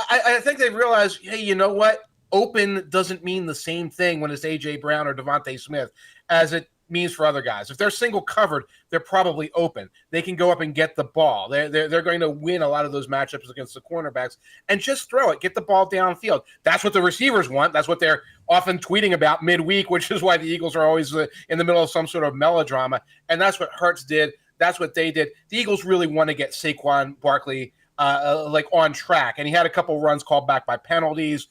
I think they've realized, hey, you know what? Open doesn't mean the same thing when it's A.J. Brown or Devontae Smith as it means for other guys. If they're single covered, they're probably open. They can go up and get the ball. They're going to win a lot of those matchups against the cornerbacks and just throw it. Get the ball downfield. That's what the receivers want. That's what they're often tweeting about midweek, which is why the Eagles are always in the middle of some sort of melodrama. And that's what Hurts did. That's what they did. The Eagles really want to get Saquon Barkley on track. And he had a couple runs called back by penalties.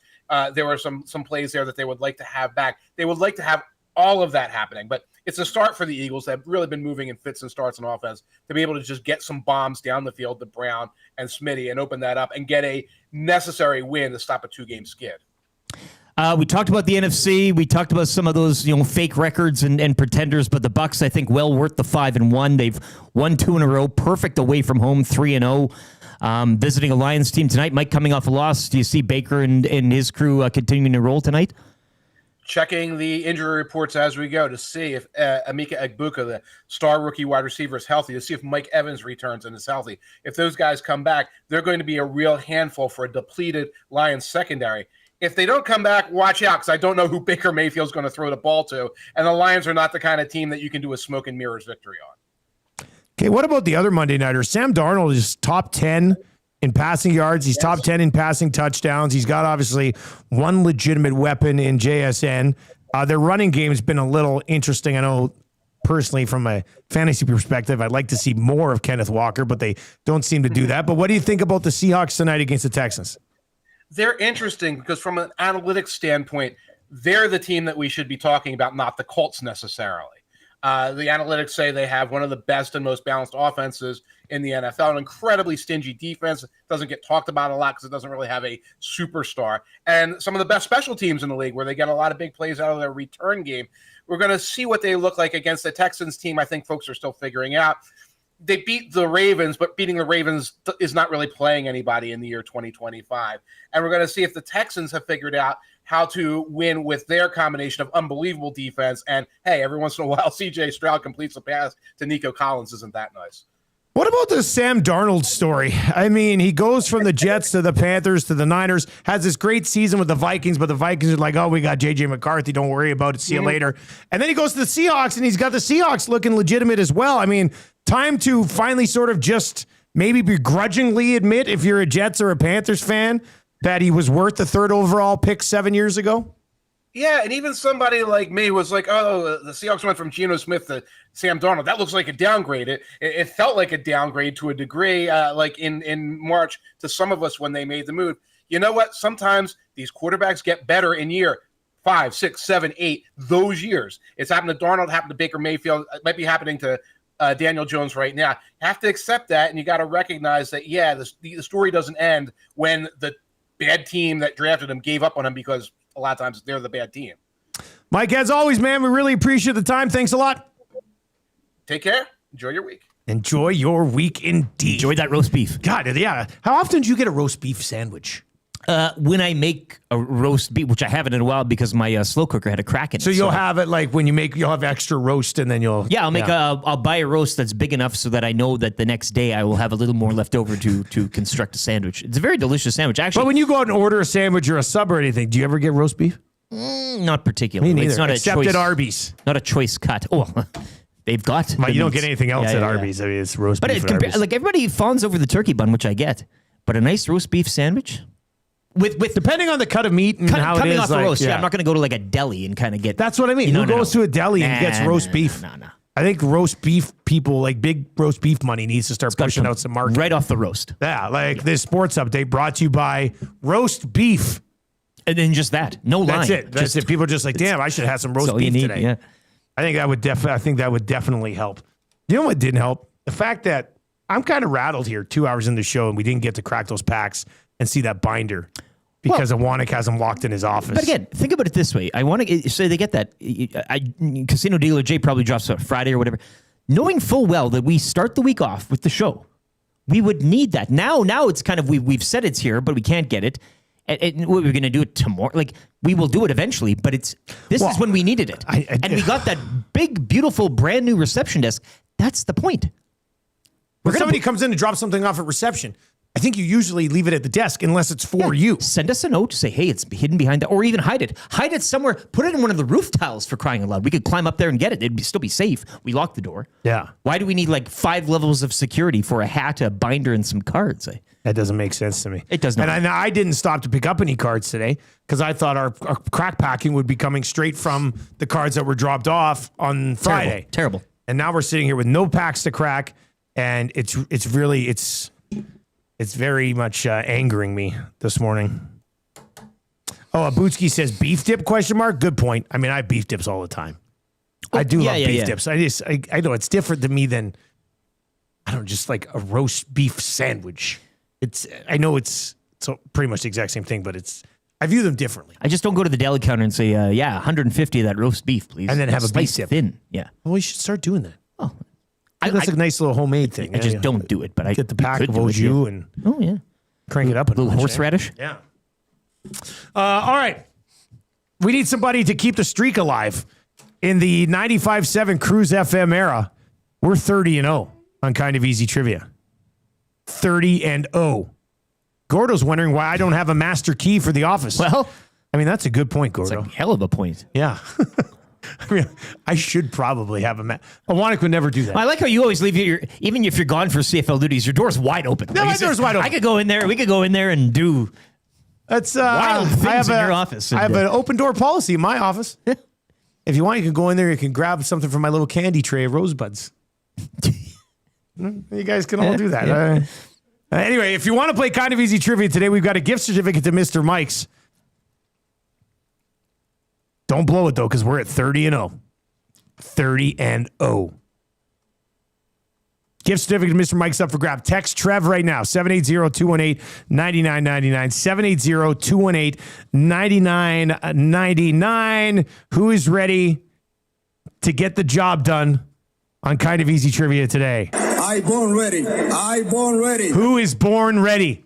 There were some plays there that they would like to have back. They would like to have all of that happening, but it's a start for the Eagles. They've really been moving in fits and starts on offense to be able to just get some bombs down the field to Brown and Smitty and open that up and get a necessary win to stop a 2-game skid. We talked about the NFC. We talked about some of those, fake records and pretenders, but the Bucs, I think, well worth the 5-1. They've won 2 in a row, perfect away from home, 3-0. Visiting a Lions team tonight. Mike coming off a loss. Do you see Baker and his crew continuing to roll tonight? Checking the injury reports as we go to see if Emeka Egbuka, the star rookie wide receiver, is healthy, to see if Mike Evans returns and is healthy. If those guys come back, they're going to be a real handful for a depleted Lions secondary. If they don't come back, watch out, because I don't know who Baker Mayfield's going to throw the ball to, and the Lions are not the kind of team that you can do a smoke and mirrors victory on. Okay, what about the other Monday Nighters? Sam Darnold is top 10 in passing yards. He's top 10 in passing touchdowns. He's got, obviously, one legitimate weapon in JSN. Their running game has been a little interesting. I know, personally, from a fantasy perspective, I'd like to see more of Kenneth Walker, but they don't seem to do that. But what do you think about the Seahawks tonight against the Texans? They're interesting because from an analytics standpoint, they're the team that we should be talking about, not the Colts necessarily. The analytics say they have one of the best and most balanced offenses in the NFL, an incredibly stingy defense. It doesn't get talked about a lot because it doesn't really have a superstar. And some of the best special teams in the league where they get a lot of big plays out of their return game. We're going to see what they look like against the Texans team. I think folks are still figuring out. They beat the Ravens, but beating the Ravens is not really playing anybody in the year 2025. And we're going to see if the Texans have figured out how to win with their combination of unbelievable defense. And, hey, every once in a while, C.J. Stroud completes a pass to Nico Collins. Isn't that nice? What about the Sam Darnold story? I mean, he goes from the Jets to the Panthers to the Niners, has this great season with the Vikings, but the Vikings are like, oh, we got J.J. McCarthy. Don't worry about it. See you later. And then he goes to the Seahawks, and he's got the Seahawks looking legitimate as well. I mean, time to finally sort of just maybe begrudgingly admit, if you're a Jets or a Panthers fan, that he was worth the 3rd overall pick 7 years ago? Yeah, and even somebody like me was like, oh, the Seahawks went from Geno Smith to Sam Darnold. That looks like a downgrade. It felt like a downgrade to a degree, like in March to some of us when they made the move. You know what? Sometimes these quarterbacks get better in year 5, 6, 7, 8, those years. It's happened to Darnold, happened to Baker Mayfield. It might be happening to Daniel Jones right now. You have to accept that, and you got to recognize that, yeah, the story doesn't end when the bad team that drafted him gave up on him, because a lot of times they're the bad team. Mike, as always, man, we really appreciate the time. Thanks a lot. Take care. Enjoy your week. Enjoy your week indeed. Enjoy that roast beef. God, yeah. How often do you get a roast beef sandwich? When I make a roast beef, which I haven't in a while because my slow cooker had a crack in it. So you'll have it like when you make, you'll have extra roast and then you'll... Yeah, I'll buy a roast that's big enough so that I know that the next day I will have a little more left over to construct a sandwich. It's a very delicious sandwich, actually. But when you go out and order a sandwich or a sub or anything, do you ever get roast beef? Not particularly. Me neither, it's not except a choice, at Arby's. Not a choice cut. Oh, they've got... But you don't get anything else at Arby's. I mean, it's roast beef at Arby's. Like, everybody fawns over the turkey bun, which I get. But a nice roast beef sandwich? With depending on the cut of meat and how it coming is. off the roast. Yeah, I'm not going to go to like a deli and kind of get. That's what I mean. Who goes to a deli and gets roast beef? No. I think roast beef people, like big roast beef money, needs to start pushing out some market. Right off the roast. Yeah, this sports update brought to you by roast beef. And then just that. No line. That's it. People are just like, damn, I should have had some roast beef today. Yeah. I think that would definitely help. You know what didn't help? The fact that I'm kind of rattled here 2 hours in the show and we didn't get to crack those packs and see that binder because Iwanek has him locked in his office. But again, think about it this way. I want to say they get that. Casino Dealer J probably drops on Friday or whatever. Knowing full well that we start the week off with the show, we would need that. Now it's kind of, we've said it's here, but we can't get it. And we're going to do it tomorrow. Like, we will do it eventually, but this is when we needed it. And we got that big, beautiful, brand new reception desk. That's the point. When somebody comes in to drop something off at reception, I think you usually leave it at the desk unless it's for you. Send us a note to say, hey, it's hidden behind that, or even hide it. Hide it somewhere. Put it in one of the roof tiles, for crying out loud. We could climb up there and get it. It'd still be safe. We lock the door. Yeah. Why do we need like 5 levels of security for a hat, a binder, and some cards? That doesn't make sense to me. It does not. And I didn't stop to pick up any cards today because I thought our crack packing would be coming straight from the cards that were dropped off on Friday. Terrible. And now we're sitting here with no packs to crack, and it's very much angering me this morning. Oh, Abutsky says beef dip ? Good point. I mean, I have beef dips all the time. I do love beef dips. I know it's different to me than, I don't know, just like a roast beef sandwich. I know it's pretty much the exact same thing, but I view them differently. I just don't go to the deli counter and say, 150 of that roast beef, please. And then have a beef dip. Thin. Yeah. Well, we should start doing that. Oh, that's a nice little homemade thing. I just don't do it, but I get the pack of au jus and crank it up. A little horseradish. Yeah. All right. We need somebody to keep the streak alive. In the 95.7 Cruise FM era, we're 30-0 on Kind of Easy Trivia. 30-0. Gordo's wondering why I don't have a master key for the office. Well, I mean, that's a good point, Gordo. It's a hell of a point. Yeah. I mean, I should probably have Iwanek would never do that. I like how you always leave even if you're gone for CFL duties, your door's wide open. No, my door's wide open. I could go in there. We could go in there and do wild things in your office. I have an open door policy in my office. If you want, you can go in there. You can grab something from my little candy tray of rosebuds. You guys can all do that. Yeah. Anyway, if you want to play Kind of Easy Trivia today, we've got a gift certificate to Mr. Mike's. Don't blow it, though, because we're at 30-0. 30-0. Gift certificate to Mr. Mike's up for grab. Text Trev right now, 780-218-9999. 780-218-9999. Who is ready to get the job done on Kind of Easy Trivia today? I born ready. Who is born ready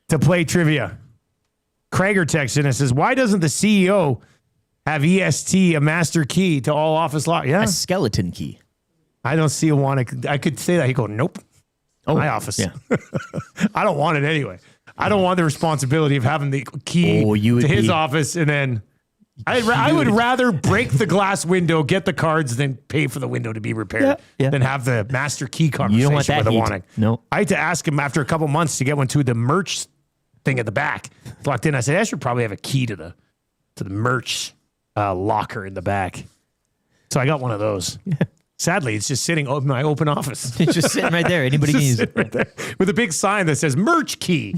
to play trivia? Krager texts in and says, why doesn't the CEO have EST, a master key to all office lock? Yeah. A skeleton key. I don't see I could say that. He go, nope. My office. Yeah. I don't want it anyway. I don't want the responsibility of having the key to his office, and then I would rather break the glass window, get the cards, than pay for the window to be repaired than have the master key conversation you don't want that with Iwanek. No. I had to ask him after a couple months to get one to the merch thing at the back. Locked in. I said, I should probably have a key to the merch locker in the back. So I got one of those. Sadly, it's just sitting in my open office. It's just sitting right there. Anybody can use it. Right there, with a big sign that says merch key.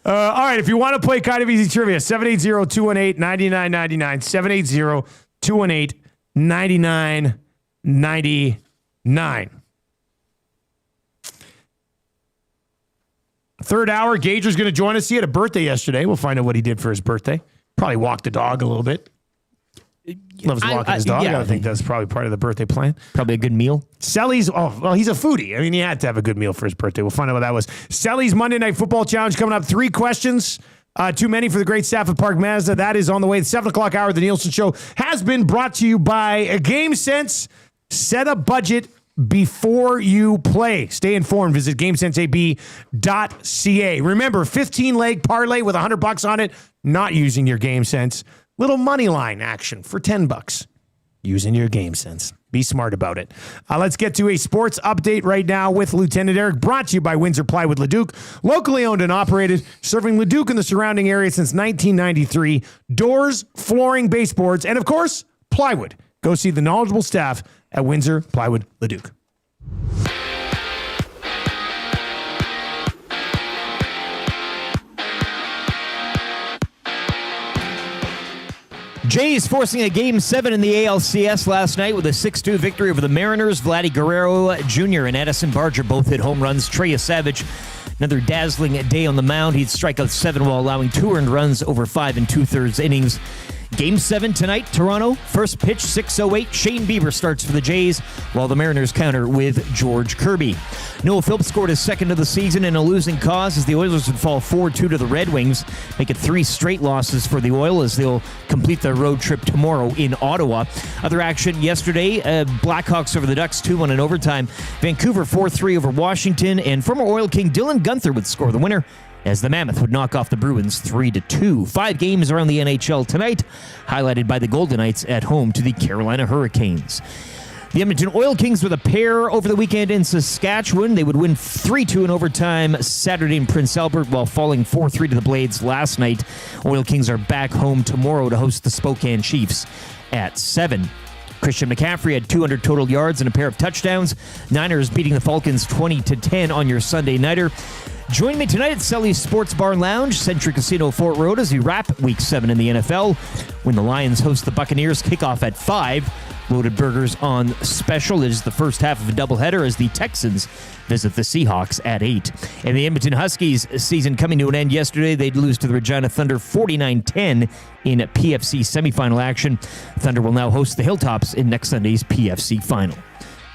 All right, if you want to play Kind of Easy Trivia, 780-218-9999. 780-218-9999. Third hour, Gager's going to join us. He had a birthday yesterday. We'll find out what he did for his birthday. Probably walked the dog a little bit. Loves walking his dog. I think that's probably part of the birthday plan. Probably a good meal. Selly's, he's a foodie. I mean, he had to have a good meal for his birthday. We'll find out what that was. Selly's Monday Night Football Challenge coming up. 3 questions. Too many for the great staff at Park Mazda. That is on the way. The 7 o'clock hour of the Nielsen Show has been brought to you by GameSense. Set a budget before you play. Stay informed. Visit GameSenseAB.ca. Remember, 15-leg parlay with $100 on it. Not using your GameSense. Little money line action for $10. using your game sense. Be smart about it. Let's get to a sports update right now with Lieutenant Eric, brought to you by Windsor Plywood Leduc, locally owned and operated, serving Leduc and the surrounding area since 1993. Doors, flooring, baseboards, and of course, plywood. Go see the knowledgeable staff at Windsor Plywood Leduc. Jays forcing a Game 7 in the ALCS last night with a 6-2 victory over the Mariners. Vladdy Guerrero Jr. and Addison Barger both hit home runs. Trey Savage, another dazzling day on the mound. He'd strike out 7 while allowing 2 earned runs over 5 2/3 innings. Game 7 tonight, Toronto. First pitch, 6:08. Shane Bieber starts for the Jays, while the Mariners counter with George Kirby. Noah Phillips scored his second of the season in a losing cause as the Oilers would fall 4-2 to the Red Wings, make it 3 straight losses for the Oil as they'll complete their road trip tomorrow in Ottawa. Other action yesterday, Blackhawks over the Ducks 2-1 in overtime. Vancouver 4-3 over Washington, and former Oil King Dylan Guenther would score the winner as the Mammoth would knock off the Bruins 3-2. 5 games around the NHL tonight, highlighted by the Golden Knights at home to the Carolina Hurricanes. The Edmonton Oil Kings with a pair over the weekend in Saskatchewan. They would win 3-2 in overtime Saturday in Prince Albert while falling 4-3 to the Blades last night. Oil Kings are back home tomorrow to host the Spokane Chiefs at 7. Christian McCaffrey had 200 total yards and a pair of touchdowns. Niners beating the Falcons 20-10 on your Sunday nighter. Join me tonight at Sully's Sports Bar Lounge, Century Casino, Fort Road, as we wrap Week 7 in the NFL when the Lions host the Buccaneers. Kickoff at 5. Loaded burgers on special. It is the first half of a doubleheader as the Texans visit the Seahawks at 8. And the Edmonton Huskies season coming to an end yesterday. They'd lose to the Regina Thunder 49-10 in PFC semifinal action. Thunder will now host the Hilltops in next Sunday's PFC final.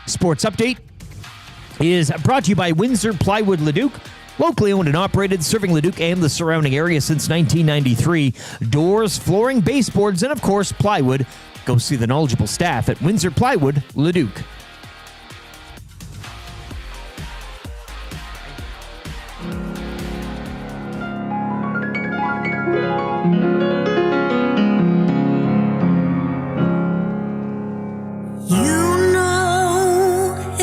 Sports Update is brought to you by Windsor Plywood Leduc. Locally owned and operated, serving Leduc and the surrounding area since 1993. Doors, flooring, baseboards, and of course, plywood. Go see the knowledgeable staff at Windsor Plywood Leduc.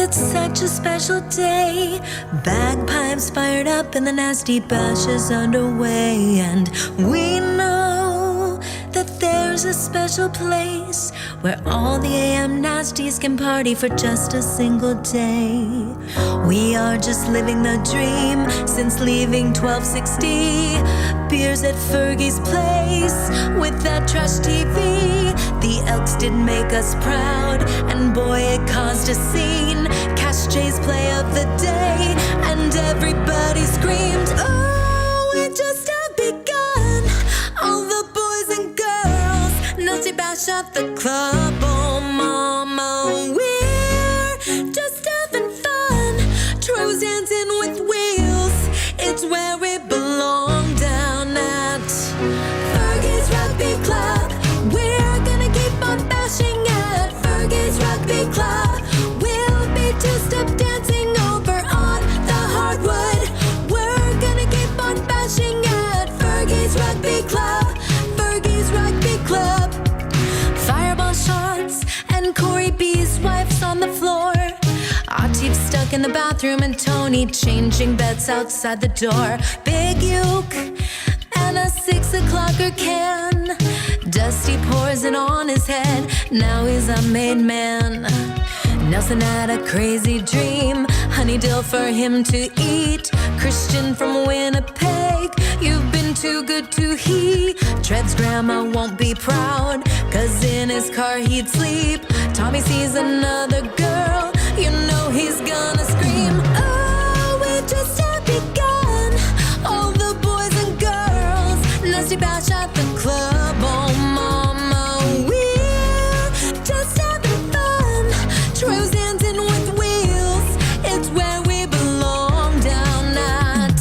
It's such a special day. Bagpipes fired up and the nasty bash is underway. And we know that there's a special place where all the AM nasties can party for just a single day. We are just living the dream since leaving 1260. Beers at Fergie's place with that trash TV. The Elks did make us proud, and boy, it caused a scene. Cash J's play of the day, and everybody screamed, oh, it just have begun. All the boys and girls, nasty bash at the club. Oh, mama, we're just having fun. Troy was dancing with wheels. It's where we belong down at Fergie's Rugby Club. We're gonna keep on bashing at Fergie's Rugby Club. We'll be two-step dancing over on the hardwood. We're gonna keep on bashing at Fergie's Rugby Club. Fergie's Rugby Club. Fireball shots and Corey B's wife's on the floor. Atif stuck in the bathroom and Tony changing beds outside the door. Big uke and a 6 o'clocker can. Dusty pours it on his head. Now he's a made man. Nelson had a crazy dream. Honey dill for him to eat. Christian from Winnipeg, you've been too good to he. Tread's grandma won't be proud, 'cause in his car he'd sleep. Tommy sees another girl, you know he's gonna scream. Oh, we just have begun. All the boys and girls, nasty bash at the club. Oh, mama, we're just having fun. Troy's dancing with wheels. It's where we belong down at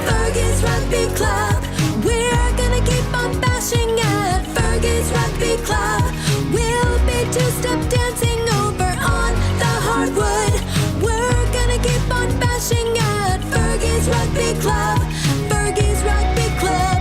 Fergie's Rugby Club. We're gonna keep on bashing at Fergie's Rugby Club. We'll be two-step dancing over on the hardwood. We're gonna keep on bashing at Fergie's Rugby Club. Fergie's Rugby Club.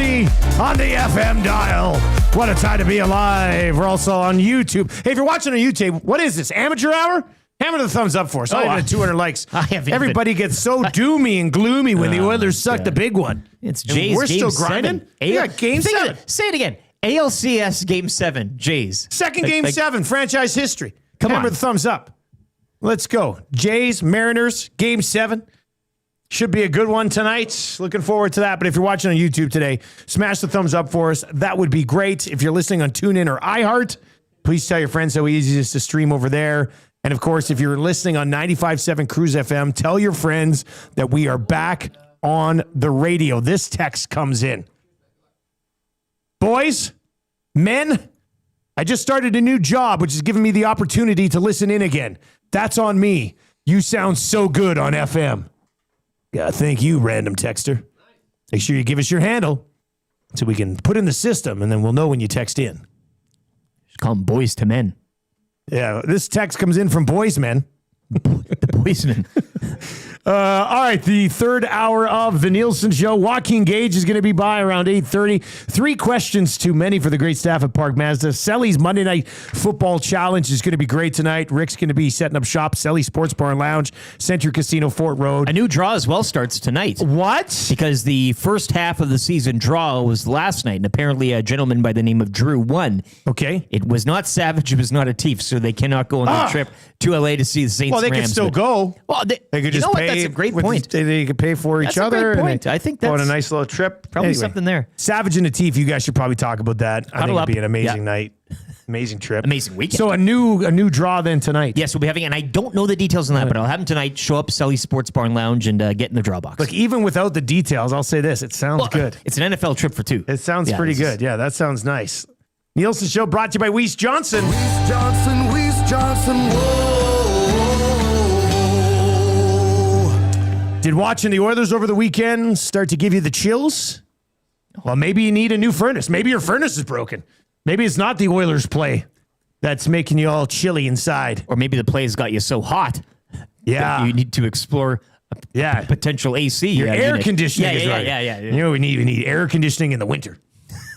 8:30 on the FM dial. What a time to be alive. We're also on YouTube. Hey, if you're watching on YouTube, what is this, amateur hour? Hammer the thumbs up for us. I had 200 likes. Everybody gets so doomy and gloomy when the Oilers suck the big one. It's And Jays we're game still 7. grinding. Yeah, game 7. Say it again. ALCS game 7. Jays. Second game 7, franchise history. Come Hammer on. the thumbs up. Let's go. Jays, Mariners, game 7. Should be a good one tonight. Looking forward to that. But if you're watching on YouTube today, smash the thumbs up for us. That would be great. If you're listening on TuneIn or iHeart, please tell your friends how easy it is to stream over there. And of course, if you're listening on 95.7 Cruise FM, tell your friends that we are back on the radio. This text comes in. Boys, men, I just started a new job, which has given me the opportunity to listen in again. That's on me. You sound so good on FM. Yeah, thank you, random texter. Make sure you give us your handle so we can put in the system, and then we'll know when you text in. Just call them boys to men. Yeah, this text comes in from Boys Men. The Boys Men. All right, the third hour of the Nielsen Show. Joaquin Gage is going to be by around 8:30. 3 questions too many for the great staff at Park Mazda. Selly's Monday Night Football Challenge is going to be great tonight. Rick's going to be setting up shop. Selly Sports Bar and Lounge, Century Casino, Fort Road. A new draw as well starts tonight. What? Because the first half of the season draw was last night, and apparently a gentleman by the name of Drew won. Okay. It was not Savage. It was not a Thief, so they cannot go on the trip to LA to see the Saints. Well, they could still go. Well, They could just pay. That's a great point. They could pay for each That's a other. great point. And I think go on that's a nice little trip. probably something there. Savage and the Teeth, you guys should probably talk about that. I think Huddle it'd be up. an amazing Yeah. night. Amazing trip. Amazing weekend. So a new draw then tonight. Yes, we'll be having, and I don't know the details on that, but I'll have them tonight. Show up, Selly Sports Bar and Lounge, and get in the draw box. Look, even without the details, I'll say this. It sounds good. It's an NFL trip for 2. It sounds Yeah, pretty this is- good. Yeah, that sounds nice. Nielsen Show brought to you by Weiss Johnson. Weiss Johnson, whoa. Did watching the Oilers over the weekend start to give you the chills? Well, maybe you need a new furnace. Maybe your furnace is broken. Maybe it's not the Oilers play that's making you all chilly inside. Or maybe the plays got you so hot. Yeah. that you need to explore a potential AC. Your air unit. conditioning is right. Yeah. You know, we need air conditioning in the winter.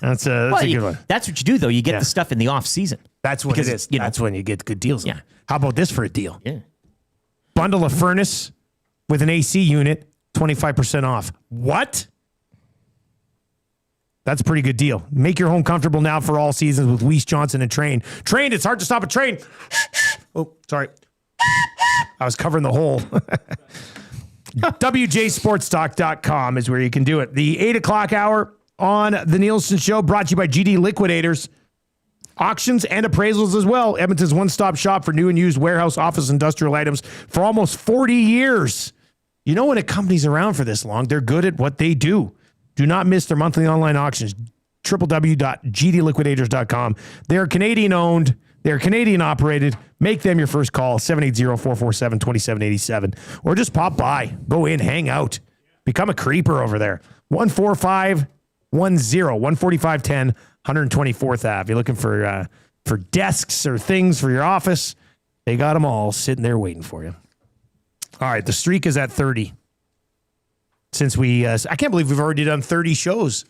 That's a good one. That's what you do, though. You get the stuff in the off season. That's what Because, it is. you know- That's when you get good deals. Yeah. How about this for a deal? Yeah. Bundle a furnace with an AC unit, 25% off. What? That's a pretty good deal. Make your home comfortable now for all seasons with Weiss Johnson and Train. Train, it's hard to stop a train. Oh, sorry. I was covering the hole. WJSportstalk.com is where you can do it. The 8 o'clock hour on the Nielsen Show brought to you by GD Liquidators. Auctions and appraisals as well. Edmonton's one-stop shop for new and used warehouse, office, industrial items for almost 40 years. You know, when a company's around for this long, they're good at what they do. Do not miss their monthly online auctions. www.gdliquidators.com. They're Canadian-owned. They're Canadian-operated. Make them your first call, 780-447-2787. Or just pop by. Go in, hang out. Become a creeper over there. 14510, 14510, 124th Ave. You're looking for desks or things for your office. They got them all sitting there waiting for you. All right, the streak is at 30. Since we, I can't believe we've already done 30 shows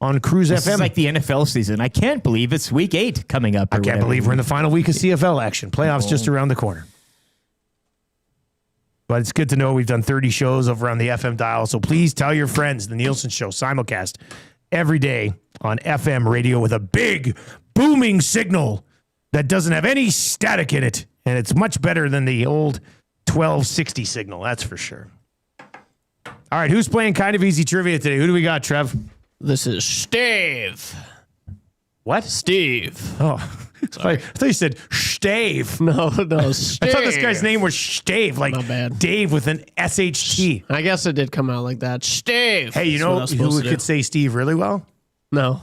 on Cruise This FM. is like the NFL season. I can't believe it's week 8 coming up. I can't believe we're in the final week of CFL action. Playoffs just around the corner. But it's good to know we've done 30 shows over on the FM dial. So please tell your friends the Nielsen Show simulcast every day on FM radio with a big booming signal that doesn't have any static in it. And it's much better than the old 1260 signal. That's for sure. All right, who's playing kind of easy trivia today? Who do we got, Trev? This is Steve. What? Steve. Oh, I thought you said Stave. No, Steve. I thought this guy's name was Stave, like Dave with an SHT. I guess it did come out like that. Steve. Hey, you know who could say Steve really well? No.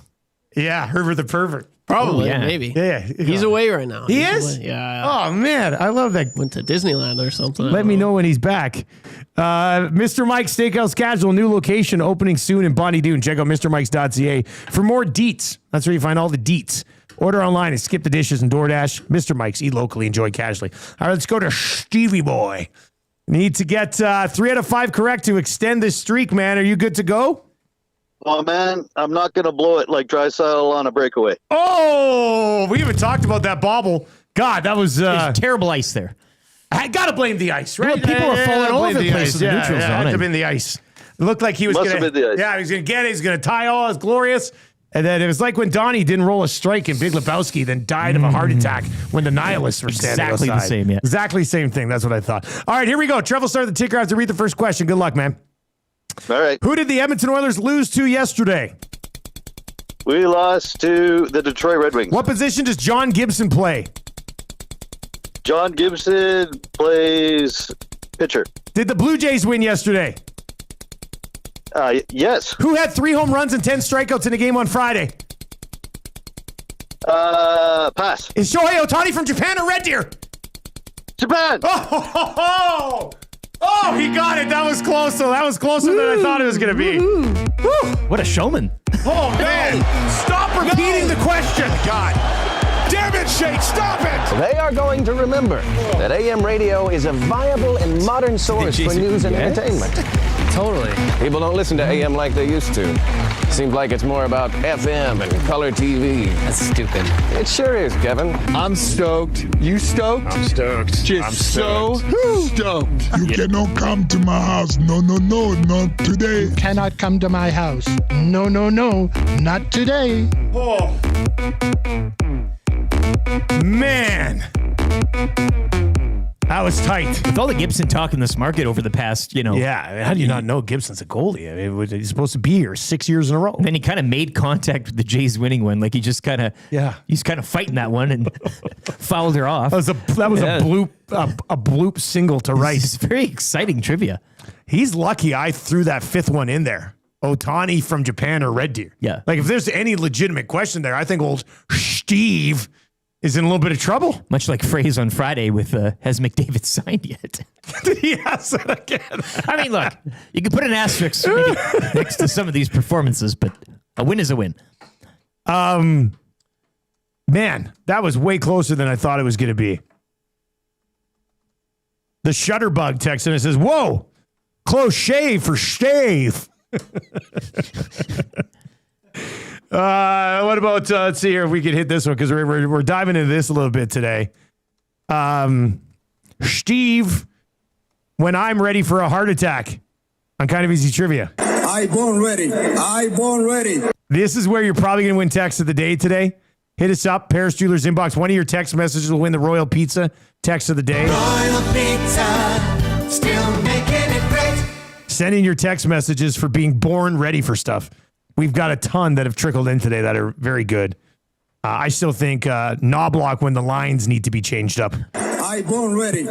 Yeah, Herbert the Pervert. Probably, yeah. maybe. Yeah. He's away right now. He He's is? away. Yeah. Oh, man. I love that. Went to Disneyland or something. Let me know when he's back. Mr. Mike's Steakhouse Casual, new location opening soon in Bonnie Doon. Check out MrMikes.ca for more deets. That's where you find all the deets. Order online and skip the dishes and DoorDash. Mr. Mike's, eat locally, enjoy casually. All right, let's go to Stevie Boy. Need to get 3 out of 5 correct to extend this streak, man. Are you good to go? Oh, man, I'm not going to blow it like Drysdale on a breakaway. Oh, we even talked about that bobble. God, that was terrible ice there. I got to blame the ice, right? Well, people were falling all over the place with the neutral zone. It had to have been the ice. It looked like he was Must going have been the ice. Yeah, he was going to get it. He's going to tie all. It's glorious. And then it was like when Donnie didn't roll a strike in Big Lebowski, then died of a heart attack when the nihilists were standing Exactly the outside. same, yeah. Exactly same thing. That's what I thought. All right, here we go. Trevor started the ticker. I have to read the first question. Good luck, man. All right. Who did the Edmonton Oilers lose to yesterday? We lost to the Detroit Red Wings. What position does John Gibson play? John Gibson plays pitcher. Did the Blue Jays win yesterday? Yes. Who had 3 home runs and 10 strikeouts in a game on Friday? Pass. Is Shohei Ohtani from Japan or Red Deer? Japan. Oh, he got it. That was close. So that was closer than I thought it was going to be. What a showman. Oh, man. Stop repeating the question. God. Damn it, Shake. Stop it. They are going to remember that AM radio is a viable and modern source for news and entertainment. Totally. People don't listen to AM like they used to. Seems like it's more about FM and color TV. That's stupid. It sure is, Kevin. I'm stoked. You stoked? I'm stoked. Just I'm so stoked. stoked. You cannot come to my house. No, not today. Cannot come to my house. No, not today. Oh. Man. That was tight. With all the Gibson talk in this market over the past, Yeah, how do you not know Gibson's a goalie? I mean, he's supposed to be here 6 years in a row. And then he kind of made contact with the Jays winning one. Like he just kind of, he's kind of fighting that one and fouled her off. That was a bloop single to right. It's very exciting trivia. He's lucky I threw that 5th one in there. Ohtani from Japan or Red Deer. Yeah. Like if there's any legitimate question there, I think old Steve is in a little bit of trouble. Much like phrase on Friday with, has McDavid signed yet? Yes, again. I mean, look, you can put an asterisk next to some of these performances, but a win is a win. Man, that was way closer than I thought it was going to be. The Shutterbug texts and it says, whoa, close shave for Stave. What about, let's see here if we can hit this one because we're diving into this a little bit today. Steve, when I'm ready for a heart attack on Kind of Easy Trivia. I born ready. This is where you're probably going to win text of the day today. Hit us up, Paris Jewelers inbox. One of your text messages will win the Royal Pizza text of the day. Royal Pizza, still making it great. Send in your text messages for being born ready for stuff. We've got a ton that have trickled in today that are very good. I still think Knobloch when the lines need to be changed up. I born ready.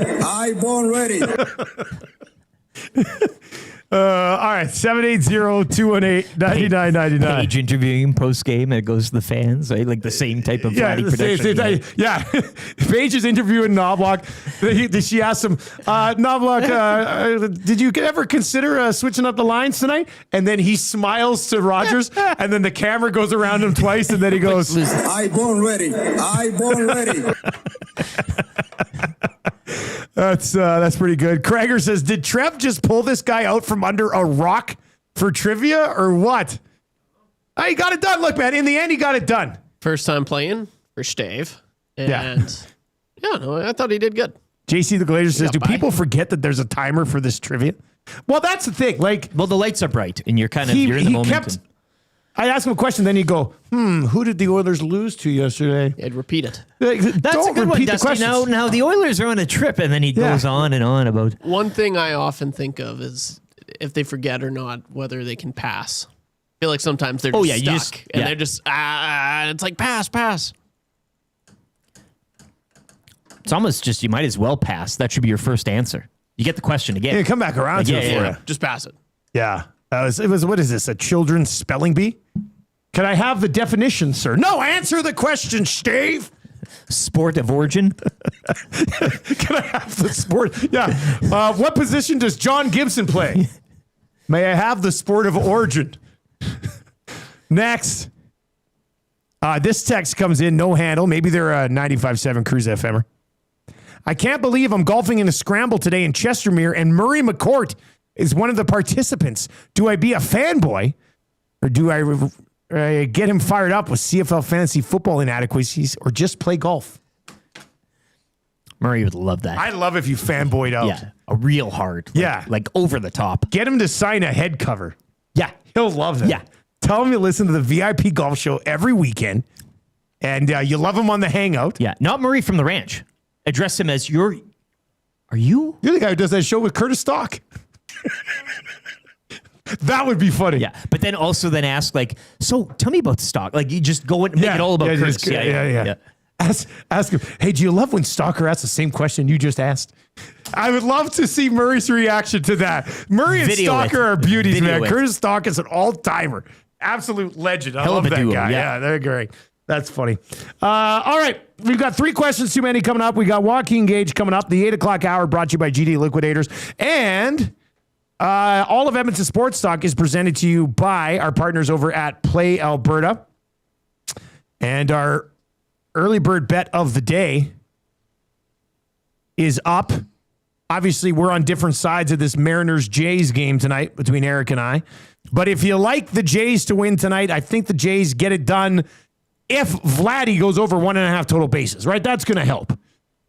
All right, 780-218-9999. Page interviewing post game, and it goes to the fans, right? Like the same type of body production. Yeah, Paige is interviewing Knobloch. She asked him, Knobloch, did you ever consider switching up the lines tonight? And then he smiles to Rogers, and then the camera goes around him twice, and then he goes, I born ready. That's pretty good. Krager says, did Trev just pull this guy out from under a rock for trivia or what? He got it done. Look, man, in the end, he got it done. First time playing for Stave. And I thought he did good. JC the Glazer says, do by. people forget that there's a timer for this trivia? Well, that's the thing. Well, the lights are bright and you're kind of, you're in the moment. I ask him a question, then he'd go, who did the Oilers lose to yesterday? I'd repeat it. That's a good one, Dusty. Now the Oilers are on a trip, and then he goes on and on about... One thing I often think of is if they forget or not whether they can pass. I feel like sometimes they're just stuck, and they're just, it's like, pass. It's almost just, you might as well pass. That should be your first answer. You get the question again. Yeah, come back around to it for you. Just pass it. Yeah. It was, what is this, a children's spelling bee? Can I have the definition, sir? No, answer the question, Steve. Sport of origin. Can I have the sport? Yeah. What position does John Gibson play? May I have the sport of origin? Next. This text comes in, no handle. Maybe they're a 95.7 Cruise FM'er. I can't believe I'm golfing in a scramble today in Chestermere, and Murray McCourt is one of the participants. Do I be a fanboy Or do I get him fired up with CFL fantasy football inadequacies or just play golf? Murray would love that. I'd love if you fanboyed out. Yeah, a real hard. Like over the top. Get him to sign a head cover. Yeah. He'll love that. Yeah. Tell him to listen to the VIP golf show every weekend. And you love him on the hangout. Yeah. Not Murray from the ranch. Address him as are you? You're the guy who does that show with Curtis Stock. That would be funny. Yeah. But then also ask so tell me about Stock. Like you just go and make it all about Curtis. Yeah. Ask him, hey, do you love when Stalker asks the same question you just asked? I would love to see Murray's reaction to that. Murray and Stalker are beauties, man. Curtis Stock is an all-timer. Absolute legend. I love that guy. Yeah, they're great. That's funny. All right. We've got 3 questions too many coming up. We got Joaquin Gage coming up. The 8 o'clock hour brought to you by GD Liquidators. And all of Edmonton Sports Talk is presented to you by our partners over at Play Alberta. And our early bird bet of the day is up. Obviously, we're on different sides of this Mariners-Jays game tonight between Eric and I. But if you like the Jays to win tonight, I think the Jays get it done if Vladdy goes over 1.5 total bases, right? That's going to help.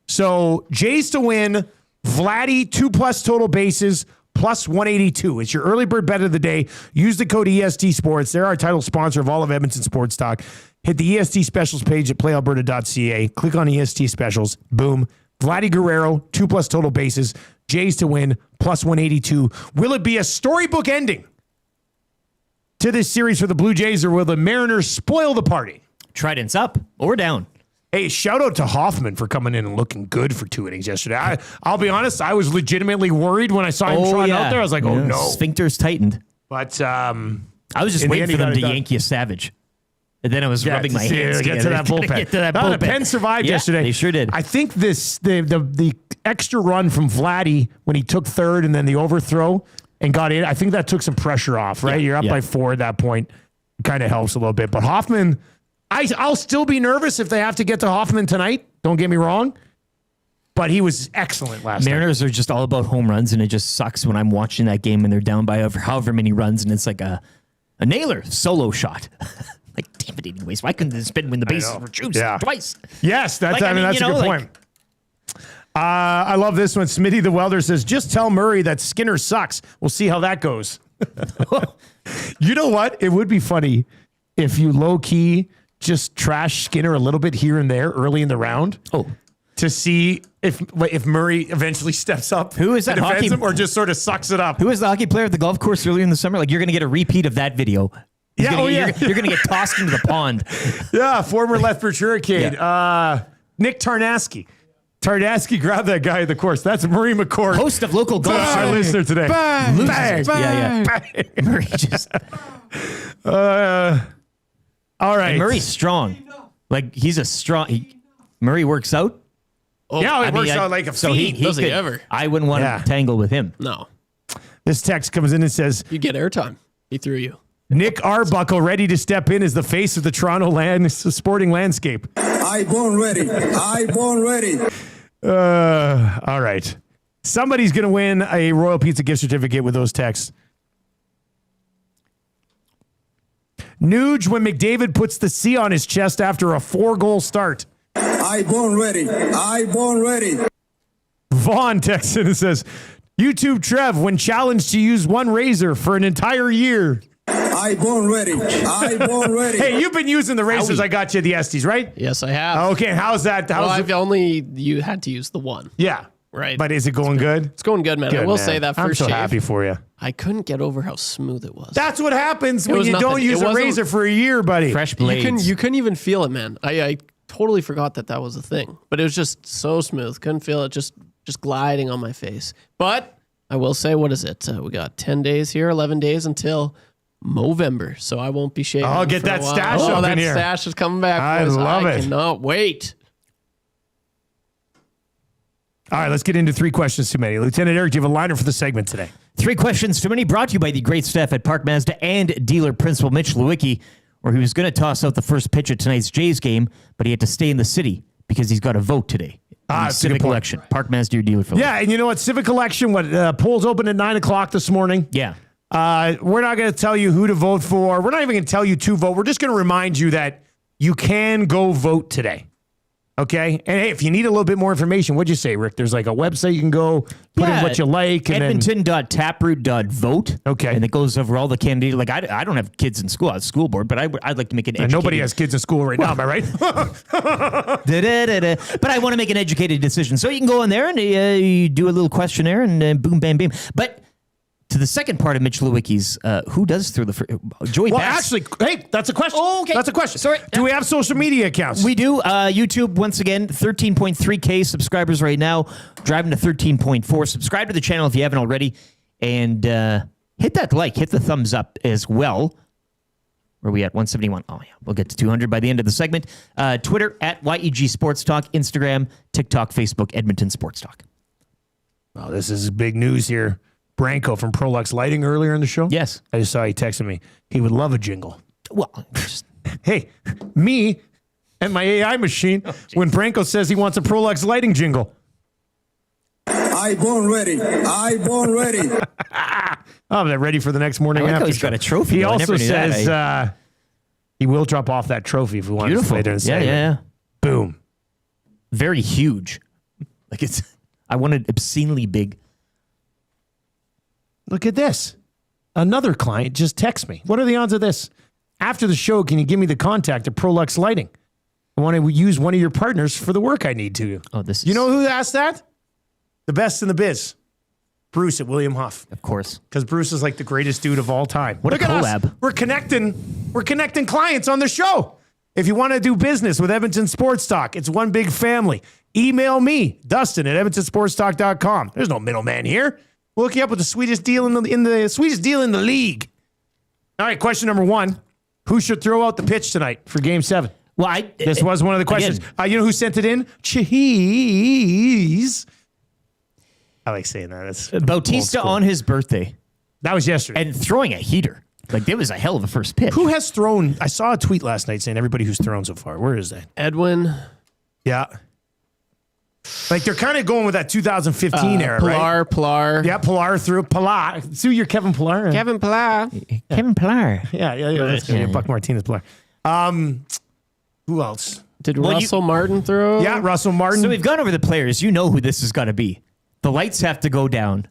So Jays to win, Vladdy 2+ total bases, plus 182. It's your early bird bet of the day. Use the code EST Sports. They're our title sponsor of all of Edmonton Sports Talk. Hit the EST Specials page at playalberta.ca. Click on EST Specials. Boom. Vladdy Guerrero, 2+ total bases. Jays to win, plus 182. Will it be a storybook ending to this series for the Blue Jays, or will the Mariners spoil the party? Trident's up or down. Hey, shout out to Hoffman for coming in and looking good for 2 innings yesterday. I'll be honest, I was legitimately worried when I saw him trot out there. I was like, oh no. Sphincters tightened. But I was just waiting for them to Yankee a Savage. And then I was rubbing my hands to get to that bullpen. The pen survived yesterday. They sure did. I think the extra run from Vladdy when he took third and then the overthrow and got in, I think that took some pressure off, right? You're up by 4 at that point. It kind of helps a little bit. But Hoffman, I'll still be nervous if they have to get to Hoffman tonight. Don't get me wrong. But he was excellent last night. Mariners are just all about home runs, and it just sucks when I'm watching that game and they're down by however many runs, and it's like a Naylor solo shot. Like, damn it, anyways. Why couldn't this spin when the bases were juiced twice? Yes, that's a good point. I love this one. Smitty the Welder says, just tell Murray that Skinner sucks. We'll see how that goes. You know what? It would be funny if you low-key just trash Skinner a little bit here and there early in the round. Oh. To see if Murray eventually steps up. Who is that hockey? Him or just sort of sucks it up. Who is the hockey player at the golf course earlier in the summer? Like, you're going to get a repeat of that video. You're going to get tossed into the pond. Yeah, former Lethbridge Hurricane. Yeah. Nick Tarnasky. Tarnasky grabbed that guy at the course. That's Murray McCord. Host of local golf show. Our listener today. Bang, bang, bang. Yeah. Murray just... all right. And Murray's strong. Like, he's a strong... Murray works out. Oh, yeah, he works out like a fiend. So he does he ever? I wouldn't want to tangle with him. No. This text comes in and says... You get airtime. He threw you. Nick Arbuckle ready to step in as the face of the Toronto sporting landscape. I born ready. I born ready. All right. Somebody's going to win a Royal Pizza gift certificate with those texts. Nuge when McDavid puts the C on his chest after a 4-goal start. I born ready. I born ready. Vaughn texts in and says, YouTube Trev when challenged to use one razor for an entire year. I born ready. I born ready. Hey, you've been using the razors I got you at the Estes, right? Yes, I have. Okay, how's that? You had to use the one. Yeah. Right. But is it going good? It's going good, man. Good, I will man. say that first I'm so shave, happy for you. I couldn't get over how smooth it was. That's what happens when you don't use a razor for a year, buddy. Fresh blades. You couldn't even feel it, man. I totally forgot that was a thing. But it was just so smooth. Couldn't feel it just gliding on my face. But I will say, what is it? We got 10 days here, 11 days until Movember. So I won't be shaving. Oh, get that stash up in here. That stash is coming back. I love it. I cannot wait. All right, let's get into 3 questions too many. Lieutenant Eric, do you have a liner for the segment today? 3 questions too many brought to you by the great staff at Park Mazda and dealer principal Mitch Lewicki, where he was going to toss out the first pitch at tonight's Jays game, but he had to stay in the city because he's got a vote today. Civic election. Park Mazda, your dealer for Yeah, and you know what? Civic election, polls open at 9 o'clock this morning. Yeah. We're not going to tell you who to vote for. We're not even going to tell you to vote. We're just going to remind you that you can go vote today. Okay? And hey, if you need a little bit more information, what'd you say, Rick? There's like a website you can go put in what you like. And Edmonton.taproot.vote. Okay. And it goes over all the candidates. Like, I don't have kids in school. I was school board, but I'd like to make an educated... Nobody has kids in school right now, am I right? But I want to make an educated decision. So you can go in there and you do a little questionnaire and boom, bam, bam. But to the second part of Mitch Lewicki's, who does throw the... Joey Bass. Actually, hey, that's a question. Oh, okay. That's a question. Sorry. Do we have social media accounts? We do. YouTube, once again, 13.3K subscribers right now, driving to 13.4. Subscribe to the channel if you haven't already, and hit that like, hit the thumbs up as well. Where are we at? 171. Oh, yeah. We'll get to 200 by the end of the segment. Twitter, at YEG Sports Talk. Instagram, TikTok, Facebook, Edmonton Sports Talk. Oh, this is big news here. Branko from Prolux Lighting earlier in the show? Yes. I just saw he texted me. He would love a jingle. Well, hey, me and my AI machine, when Branko says he wants a Prolux Lighting jingle. I born ready. Oh, they're ready for the next morning after. He's got a trophy. He also says he will drop off that trophy if we want to later in the segment. Yeah. Boom. Very huge. Like I want it obscenely big. Look at this. Another client just texted me. What are the odds of this? After the show, can you give me the contact of Prolux Lighting? I want to use one of your partners for the work I need to do. Oh, this is... You know who asked that? The best in the biz. Bruce at William Huff. Of course. Because Bruce is like the greatest dude of all time. What a collab. Us. We're connecting clients on the show. If you want to do business with Edmonton Sports Talk, it's one big family. Email me, Dustin at edmontonsportstalk.com. There's no middleman here. We'll hook you up with the sweetest deal in the sweetest deal in the league. All right, question number 1. Who should throw out the pitch tonight for Game 7? Well, this was one of the questions. You know who sent it in? Cheese. I like saying that. That's Bautista on his birthday. That was yesterday. And throwing a heater. Like, it was a hell of a first pitch. Who has thrown? I saw a tweet last night saying everybody who's thrown so far. Where is that? Edwin. Yeah. Like, they're kind of going with that 2015 era, right? Pilar. Yeah, Pilar threw. Pilar. So you're Kevin Pilar? Kevin Pilar. Kevin Pilar. Yeah. That's going to be Buck Martinez Pilar. Who else? Did Russell Martin throw? Yeah, Russell Martin. So we've gone over the players. You know who this is going to be. The lights have to go down.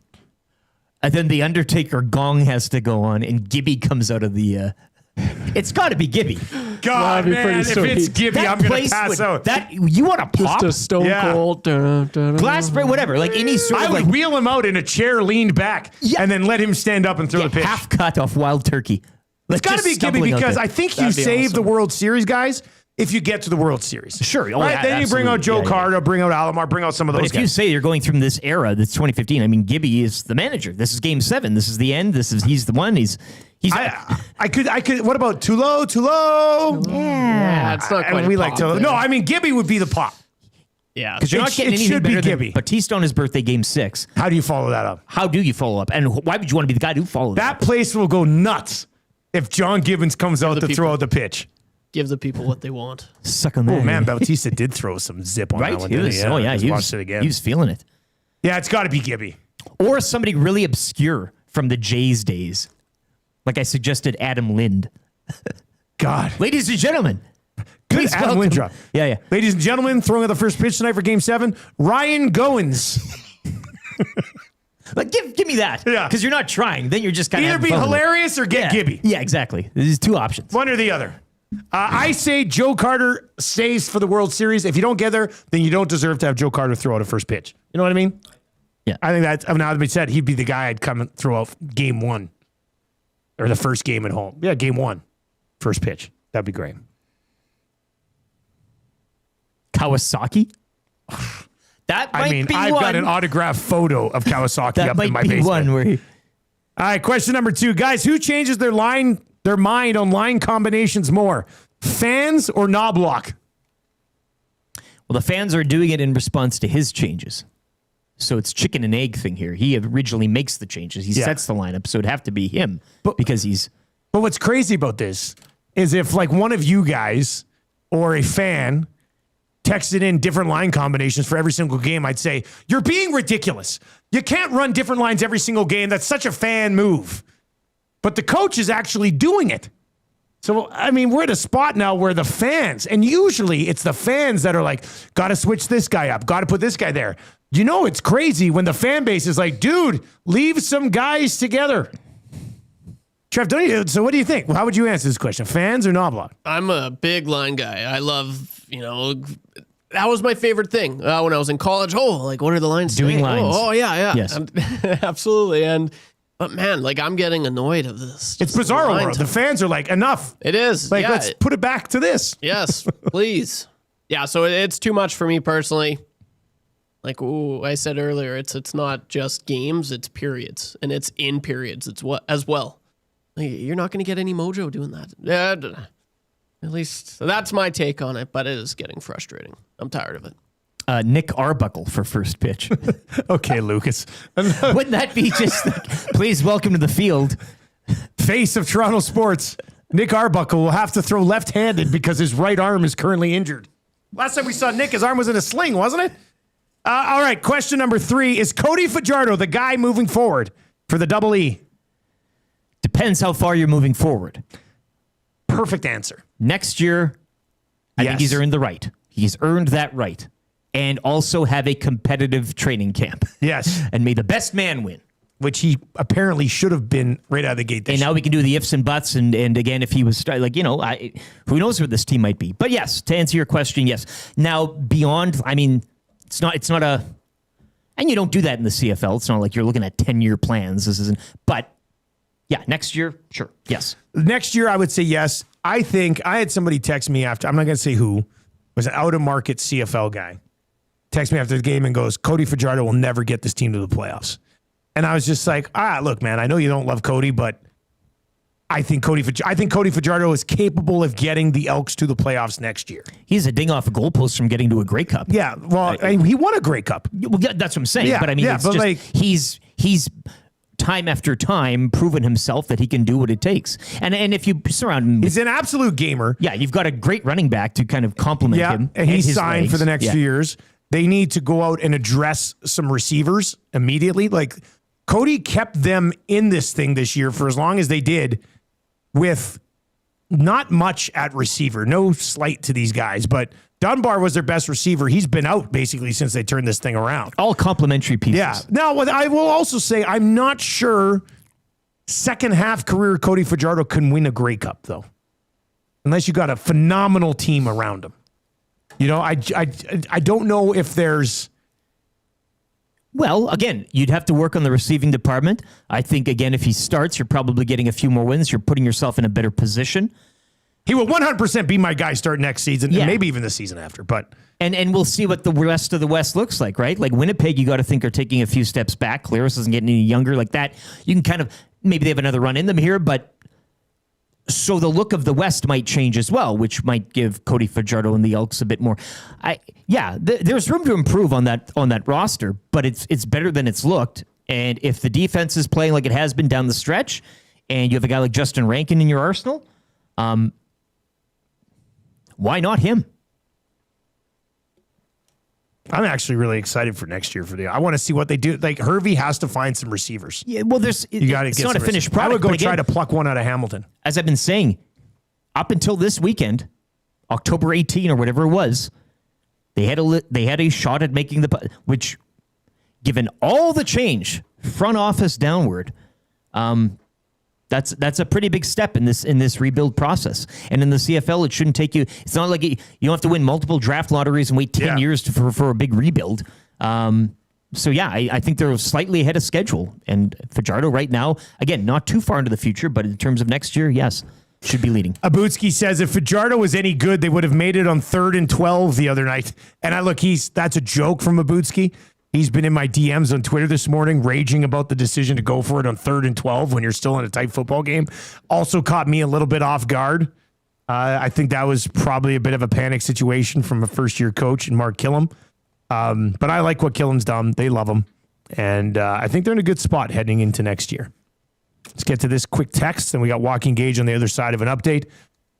And then the Undertaker gong has to go on, and Gibby comes out of the... It's got to be Gibby. God, man, if it's Gibby, I'm going to pass out. You want to pop? Just a stone cold. Glass spray, whatever. Like any sort of I would wheel him out in a chair leaned back and then let him stand up and throw the pitch. Half cut off Wild Turkey. It's got to be Gibby because I think you save the World Series, guys, if you get to the World Series. Sure. Oh, right? Then you bring out Joe Carter, bring out Alomar, bring out some of those guys. But if you say you're going from this era, that's 2015, I mean, Gibby is the manager. This is Game 7. This is the end. He's the one. I could. What about Tulo? Yeah. It's not quite. We like Tulo. No, I mean Gibby would be the pop. Yeah, because you're not getting anything better than Bautista on his birthday, Game 6. How do you follow that up? How do you follow up? And why would you want to be the guy who follows that? That place will go nuts if John Gibbons comes out to throw out the pitch. Give the people what they want. Suck on that. Oh man, Bautista did throw some zip on that one. He was feeling it. Yeah, it's got to be Gibby or somebody really obscure from the Jays days. Like I suggested, Adam Lind. God. Ladies and gentlemen. Good Adam Lind drop. Yeah. Ladies and gentlemen, throwing out the first pitch tonight for Game 7, Ryan Goins. Like, give me that. Yeah. Because you're not trying. Then you're just kind of either be hilarious or get Gibby. Yeah, exactly. There's two options. One or the other. I say Joe Carter stays for the World Series. If you don't get there, then you don't deserve to have Joe Carter throw out a first pitch. You know what I mean? Yeah. I think that's, now that being said, he'd be the guy I'd come and throw out Game 1. Or the first game at home. Yeah, Game 1. First pitch. That'd be great. Kawasaki? That might be I've got an autographed photo of Kawasaki up in my basement. One where All right, question number 2. Guys, who changes their mind on line combinations more? Fans or Knobloch? Well, the fans are doing it in response to his changes. So it's chicken and egg thing here. He originally makes the changes. He sets the lineup, so it'd have to be him because he's... But what's crazy about this is if like one of you guys or a fan texted in different line combinations for every single game, I'd say, you're being ridiculous. You can't run different lines every single game. That's such a fan move. but the coach is actually doing it. So, I mean, we're at a spot now where the fans, and usually it's the fans that are like, got to switch this guy up, got to put this guy there. You know, it's crazy when the fan base is like, dude, leave some guys together. Trev, so what do you think? Well, how would you answer this question? Fans or Knobloch? I'm a big line guy. I love, that was my favorite thing when I was in college. Oh, like, what are the lines? Doing today? lines. Oh, yeah. Yes. Absolutely. But man, like, I'm getting annoyed of this. It's Bizarro World. The fans are like, enough. It is. Like, let's put it back to this. Yes, please. Yeah, so it's too much for me personally. Like I said earlier, it's not just games, it's periods. And it's in periods as well. Like, you're not going to get any mojo doing that. Yeah, at least that's my take on it, but it is getting frustrating. I'm tired of it. Nick Arbuckle for first pitch. Okay, Lucas. Wouldn't that be just like, please welcome to the field. Face of Toronto sports. Nick Arbuckle will have to throw left-handed because his right arm is currently injured. Last time we saw Nick, his arm was in a sling, wasn't it? All right, question number 3. Is Cody Fajardo the guy moving forward for the Double E? Depends how far you're moving forward. Perfect answer. Next year, I think he's earned the right. He's earned that right. And also have a competitive training camp. Yes. And may the best man win. Which he apparently should have been right out of the gate this And now year. we can do the ifs and buts. And again, if he was, who knows where this team might be. But yes, to answer your question, yes. Now, beyond, I mean, it's not a, and you don't do that in the CFL. It's not like you're looking at 10-year plans. This isn't, but yeah, next year, sure, yes. Next year, I would say yes. I think I had somebody text me after, I'm not going to say who, was an out-of-market CFL guy. Text me after the game and goes, Cody Fajardo will never get this team to the playoffs. And I was just like, look, man, I know you don't love Cody, but I think Cody Fajardo is capable of getting the Elks to the playoffs next year. He's a ding off a goalpost from getting to a Grey Cup. Yeah, well, he won a Grey Cup. Well, yeah, that's what I'm saying. Yeah, but I mean, it's but just, like, he's time after time proven himself that he can do what it takes. And if you surround him, he's an absolute gamer. Yeah, you've got a great running back to kind of complement him. And he's his signed legs. for the next few years. They need to go out and address some receivers immediately. Like, Cody kept them in this thing this year for as long as they did with not much at receiver. No slight to these guys, but Dunbar was their best receiver. He's been out basically since they turned this thing around. All complementary pieces. Yeah. Now, what I will also say, I'm not sure second half career Cody Fajardo can win a Grey Cup, though, unless you got a phenomenal team around him. You know, I don't know if there's... Well, again, you'd have to work on the receiving department. I think, again, if he starts, you're probably getting a few more wins. You're putting yourself in a better position. He will 100% be my guy start next season, and maybe even the season after. But and we'll see what the rest of the West looks like, right? Like Winnipeg, you got to think are taking a few steps back. Claris isn't getting any younger like that. You can kind of, maybe they have another run in them here, but so the look of the West might change as well, which might give Cody Fajardo and the Elks a bit more. There's room to improve on that roster, but it's better than it's looked. And if the defense is playing like it has been down the stretch, and you have a guy like Justin Rankin in your arsenal, why not him? I'm actually really excited for next year I want to see what they do. Like, Hervey has to find some receivers. Yeah, well, it's not a finished product. I would go try to pluck one out of Hamilton. As I've been saying, up until this weekend, October 18 or whatever it was, they had a shot at making which, given all the change, front office downward, that's a pretty big step in this rebuild process. And in the CFL, it shouldn't take you. It's not like you don't have to win multiple draft lotteries and wait 10 years for a big rebuild. So yeah, I think they're slightly ahead of schedule. And Fajardo right now, again, not too far into the future, but in terms of next year, yes, should be leading. Abutsky says if Fajardo was any good, they would have made it on 3rd and 12 the other night. And that's a joke from Abutsky. He's been in my DMs on Twitter this morning, raging about the decision to go for it on 3rd and 12 when you're still in a tight football game. Also caught me a little bit off guard. I think that was probably a bit of a panic situation from a first-year coach and Mark Killam. But I like what Killam's done. They love him. And I think they're in a good spot heading into next year. Let's get to this quick text, and we got Joaquin Gage on the other side of an update.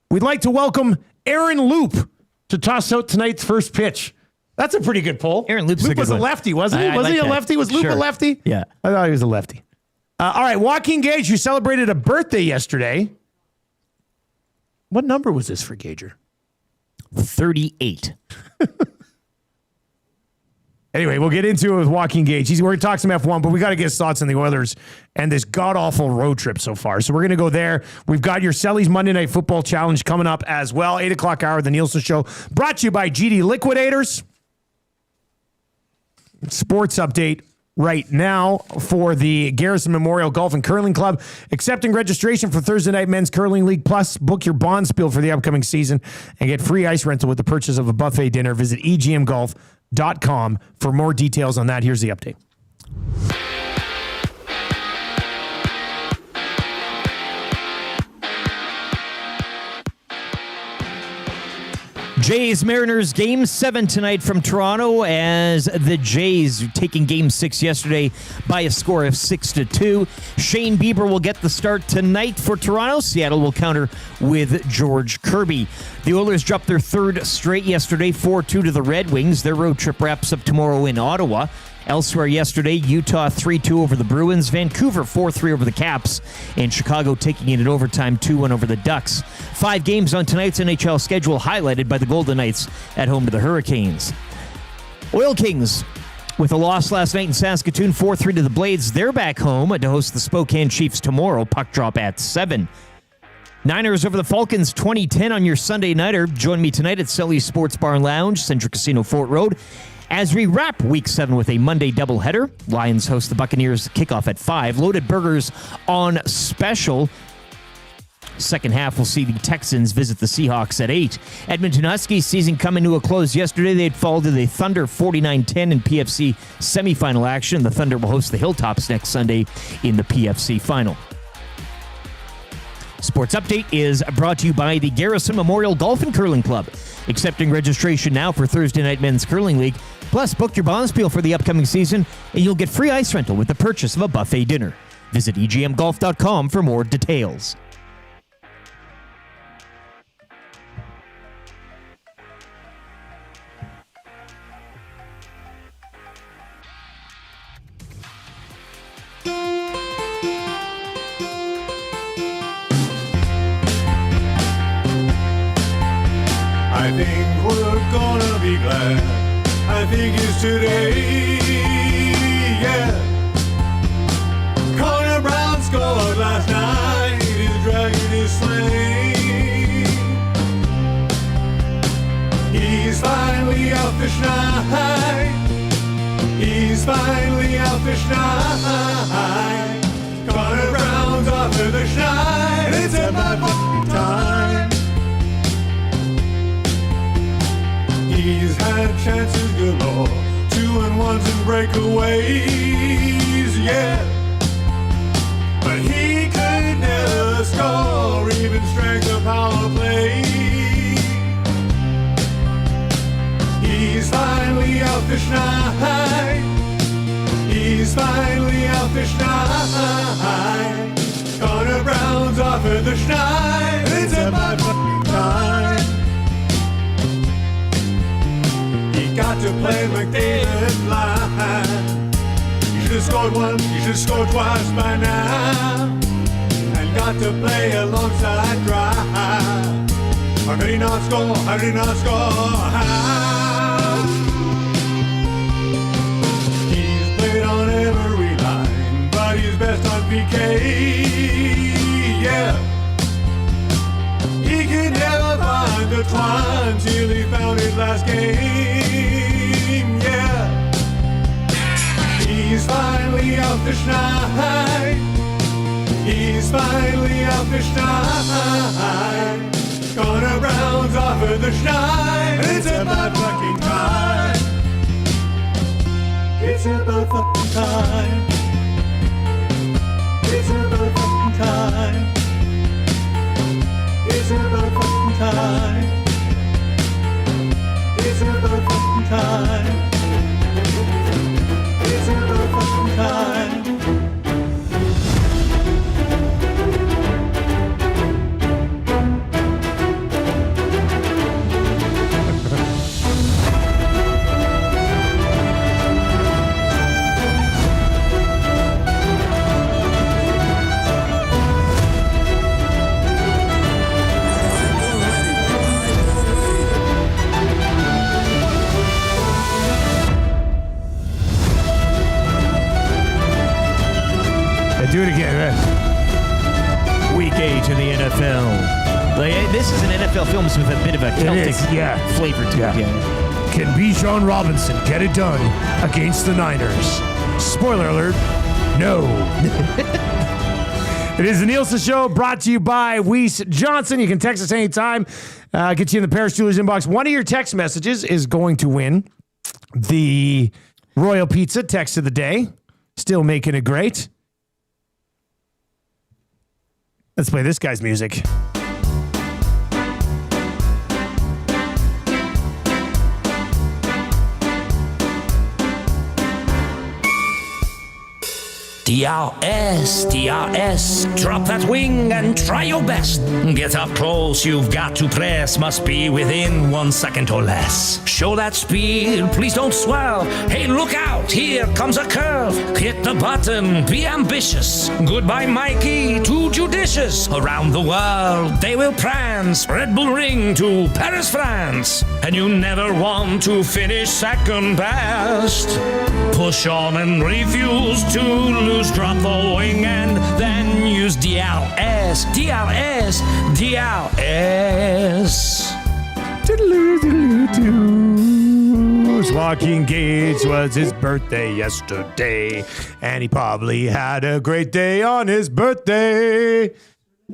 We'd like to welcome Aaron Loop to toss out tonight's first pitch. That's a pretty good poll. Aaron Loop was a lefty, wasn't he? Was he a lefty? Was Loop a lefty? Yeah. I thought he was a lefty. All right, Joaquin Gage, you celebrated a birthday yesterday. What number was this for Gager? 38. Anyway, we'll get into it with Joaquin Gage. We're going to talk some F1, but we got to get his thoughts on the Oilers and this god-awful road trip so far. So we're going to go there. We've got your Selly's Monday Night Football Challenge coming up as well. 8 o'clock hour, the Nielsen Show. Brought to you by GD Liquidators. Sports update right now for the Garrison Memorial Golf and Curling Club. Accepting registration for Thursday Night Men's Curling League. Plus, book your bond spiel for the upcoming season and get free ice rental with the purchase of a buffet dinner. Visit egmgolf.com for more details on that. Here's the update. Jays Mariners Game 7 tonight from Toronto as the Jays taking Game 6 yesterday by a score of 6-2. Shane Bieber will get the start tonight for Toronto. Seattle will counter with George Kirby. The Oilers dropped their third straight yesterday, 4-2 to the Red Wings. Their road trip wraps up tomorrow in Ottawa. Elsewhere yesterday, Utah 3-2 over the Bruins, Vancouver 4-3 over the Caps, and Chicago taking it in overtime 2-1 over the Ducks. 5 games on tonight's NHL schedule highlighted by the Golden Knights at home to the Hurricanes. Oil Kings with a loss last night in Saskatoon, 4-3 to the Blades. They're back home to host the Spokane Chiefs tomorrow, puck drop at 7. Niners over the Falcons 2010 on your Sunday nighter. Join me tonight at Selly's Sports Bar and Lounge, Central Casino, Fort Road. As we wrap Week 7 with a Monday doubleheader, Lions host the Buccaneers kickoff at 5. Loaded burgers on special. Second half, we'll see the Texans visit the Seahawks at 8. Edmonton Huskies season coming to a close yesterday. They'd fall to the Thunder 49-10 in PFC semifinal action. The Thunder will host the Hilltops next Sunday in the PFC final. Sports Update is brought to you by the Garrison Memorial Golf and Curling Club. Accepting registration now for Thursday Night Men's Curling League. Plus, book your bond spiel for the upcoming season, and you'll get free ice rental with the purchase of a buffet dinner. Visit egmgolf.com for more details. I think we're gonna be glad. I think it's today, yeah. Connor Brown scored last night. His dragon is slain. He's finally out the schneid. He's finally out the schneid. Connor Brown's off to the schneid. It's about fucking time. He's had chances galore, 2-1s and breakaways, yeah. But he could never score, even strength of power play. He's finally out the schneid. He's finally out the schneid. Connor Brown's off at the schneid. It's about fucking time. Got to play McDavid line. You should have scored one, you should have scored twice by now. And got to play alongside Drive. How could he not score? How did he not score? How? He's played on every line, but he's best on PK. Yeah. He could never find the twine till he found it last game, yeah. He's finally out the schneid. He's finally out the schneid. Connor Brown's off of the schneid. It's about fucking time. It's about fucking time. It's about fucking time. It's about fucking time. It's about fucking time. It's about fucking time. it again. Week 8 in the NFL. Like, this is an NFL film with a bit of a Celtic flavor to it. Yeah. Can Bijan Robinson get it done against the Niners? Spoiler alert, no. It is the Nielsen Show, brought to you by Weiss Johnson. You can text us anytime. Get you in the Paris Jewelers inbox. One of your text messages is going to win the Royal Pizza text of the day. Still making it great. Let's play this guy's music. DRS, DRS, drop that wing and try your best. Get up close, you've got to press, must be within 1 second or less. Show that speed, please don't swerve. Hey, look out, here comes a curve. Hit the button, be ambitious. Goodbye, Mikey, too judicious. Around the world, they will prance. Red Bull Ring to Paris, France. And you never want to finish second best. Push on and refuse to lose. Drop the wing and then use DRS, DRS, DRS. Joaquin Gage was his birthday yesterday, and he probably had a great day on his birthday.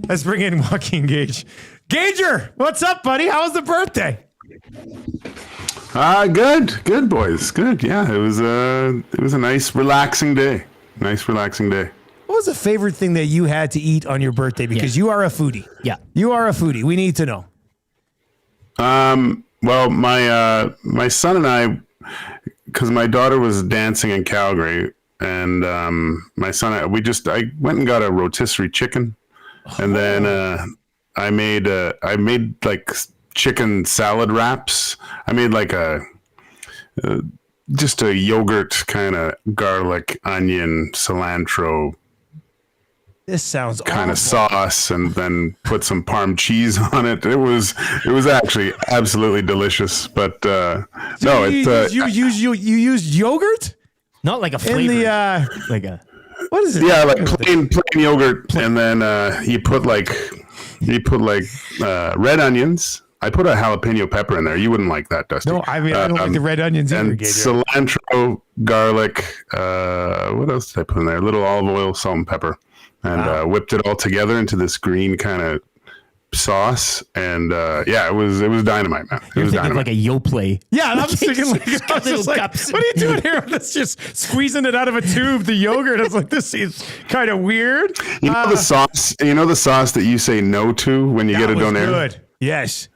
Let's bring in Joaquin Gage. Gager, what's up, buddy? How was the birthday? Good boys. Good. Yeah, it was a nice relaxing day. What was the favorite thing that you had to eat on your birthday? Because you are a foodie. Yeah. You are a foodie. We need to know. Well, my son and I, because my daughter was dancing in Calgary, and my son, I went and got a rotisserie chicken, and then I made like chicken salad wraps. I made like just a yogurt kind of garlic, onion, cilantro. This sounds kind of sauce, and then put some Parm cheese on it. It was actually absolutely delicious. But no, you used yogurt, not like a flavor, like a what is it? Yeah, like plain yogurt, and then you put like red onions. I put a jalapeno pepper in there. You wouldn't like that, Dusty. No, I mean I don't like the red onions either. And cilantro, garlic. What else did I put in there? A little olive oil, salt, and pepper. And whipped it all together into this green kind of sauce, and it was dynamite, man. It was dynamite. Like a Yoplait. Yeah, and I'm thinking what are you doing here? That's just squeezing it out of a tube. The yogurt. It's like, this is kind of weird. You know the sauce. You know the sauce that you say no to when you get a donair. Good. Yes.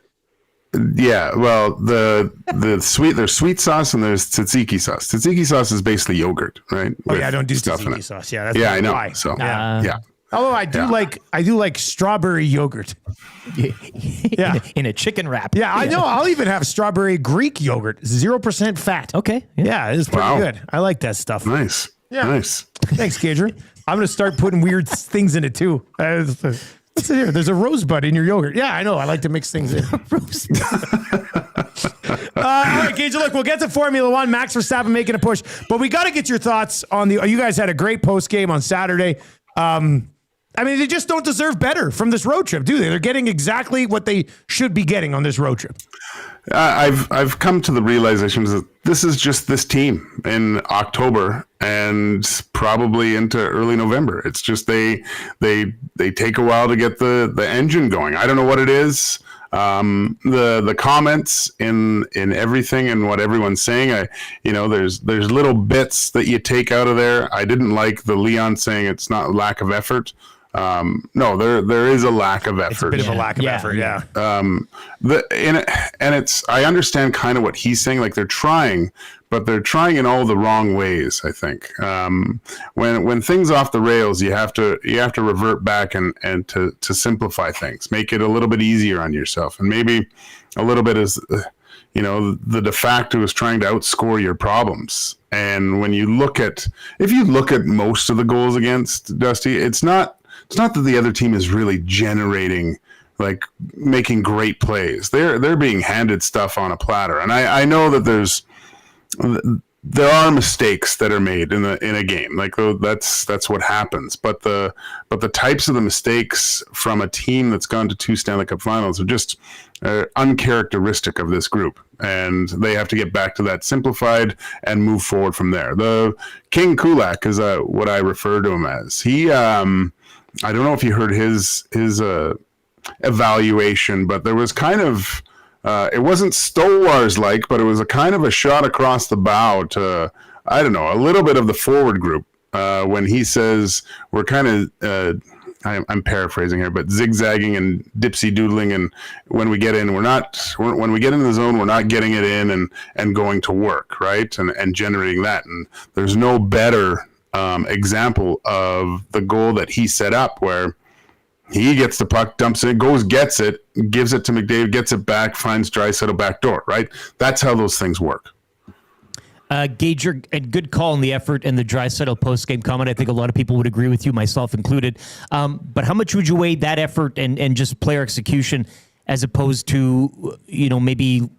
Yeah, well, there's sweet sauce and there's tzatziki sauce. Tzatziki sauce is basically yogurt, right? Oh yeah, I don't do tzatziki sauce. Yeah, that's I know. Why. So yeah. Although I do like strawberry yogurt. Yeah, in a chicken wrap. Yeah, I know. I'll even have strawberry Greek yogurt, 0% fat. Okay. Yeah, it's pretty good. I like that stuff. Nice. Yeah. Nice. Thanks, Gager. I'm gonna start putting weird things in it too. What's in here? There's a rosebud in your yogurt. Yeah, I know. I like to mix things in. Rosebud. All right, Gage, look, we'll get to Formula One. Max Verstappen making a push. But we got to get your thoughts on you guys had a great post game on Saturday. I mean, they just don't deserve better from this road trip, do they? They're getting exactly what they should be getting on this road trip. I've come to the realization that this is just this team in October and probably into early November. It's just they take a while to get the engine going. I don't know what it is. The comments in everything and what everyone's saying, there's little bits that you take out of there. I didn't like the Leon saying it's not lack of effort. No, there is a lack of effort. It's a bit of a lack of effort, yeah. I understand kind of what he's saying. Like they're trying, but they're trying in all the wrong ways. I think when things off the rails, you have to revert back and to simplify things, make it a little bit easier on yourself, and maybe a little bit is. The de facto is trying to outscore your problems. And when if you look at most of the goals against, Dusty, it's not that the other team is really generating, like making great plays. They're being handed stuff on a platter. And I know that there are mistakes that are made in a game. Like that's what happens. But the types of the mistakes from a team that's gone to 2 Stanley Cup Finals are just uncharacteristic of this group, and they have to get back to that simplified and move forward from there. The King Kulak is what I refer to him as. He I don't know if you heard his evaluation, but there was kind of it wasn't Stolarz-like, but it was a kind of a shot across the bow to, I don't know, a little bit of the forward group when he says we're kind of, I'm paraphrasing here, but zigzagging and dipsy doodling, and when we get in, when we get in the zone, we're not getting it in and going to work, right, and generating that. And there's no better example of the goal that he set up, where he gets the puck, dumps it, gets it, gives it to McDavid, gets it back, finds Draisaitl back door, right? That's how those things work. Gage, a good call on the effort and the Draisaitl post-game comment. I think a lot of people would agree with you, myself included. But how much would you weigh that effort and just player execution as opposed to, maybe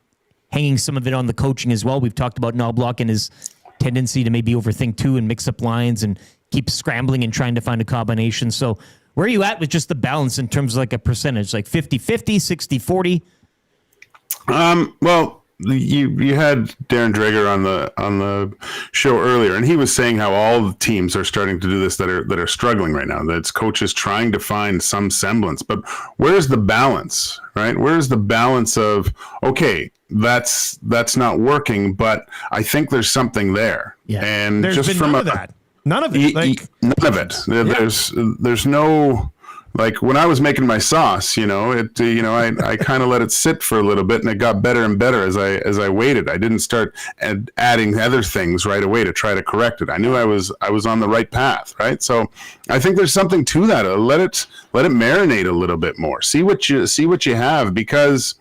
hanging some of it on the coaching as well? We've talked about Knobloch and his tendency to maybe overthink too and mix up lines and keep scrambling and trying to find a combination. So where are you at with just the balance in terms of like a percentage, like 50-50, 60-40? Well, you had Darren Dreger on the show earlier, and he was saying how all the teams are starting to do this that are struggling right now. That it's coaches trying to find some semblance, but where's the balance, right? Where's the balance of, okay, that's not working, but I think there's something there. Yeah. And There's just been from none of that. None of it. None of it. There's no, like when I was making my sauce, I kind of let it sit for a little bit, and it got better and better as I waited. I didn't start adding other things right away to try to correct it. I knew I was on the right path, right? So I think there's something to that. Let it marinate a little bit more. See what you have, because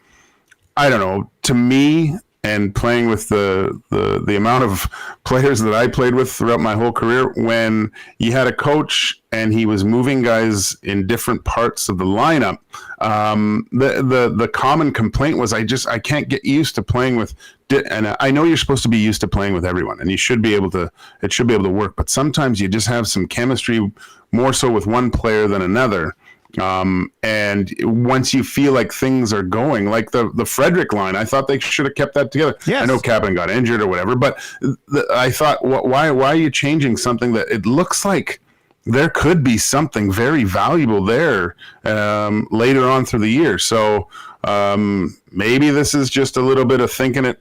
I don't know, to me, and playing with the amount of players that I played with throughout my whole career, when you had a coach and he was moving guys in different parts of the lineup, the common complaint was I can't get used to playing with. And I know you're supposed to be used to playing with everyone, and it should be able to work. But sometimes you just have some chemistry more so with one player than another. And once you feel like things are going, like the Frederick line, I thought they should have kept that together. Yes. I know Kapanen got injured or whatever, but I thought, why are you changing something that it looks like there could be something very valuable there later on through the year? So maybe this is just a little bit of thinking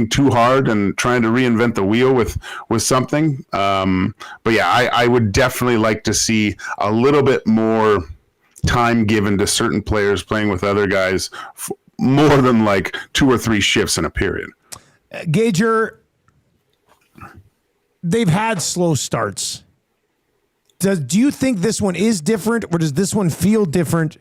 too hard and trying to reinvent the wheel with something. But yeah, I would definitely like to see a little bit more time given to certain players playing with other guys, more than like 2 or 3 shifts in a period. Gager, they've had slow starts. Do you think this one is different, or does this one feel different?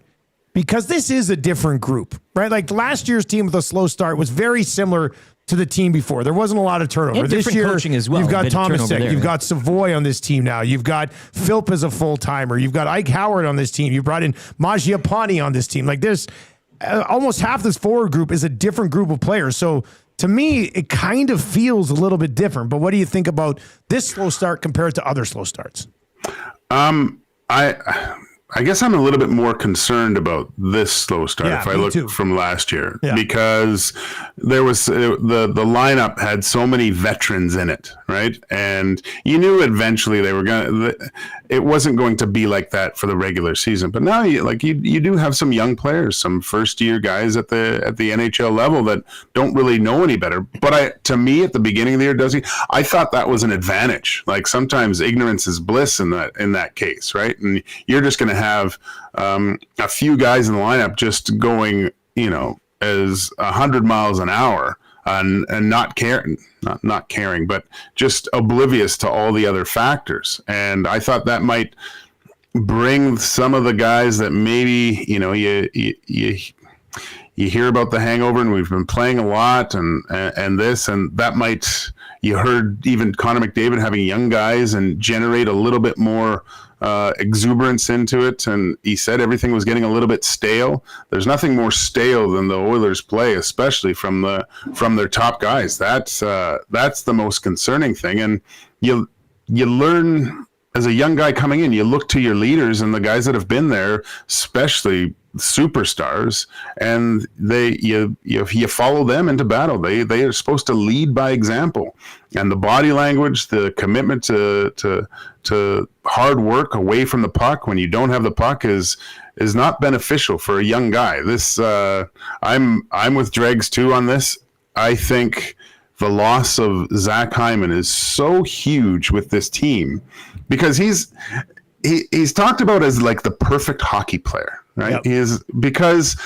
Because this is a different group, right? Like last year's team with a slow start was very similar to the team before. There wasn't a lot of turnover. And this year, coaching as well. You've got Thomasek, you've got Savoy on this team now. You've got Philp as a full-timer. You've got Ike Howard on this team. You brought in Mangiapane on this team. Like there's almost half this forward group is a different group of players. So to me, it kind of feels a little bit different. But what do you think about this slow start compared to other slow starts? I guess I'm a little bit more concerned about this slow start if I look from last year, because there was the lineup had so many veterans in it, right? And you knew eventually it wasn't going to be like that for the regular season. But now you do have some young players, some first year guys at the NHL level that don't really know any better. But to me at the beginning of the year, I thought that was an advantage. Like sometimes ignorance is bliss in that case, right? And you're just going to have a few guys in the lineup just going, as 100 miles an hour and not caring, but just oblivious to all the other factors. And I thought that might bring some of the guys that maybe, you hear about the hangover and we've been playing a lot and that might, you heard even Connor McDavid having young guys and generate a little bit more exuberance into it, and he said everything was getting a little bit stale. There's nothing more stale than the Oilers play, especially from their top guys. That's the most concerning thing. And you learn as a young guy coming in, you look to your leaders and the guys that have been there, especially superstars, and you follow them into battle. They are supposed to lead by example, and the body language, the commitment to hard work away from the puck when you don't have the puck is not beneficial for a young guy. This I'm with Dregs too on this. I think the loss of Zach Hyman is so huge with this team because he's talked about as like the perfect hockey player, right? Yep. He is, because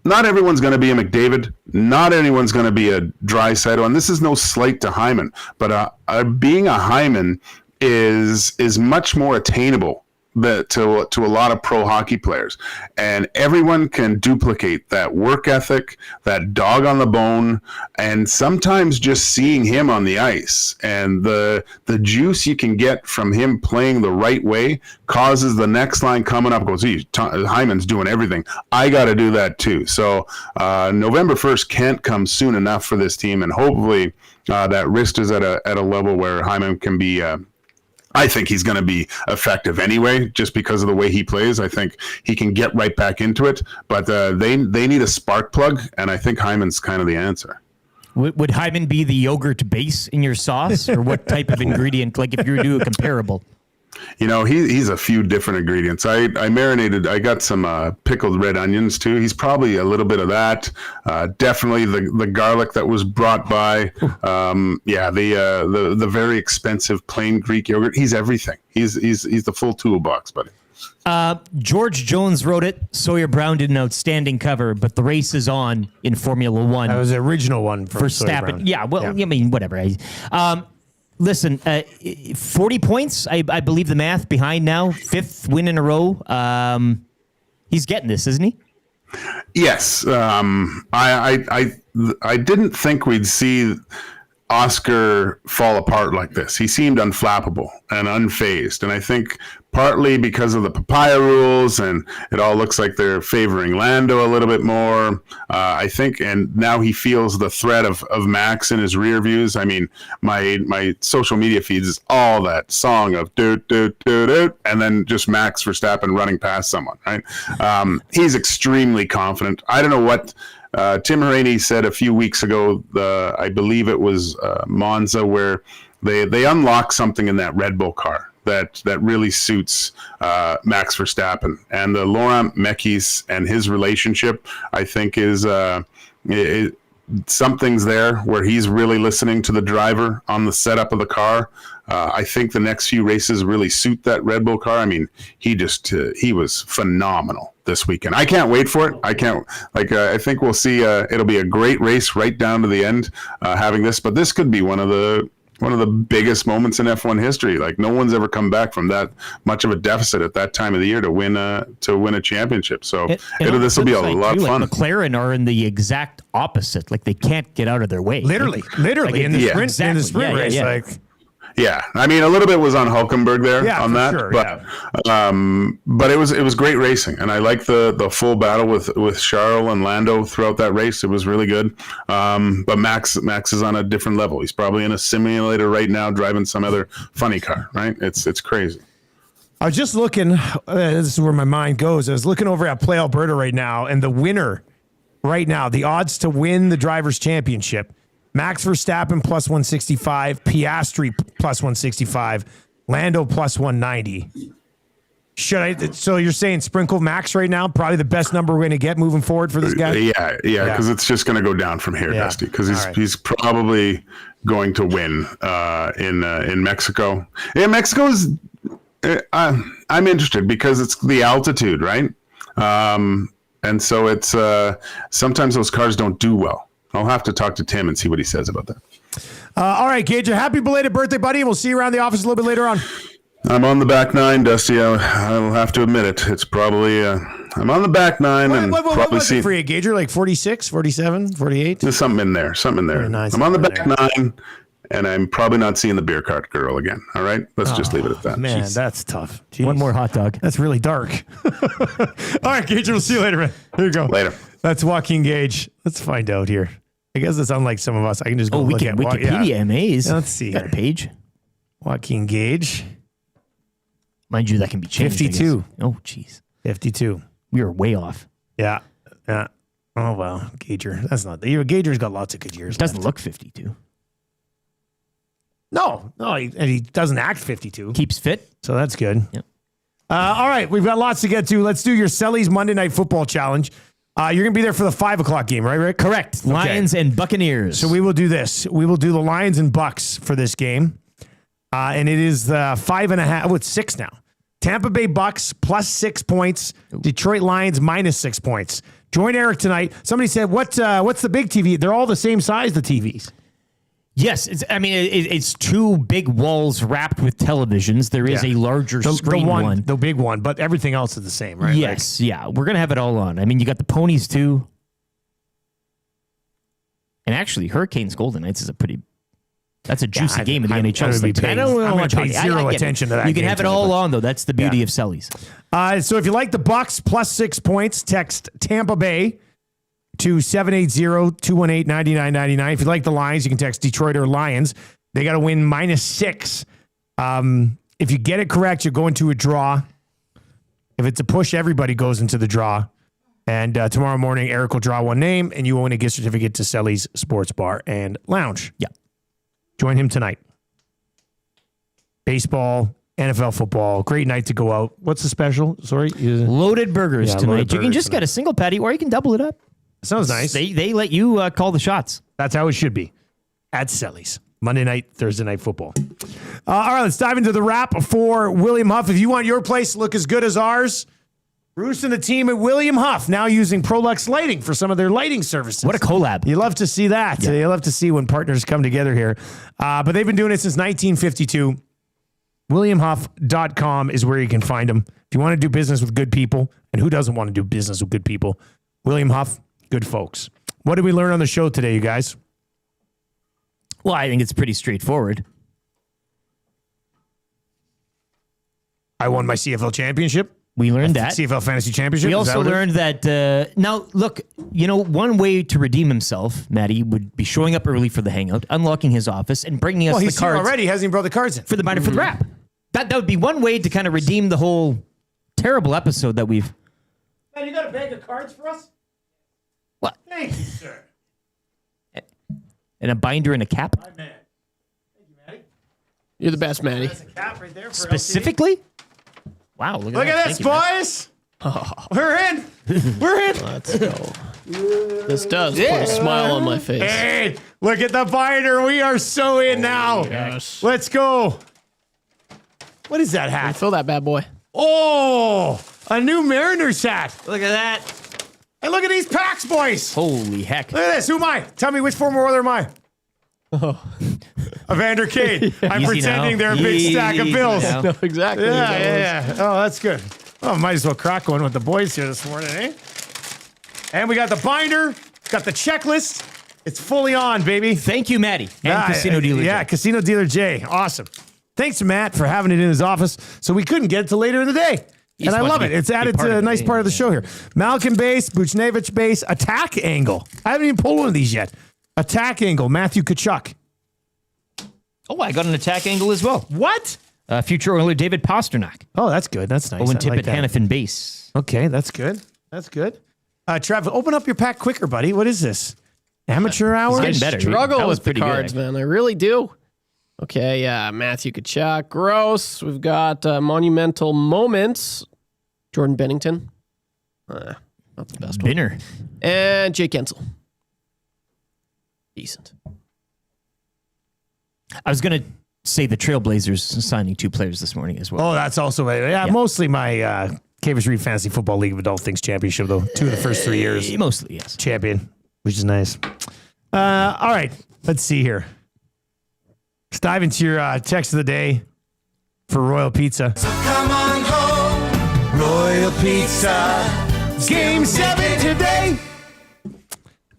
not everyone's going to be a McDavid, not anyone's going to be a Draisaitl, and this is no slight to Hyman, but being a Hyman is much more attainable to a lot of pro hockey players, and everyone can duplicate that work ethic, that dog on the bone, and sometimes just seeing him on the ice and the juice you can get from him playing the right way causes the next line coming up goes, Hyman's doing everything, I got to do that too. So November 1st can't come soon enough for this team, and hopefully that wrist is at a level where Hyman can be I think he's going to be effective anyway, just because of the way he plays. I think he can get right back into it, but they need a spark plug, and I think Hyman's kind of the answer. Would Hyman be the yogurt base in your sauce, or what type of ingredient? Like if you were to do a comparable. You know, he's a few different ingredients. I marinated. I got some pickled red onions too. He's probably a little bit of that. Definitely the garlic that was brought by. The very expensive plain Greek yogurt. He's everything. He's the full toolbox, buddy. George Jones wrote it. Sawyer Brown did an outstanding cover, but the race is on in Formula One. That was the original one for Verstappen. Yeah, well, I mean, whatever. Listen, 40 points, I believe the math behind now, 5th win in a row. He's getting this, isn't he? Yes. I didn't think we'd see Oscar fall apart like this. He seemed unflappable and unfazed. And I think partly because of the papaya rules, and it all looks like they're favoring Lando a little bit more. I think, and now he feels the threat of Max in his rear views. I mean, my social media feeds is all that song of doot, doot, doot, doot, and then just Max Verstappen running past someone, right? He's extremely confident. I don't know what Tim Rainey said a few weeks ago, I believe it was Monza, where they unlocked something in that Red Bull car that really suits Max Verstappen, and the Laurent Mekies and his relationship, I think, is something's there where he's really listening to the driver on the setup of the car. I think the next few races really suit that Red Bull car. I mean, he was phenomenal this weekend. I can't wait for it. I think we'll see. It'll be a great race right down to the end, having this. But this could be one of the biggest moments in F1 history. Like, no one's ever come back from that much of a deficit at that time of the year to win a championship. So this will be a lot of fun. McLaren are in the exact opposite. Like, they can't get out of their way. Literally in the sprint, in the sprint race. Yeah. Like, yeah, I mean, a little bit was on Hulkenberg there on that, sure, but it was great racing, and I like the full battle with Charles and Lando throughout that race. It was really good. But Max is on a different level. He's probably in a simulator right now, driving some other funny car. Right? It's crazy. I was just looking. This is where my mind goes. I was looking over at Play Alberta right now, and the winner right now, the odds to win the Drivers' Championship. Max Verstappen plus 165, Piastri plus 165, Lando plus 190. So you're saying sprinkle Max right now? Probably the best number we're going to get moving forward for this guy? Yeah, because it's just going to to go down from here, Dusty, because he's probably going to win in Mexico. Yeah, Mexico is... I'm interested because it's the altitude, right? And so it's... sometimes those cars don't do well. I'll have to talk to Tim and see what he says about that. All right, Gage, a happy belated birthday, buddy. And we'll see you around the office a little bit later on. I'm on the back nine, Dusty. I'll have to admit it. It's probably... I'm on the back nine. What was it for you, Gage? Like 46, 47, 48? There's something in there. Nice. I'm on the back nine, and I'm probably not seeing the beer cart girl again. All right, let's just leave it at that. Man, Jeez. that's tough. Jeez. One more hot dog. That's really dark. All right, Gage, we'll see you later, man. Here you go. Later. That's Joaquin Gage. Let's find out here. I guess it's unlike some of us. I can just go look at Wikipedia MAs. Let's see Got a page. Joaquin Gage. Mind you, that can be changed. 52. Oh, jeez. 52. We were way off. Yeah. Yeah. Oh, well. Gager. That's not. Gager's got lots of good years. Doesn't look 52. No. He doesn't act 52. Keeps fit. So that's good. Yep. All right. We've got lots to get to. Let's do your Selly's Monday Night Football Challenge. You're going to be there for the 5 o'clock game, right, Rick? Correct. Lions and Buccaneers. So we will do this. We will do the Lions and Bucks for this game. And it is 5.5. Oh, it's 6 now. Tampa Bay Bucks plus 6 points. Detroit Lions minus 6 points. Join Eric tonight. Somebody said, what's the big TV? They're all the same size, the TVs. Yes. It's two big walls wrapped with televisions. There is a larger screen one. The big one, but everything else is the same, right? Yes. Yeah. We're going to have it all on. I mean, you got the ponies too. And actually, Hurricanes Golden Knights is that's a juicy game in the NHL. I'm going to pay zero attention to that. You can have it all on, though. That's the beauty of Sellies. So if you like the Bucks plus 6 points, text Tampa Bay to 780-218-9999. If you like the Lions, you can text Detroit or Lions. They got to win minus 6. If you get it correct, you're going to a draw. If it's a push, everybody goes into the draw. And tomorrow morning, Eric will draw one name, and you will win a gift certificate to Selly's Sports Bar and Lounge. Yeah. Join him tonight. Baseball, NFL football. Great night to go out. What's the special? Sorry? Loaded burgers tonight. Loaded you can just get a single patty, or you can double it up. Sounds nice. They let you call the shots. That's how it should be. At Selly's. Monday night, Thursday night football. All right, let's dive into the wrap for William Huff. If you want your place to look as good as ours, Bruce and the team at William Huff now using Prolux lighting for some of their lighting services. What a collab. You love to see that. Yeah. You love to see when partners come together here. But they've been doing it since 1952. WilliamHuff.com is where you can find them. If you want to do business with good people, and who doesn't want to do business with good people? William Huff, good folks. What did we learn on the show today, you guys? Well, I think it's pretty straightforward. I won my CFL championship. We learned that. CFL Fantasy Championship. We also learned that, now, look, one way to redeem himself, Matty, would be showing up early for the hangout, unlocking his office, and bringing us the cards. Well, he's already. He hasn't even brought the cards in. For the binder for the wrap. That would be one way to kind of redeem the whole terrible episode that we've... Man, you got a bag of cards for us? What? Thank you, sir. And a binder and a cap? My man. Thank you, Matty. You're the best, Matty. That's a cap right there for Specifically? Wow, look at this, boys. We're in. We're in. Let's go. This does put a smile on my face. Hey, look at the binder. We are so in now. Yes. Let's go. What is that hat? Fill that bad boy. Oh, a new Mariners hat. Look at that. And look at these packs, boys. Holy heck. Look at this. Who am I? Tell me which former Oiler am I? Evander Kane. I'm Easy pretending now. they're a big stack of bills. now. No, exactly. Yeah. Oh, that's good. Oh, might as well crack one with the boys here this morning, eh? And we got the binder, got the checklist. It's fully on, baby. Thank you, Matty. And Casino Dealer Yeah, J. Casino Dealer J. Awesome. Thanks to Matt for having it in his office so we couldn't get it till later in the day. And I love it. It's added to a nice part of the show here. Malkin base, Buchnevich base, attack angle. I haven't even pulled one of these yet. Attack angle, Matthew Tkachuk. Oh, I got an attack angle as well. What? Future Oiler David Pasternak. Oh, that's good. That's nice. Owen I Tippett, like that. Hannafin base. Okay, that's good. That's good. Trav, open up your pack quicker, buddy. What is this? Amateur hour? getting better. I struggle That was with the pretty good, cards, man. I really do. Okay, yeah, Matthew Tkachuk. Gross. We've got Monumental Moments. Jordan Bennington. Not the best Binner. one. And Jake Ensel. Decent. I was going to say the Trailblazers signing 2 players this morning as well. Oh, that's also mostly my Cavers Reed Fantasy Football League of Adult Things Championship, though. 2 of the first 3 years. Mostly, yes. Champion, which is nice. All right, let's see here. Let's dive into your text of the day for Royal Pizza. So come on home, Royal Pizza. Game 7 today.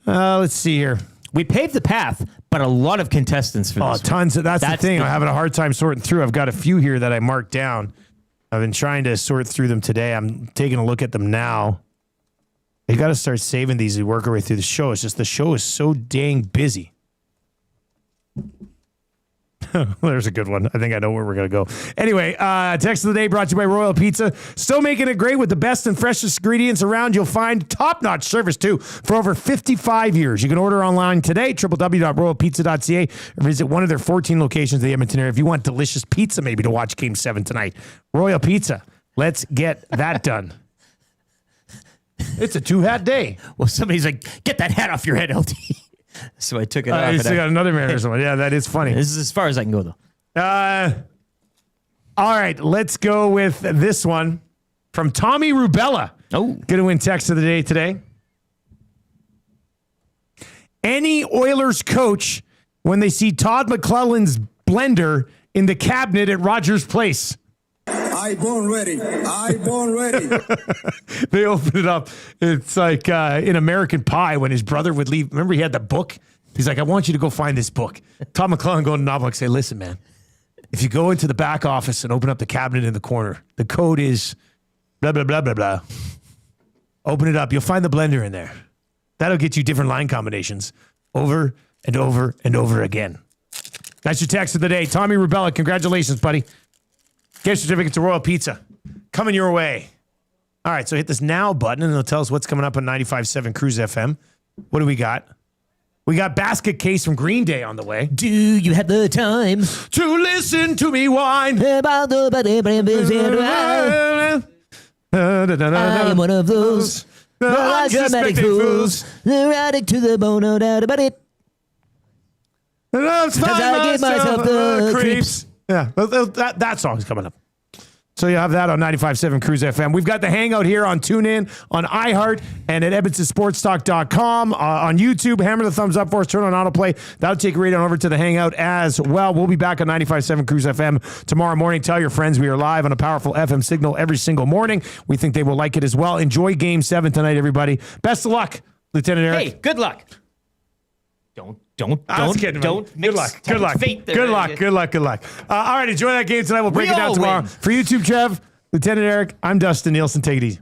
Let's see here. We paved the path, but a lot of contestants for this. Oh, tons. That's the thing. the- I'm having a hard time sorting through. I've got a few here that I marked down. I've been trying to sort through them today. I'm taking a look at them now. You got to start saving these and work our way through the show. It's just the show is so dang busy. There's a good one. I think I know where we're going to go. Anyway, text of the day brought to you by Royal Pizza. Still making it great with the best and freshest ingredients around. You'll find top-notch service, too, for over 55 years. You can order online today, www.royalpizza.ca, or visit one of their 14 locations in the Edmonton area if you want delicious pizza maybe to watch Game 7 tonight. Royal Pizza. Let's get that done. It's a two-hat day. Well, somebody's like, get that hat off your head, LT. So I took it off. You still got another Mariners one. Yeah, that is funny. This is as far as I can go, though. All right, let's go with this one from Tommy Rubella. Oh. Going to win text of the day today. Any Oilers coach when they see Todd McClellan's blender in the cabinet at Rogers Place. I born ready. I born ready. They open it up. It's like in American Pie when his brother would leave. Remember, he had the book? He's like, I want you to go find this book. Todd McClellan go to Knoblauch and say, listen, man, if you go into the back office and open up the cabinet in the corner, the code is blah, blah, blah, blah, blah. Open it up. You'll find the blender in there. That'll get you different line combinations over and over and over again. That's your text of the day. Tommy Rubella, congratulations, buddy. Gift certificate to Royal Pizza. Coming your way. All right, so hit this now button, and it'll tell us what's coming up on 95.7 Cruise FM. What do we got? We got Basket Case from Green Day on the way. Do you have the time to listen to me whine? I am one of those dramatic fools. They're addict to the bone, no doubt about it. Because I give myself the creeps. Yeah, that song's coming up. So you have that on 95.7 Cruise FM. We've got the Hangout here on TuneIn, on iHeart, and at EdmontonSportsTalk.com. On YouTube, hammer the thumbs up for us, turn on autoplay. That'll take you right on over to the Hangout as well. We'll be back on 95.7 Cruise FM tomorrow morning. Tell your friends we are live on a powerful FM signal every single morning. We think they will like it as well. Enjoy Game 7 tonight, everybody. Best of luck, Lieutenant Eric. Hey, good luck. Don't Good luck. All right, enjoy that game tonight. We'll break it down tomorrow. Win. For YouTube, Trev, Lieutenant Eric, I'm Dustin Nielsen. Take it easy.